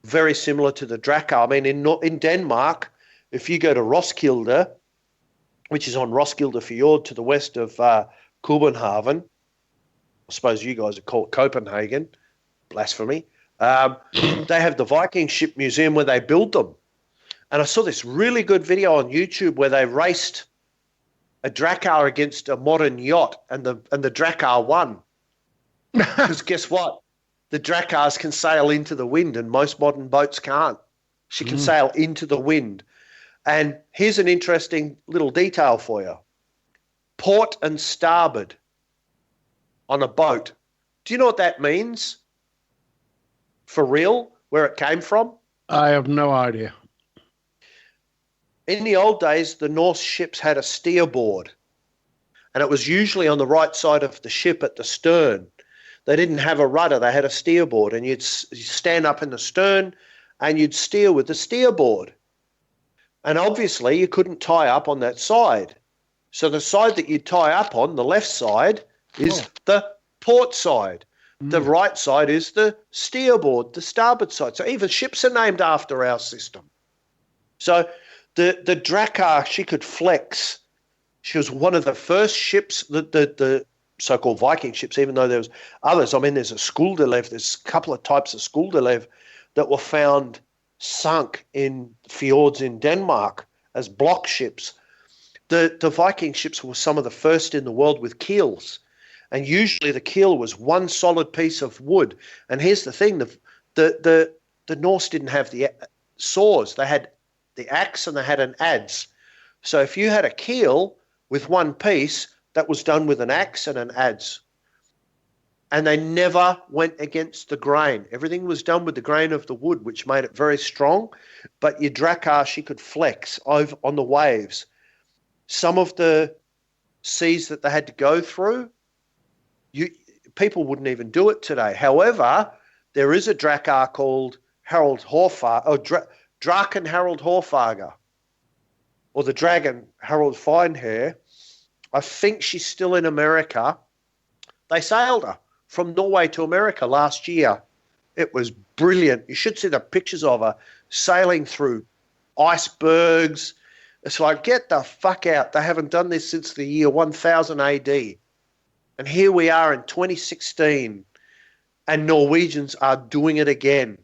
very similar to the Drakkar. I mean, in Denmark, if you go to Roskilde, which is on Roskilde Fjord to the west of Copenhagen, I suppose you guys would call it Copenhagen. Blasphemy. They have the Viking ship museum where they build them. And I saw this really good video on YouTube where they raced a Drakkar against a modern yacht, and the Drakkar won. Because guess what? The Drakkars can sail into the wind, and most modern boats can't. She can sail into the wind. And here's an interesting little detail for you. Port and starboard on a boat. Do you know what that means? For real, where it came from? I have no idea. In the old days, the Norse ships had a steerboard, and it was usually on the right side of the ship at the stern. They didn't have a rudder, they had a steerboard, and you'd stand up in the stern and you'd steer with the steerboard. And obviously you couldn't tie up on that side. So the side that you tie up on, the left side, is the port side. The right side is the steerboard, the starboard side. So even ships are named after our system. So the Drakkar, she could flex. She was one of the first ships, the so-called Viking ships, even though there was others. I mean, there's a Skulderlev, there's a couple of types of Skulderlev that were found sunk in fjords in Denmark as block ships. The Viking ships were some of the first in the world with keels. And usually the keel was one solid piece of wood. And here's the thing, the Norse didn't have the saws. They had the axe and they had an adze. So if you had a keel with one piece, that was done with an axe and an adze. And they never went against the grain. Everything was done with the grain of the wood, which made it very strong. But your Drakkar, she could flex over on the waves. Some of the seas that they had to go through, people wouldn't even do it today. However, there is a Drakkar called Draken Harald Hårfager, or the Dragon Harold Finehair. I think she's still in America. They sailed her from Norway to America last year. It was brilliant. You should see the pictures of her sailing through icebergs. It's like, get the fuck out. They haven't done this since the year 1000 AD. And here we are in 2016, and Norwegians are doing it again.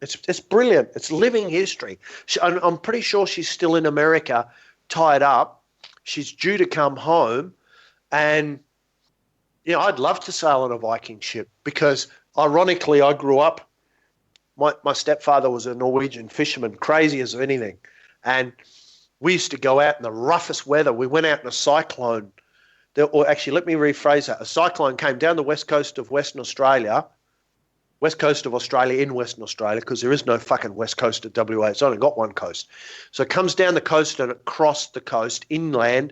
It's brilliant. It's living history. I'm pretty sure she's still in America, tied up. She's due to come home, and I'd love to sail on a Viking ship because, ironically, I grew up. My stepfather was a Norwegian fisherman, crazy as anything, and we used to go out in the roughest weather. We went out in a cyclone. Or actually, let me rephrase that. A cyclone came down the west coast of Western Australia, west coast of Australia in Western Australia, because there is no fucking west coast of WA. It's only got one coast. So it comes down the coast and it crossed the coast inland,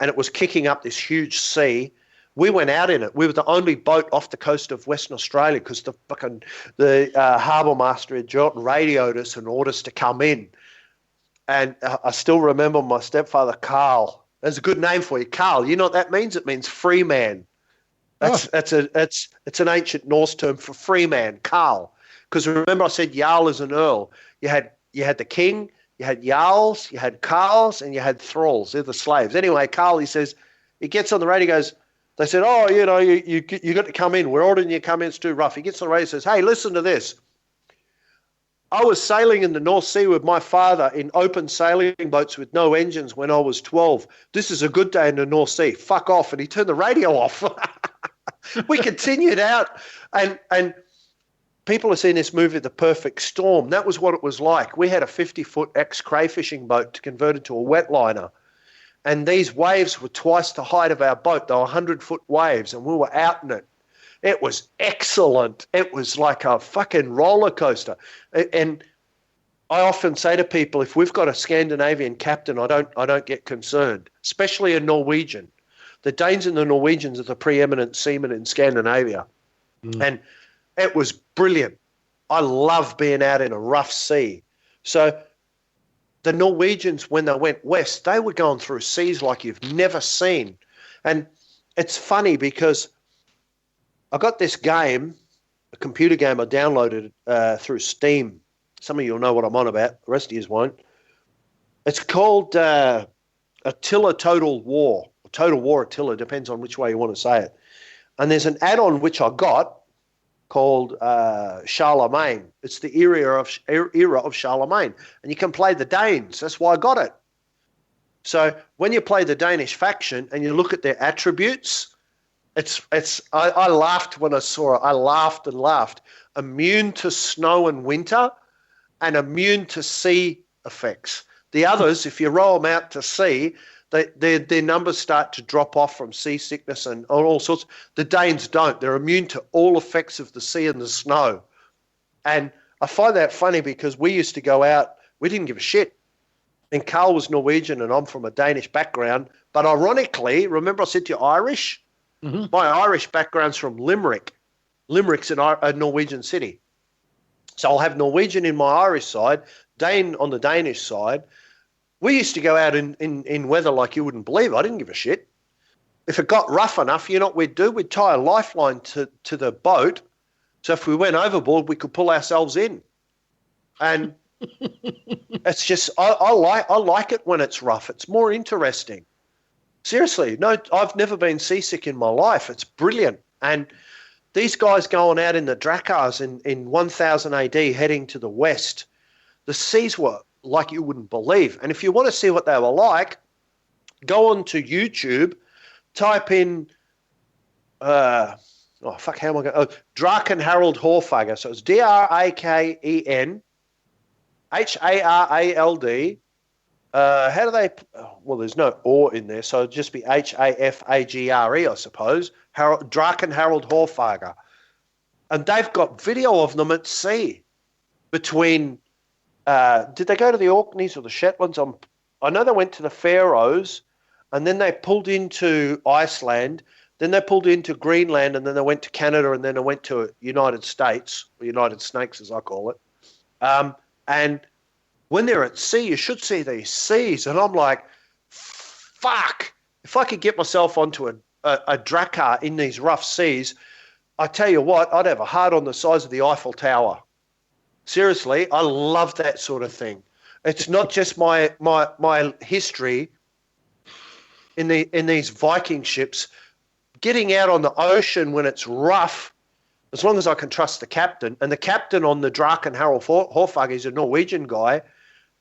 and it was kicking up this huge sea. We went out in it. We were the only boat off the coast of Western Australia because the harbour master had radioed us and ordered us to come in. And I still remember my stepfather, Carl. That's a good name for you, Carl. You know what that means? It means free man. It's an ancient Norse term for free man, Carl. Because remember I said Jarl is an earl. You had the king, you had Jarls, you had Carls, and you had thralls. They're the slaves. Anyway, Carl, he gets on the radio, he goes, they said, you got to come in. We're ordering you to come in. It's too rough. He gets on the radio and says, hey, listen to this. I was sailing in the North Sea with my father in open sailing boats with no engines when I was 12. This is a good day in the North Sea. Fuck off. And he turned the radio off. We continued out. And people have seen this movie, The Perfect Storm. That was what it was like. We had a 50-foot ex-crayfishing boat to convert into a wetliner. And these waves were twice the height of our boat. They were 100-foot waves, and we were out in it. It was excellent. It was like a fucking roller coaster. And I often say to people, if we've got a Scandinavian captain, I don't get concerned, especially a Norwegian. The Danes and the Norwegians are the preeminent seamen in Scandinavia. And it was brilliant. I love being out in a rough sea. So the Norwegians, when they went west, they were going through seas like you've never seen. And it's funny because I got this game, a computer game I downloaded through Steam. Some of you will know what I'm on about. The rest of you won't. It's called Attila Total War. Total War Attila, depends on which way you want to say it. And there's an add-on which I got called Charlemagne. It's the era of Charlemagne. And you can play the Danes. That's why I got it. So when you play the Danish faction and you look at their attributes, I laughed when I saw it. I laughed and laughed. Immune to snow and winter and immune to sea effects. The others, if you roll them out to sea, their numbers start to drop off from seasickness and all sorts. The Danes don't. They're immune to all effects of the sea and the snow. And I find that funny because we used to go out, we didn't give a shit. And Carl was Norwegian and I'm from a Danish background. But ironically, remember I said to you Irish? Mm-hmm. My Irish background's from Limerick. Limerick's a Norwegian city. So I'll have Norwegian in my Irish side, Dane on the Danish side. We used to go out in weather like you wouldn't believe. I didn't give a shit. If it got rough enough, you know what we'd do? We'd tie a lifeline to the boat. So if we went overboard, we could pull ourselves in. And it's just, I like it when it's rough. It's more interesting. Seriously, no, I've never been seasick in my life. It's brilliant. And these guys going out in the Dracars in 1000 AD heading to the west, the seas were like you wouldn't believe. And if you want to see what they were like, go on to YouTube, type in, Draken Harald Hårfagre. So it's Draken Harald. How do they, well, there's no or in there, so it'd just be Hafagre, I suppose. Draken Harald Hårfagre. And they've got video of them at sea between, did they go to the Orkneys or the Shetlands? I know they went to the Faroes, and then they pulled into Iceland, then they pulled into Greenland, and then they went to Canada, and then they went to United States, or United Snakes as I call it. And when they're at sea, you should see these seas. And I'm like, fuck, if I could get myself onto a Drakkar in these rough seas, I tell you what, I'd have a heart on the size of the Eiffel Tower. Seriously, I love that sort of thing. It's not just my history in these Viking ships. Getting out on the ocean when it's rough, as long as I can trust the captain, and the captain on the Draken Harald Hårfagre is a Norwegian guy,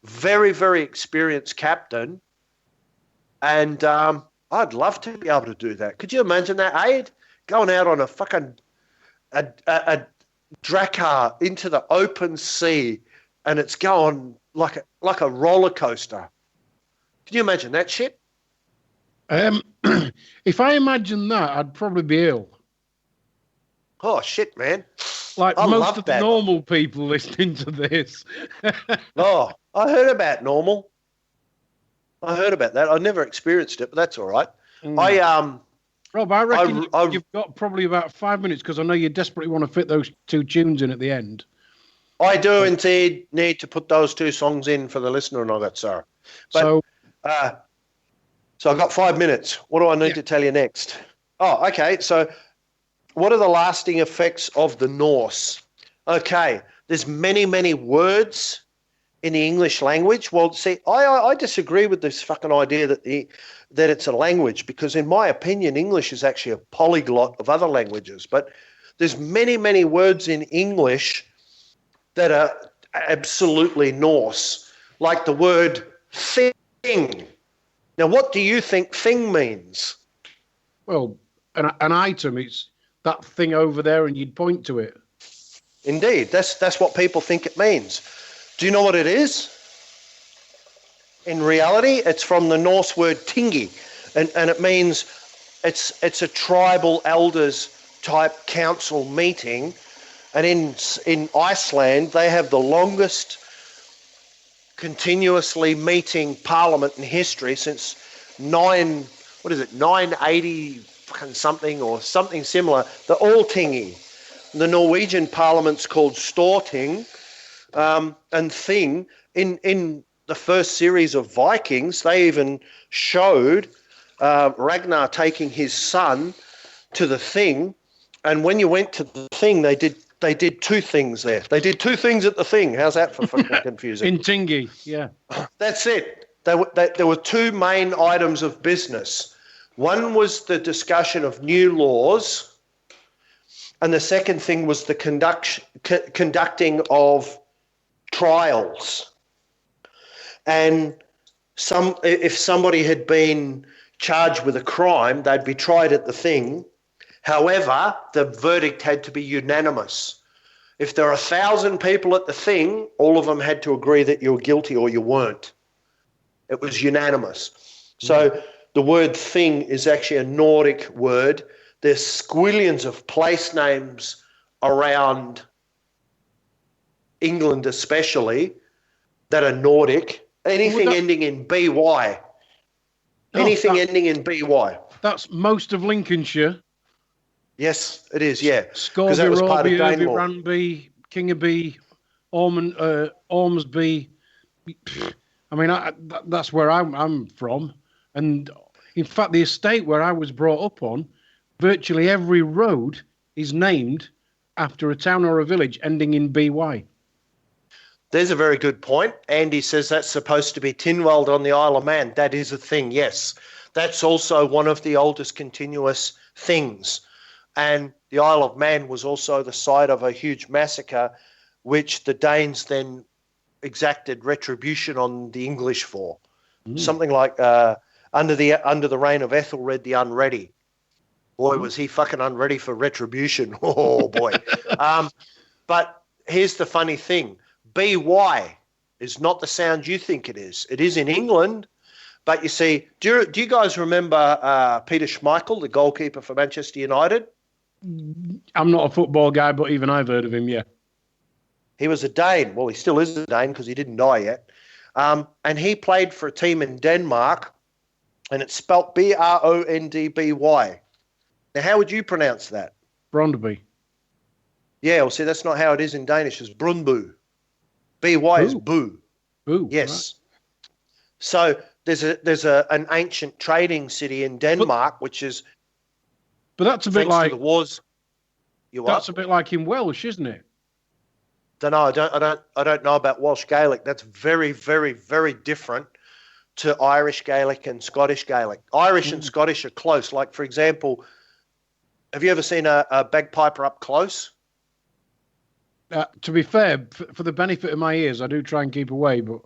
very, very experienced captain, and I'd love to be able to do that. Could you imagine that, Aid? Going out on a fucking a Drakkar into the open sea, and it's going like a roller coaster. Can you imagine that shit? If I imagine that, I'd probably be ill. Oh, shit, man. Like most of the normal people listening to this. Oh, I heard about normal. I heard about that. I never experienced it, but that's all right. Rob, I reckon you've got probably about 5 minutes because I know you desperately want to fit those two tunes in at the end. I do indeed need to put those two songs in for the listener and all that, sir. But, so I've got 5 minutes. What do I need to tell you next? Oh, okay. So what are the lasting effects of the Norse? Okay, there's many, many words in the English language. Well, see, I disagree with this fucking idea that it's a language, because in my opinion, English is actually a polyglot of other languages. But there's many, many words in English that are absolutely Norse, like the word thing. Now, what do you think thing means? Well, an item, it's that thing over there, and you'd point to it. Indeed, that's what people think it means. Do you know what it is? In reality, it's from the Norse word tingi, and it means it's a tribal elders type council meeting, and in Iceland they have the longest continuously meeting parliament in history since 980 something or something similar. They're all tingy. The Norwegian parliament's called Storting, and thing. In the first series of Vikings, they even showed Ragnar taking his son to the thing, and when you went to the thing, they did two things there. They did two things at the thing. How's that for fucking confusing? In Tingy, yeah. That's it. There were two main items of business. One was the discussion of new laws, And the second thing was the conducting of trials. And if somebody had been charged with a crime, they'd be tried at the thing. However, the verdict had to be unanimous. If there are 1,000 people at the thing, all of them had to agree that you were guilty or you weren't. It was unanimous. So the word thing is actually a Nordic word. There's squillions of place names around England especially that are Nordic. Anything ending in BY. Anything ending in BY. That's most of Lincolnshire. Yes, it is, yeah. Scobie, that was part of Roby, Danelaw. Ranby, Kingerby, Ormsby. I mean, that's where I'm from. And in fact, the estate where I was brought up on, virtually every road is named after a town or a village ending in BY. There's a very good point. Andy says that's supposed to be Tynwald on the Isle of Man. That is a thing, yes. That's also one of the oldest continuous things. And the Isle of Man was also the site of a huge massacre, which the Danes then exacted retribution on the English for. Something like under the reign of Ethelred the Unready. Boy, was he fucking unready for retribution. Oh, boy. But here's the funny thing. BY is not the sound you think it is. It is in England, but you see, do you guys remember Peter Schmeichel, the goalkeeper for Manchester United? I'm not a football guy, but even I've heard of him, yeah. He was a Dane. Well, he still is a Dane because he didn't die yet. And he played for a team in Denmark, and it's spelt Brondby. Now, how would you pronounce that? Brondby. Yeah, well, see, that's not how it is in Danish. It's Brundby. BY is boo. Boo. Yes. Right. So there's an ancient trading city in Denmark, which is. But that's a bit like the wars. That's a bit like in Welsh, isn't it? I don't know about Welsh Gaelic. That's very, very, very different to Irish Gaelic and Scottish Gaelic. Irish and Scottish are close. Like, for example, have you ever seen a bagpiper up close? To be fair, for the benefit of my ears, I do try and keep away, but...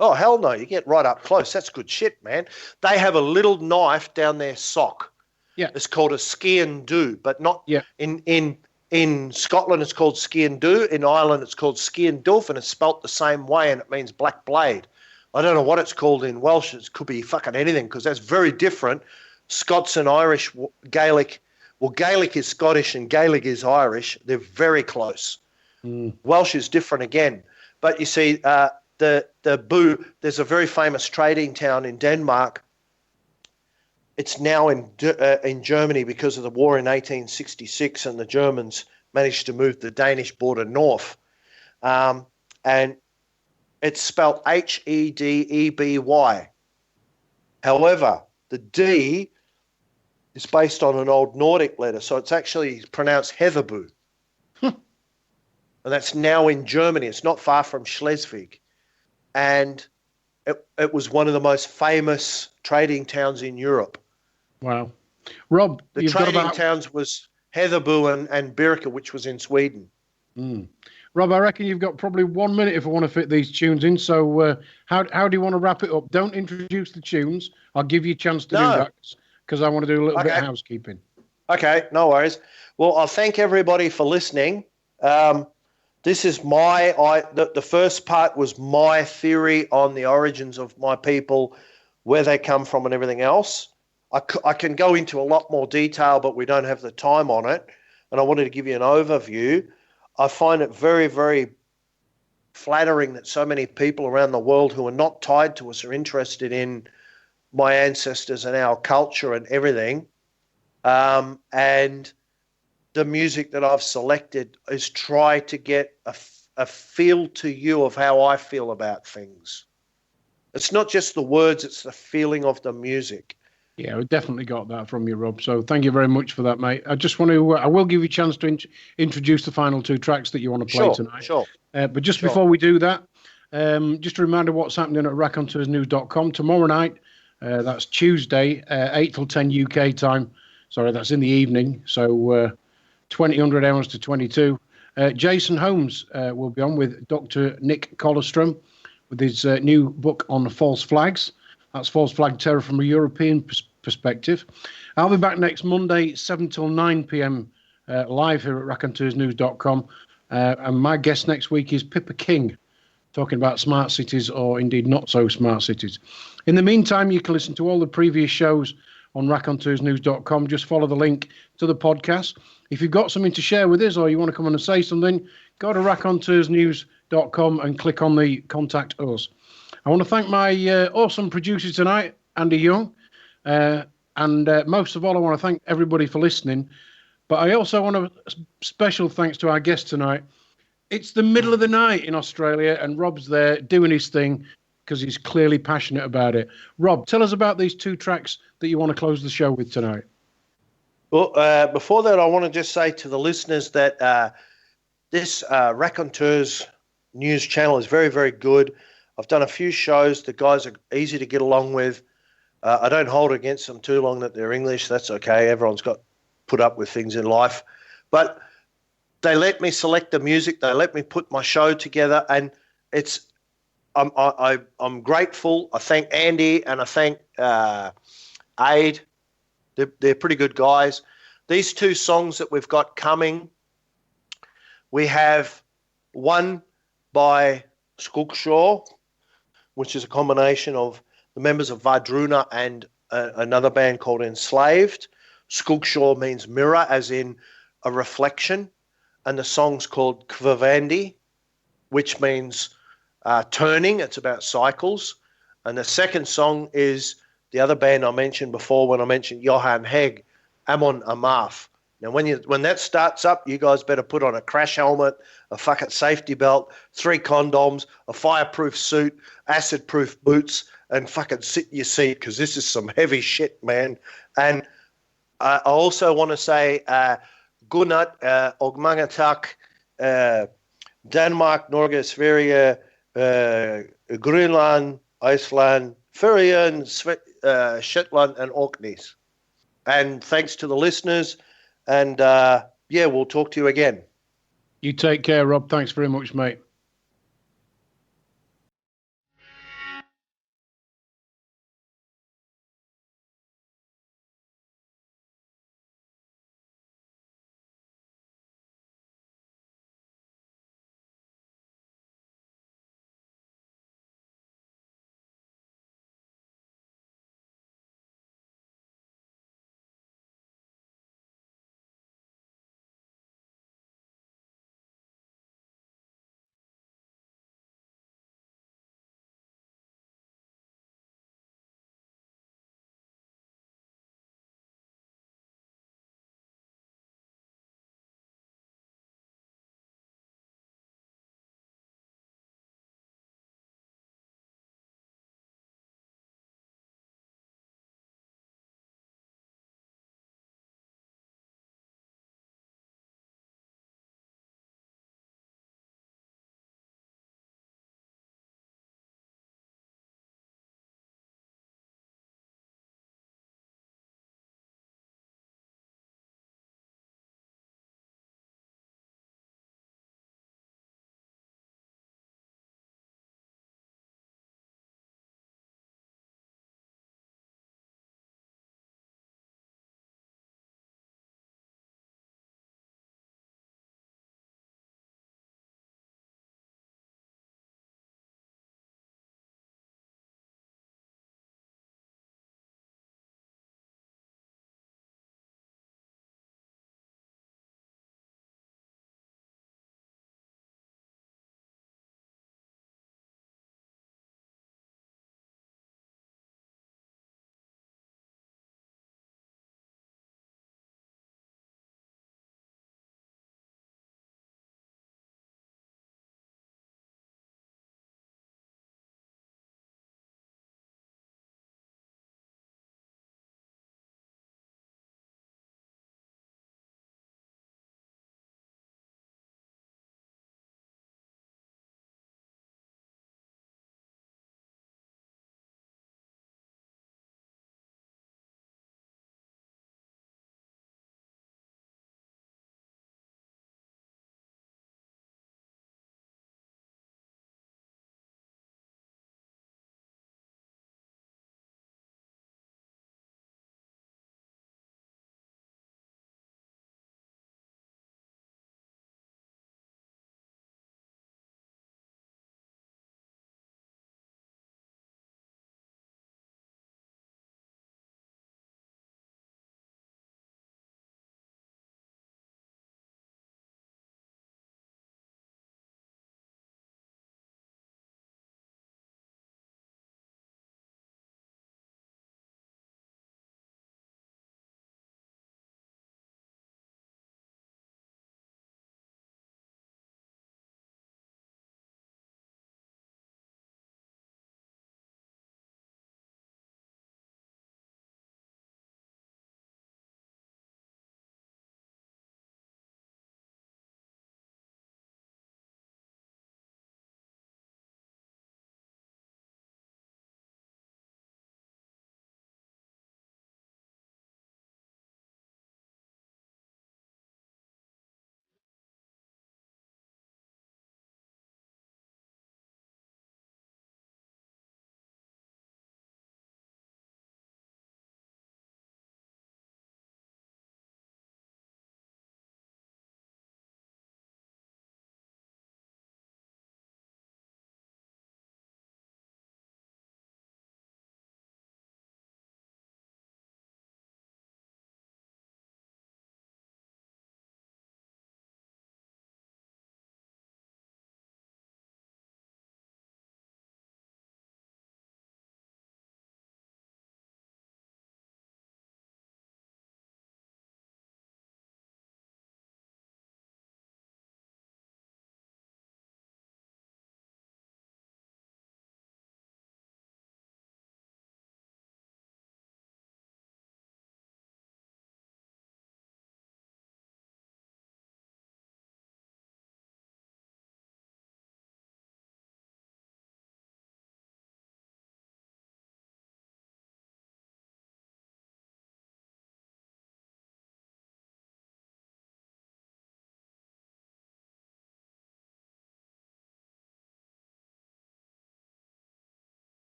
Oh, hell no. You get right up close. That's good shit, man. They have a little knife down their sock. Yeah. It's called a scian dhu, but not in Scotland it's called scian dhu. In Ireland it's called scian dulf, and it's spelt the same way, and it means black blade. I don't know what it's called in Welsh. It could be fucking anything because that's very different. Scots and Irish Gaelic... Well, Gaelic is Scottish and Gaelic is Irish. They're very close. Welsh is different again. But you see, the Boo, there's a very famous trading town in Denmark. It's now in Germany because of the war in 1866, and the Germans managed to move the Danish border north. And it's spelled Hedeby. However, the D is based on an old Nordic letter, so it's actually pronounced Heatherbu. And that's now in Germany. It's not far from Schleswig. And it was one of the most famous trading towns in Europe. Wow. Rob, the trading towns was Heatherbu and Birka, which was in Sweden. Rob, I reckon you've got probably 1 minute if I want to fit these tunes in. So how do you want to wrap it up? Don't introduce the tunes. I'll give you a chance to do that, because I want to do a little bit of housekeeping. Okay, no worries. Well, I'll thank everybody for listening. This is the first part was my theory on the origins of my people, where they come from and everything else. I can go into a lot more detail, but we don't have the time on it. And I wanted to give you an overview. I find it very, very flattering that so many people around the world who are not tied to us are interested in my ancestors and our culture and everything. And the music that I've selected is try to get a feel to you of how I feel about things. It's not just the words, it's the feeling of the music. Yeah, we definitely got that from you, Rob. So thank you very much for that, mate. I just want to, I will give you a chance to introduce the final two tracks that you want to play tonight. Sure. But just before we do that, just a reminder what's happening at raconteursnews.com tomorrow night. That's Tuesday, 8 till 10 UK time. Sorry, that's in the evening. So 2000 hours to 22. Jason Holmes will be on with Dr. Nick Collerstrom with his new book on false flags. That's false flag terror from a European perspective. I'll be back next Monday, 7 till 9 p.m. Live here at raconteursnews.com. And my guest next week is Pippa King, talking about smart cities or indeed not so smart cities. In the meantime, you can listen to all the previous shows on raconteursnews.com. Just follow the link to the podcast. If you've got something to share with us or you want to come on and say something, go to raconteursnews.com and click on the Contact Us. I want to thank my awesome producer tonight, Andy Young. And most of all, I want to thank everybody for listening. But I also want a special thanks to our guest tonight. It's the middle of the night in Australia, and Rob's there doing his thing because he's clearly passionate about it. Rob, tell us about these two tracks that you want to close the show with tonight. Well, before that, I want to just say to the listeners that this Raconteurs news channel is very, very good. I've done a few shows. The guys are easy to get along with. I don't hold against them too long that they're English. That's okay. Everyone's got put up with things in life. But they let me select the music. They let me put my show together, and I'm grateful. I thank Andy and I thank Aid. They're pretty good guys. These two songs that we've got coming, we have one by Skogshaw, which is a combination of the members of Vadruna and another band called Enslaved. Skogshaw means mirror, as in a reflection. And the song's called Kvavandi, which means turning. It's about cycles. And the second song is the other band I mentioned before when I mentioned Johan Hegg, Amon Amarth. Now, when that starts up, you guys better put on a crash helmet, a fucking safety belt, 3 condoms, a fireproof suit, acid-proof boots, and fucking sit in your seat because this is some heavy shit, man. And I also want to say Godnat, Ogmangatak, Denmark, Norge, Sverige, Greenland, Iceland, Færøerne, Shetland, and Orkneys. And thanks to the listeners. And, we'll talk to you again. You take care, Rob. Thanks very much, mate.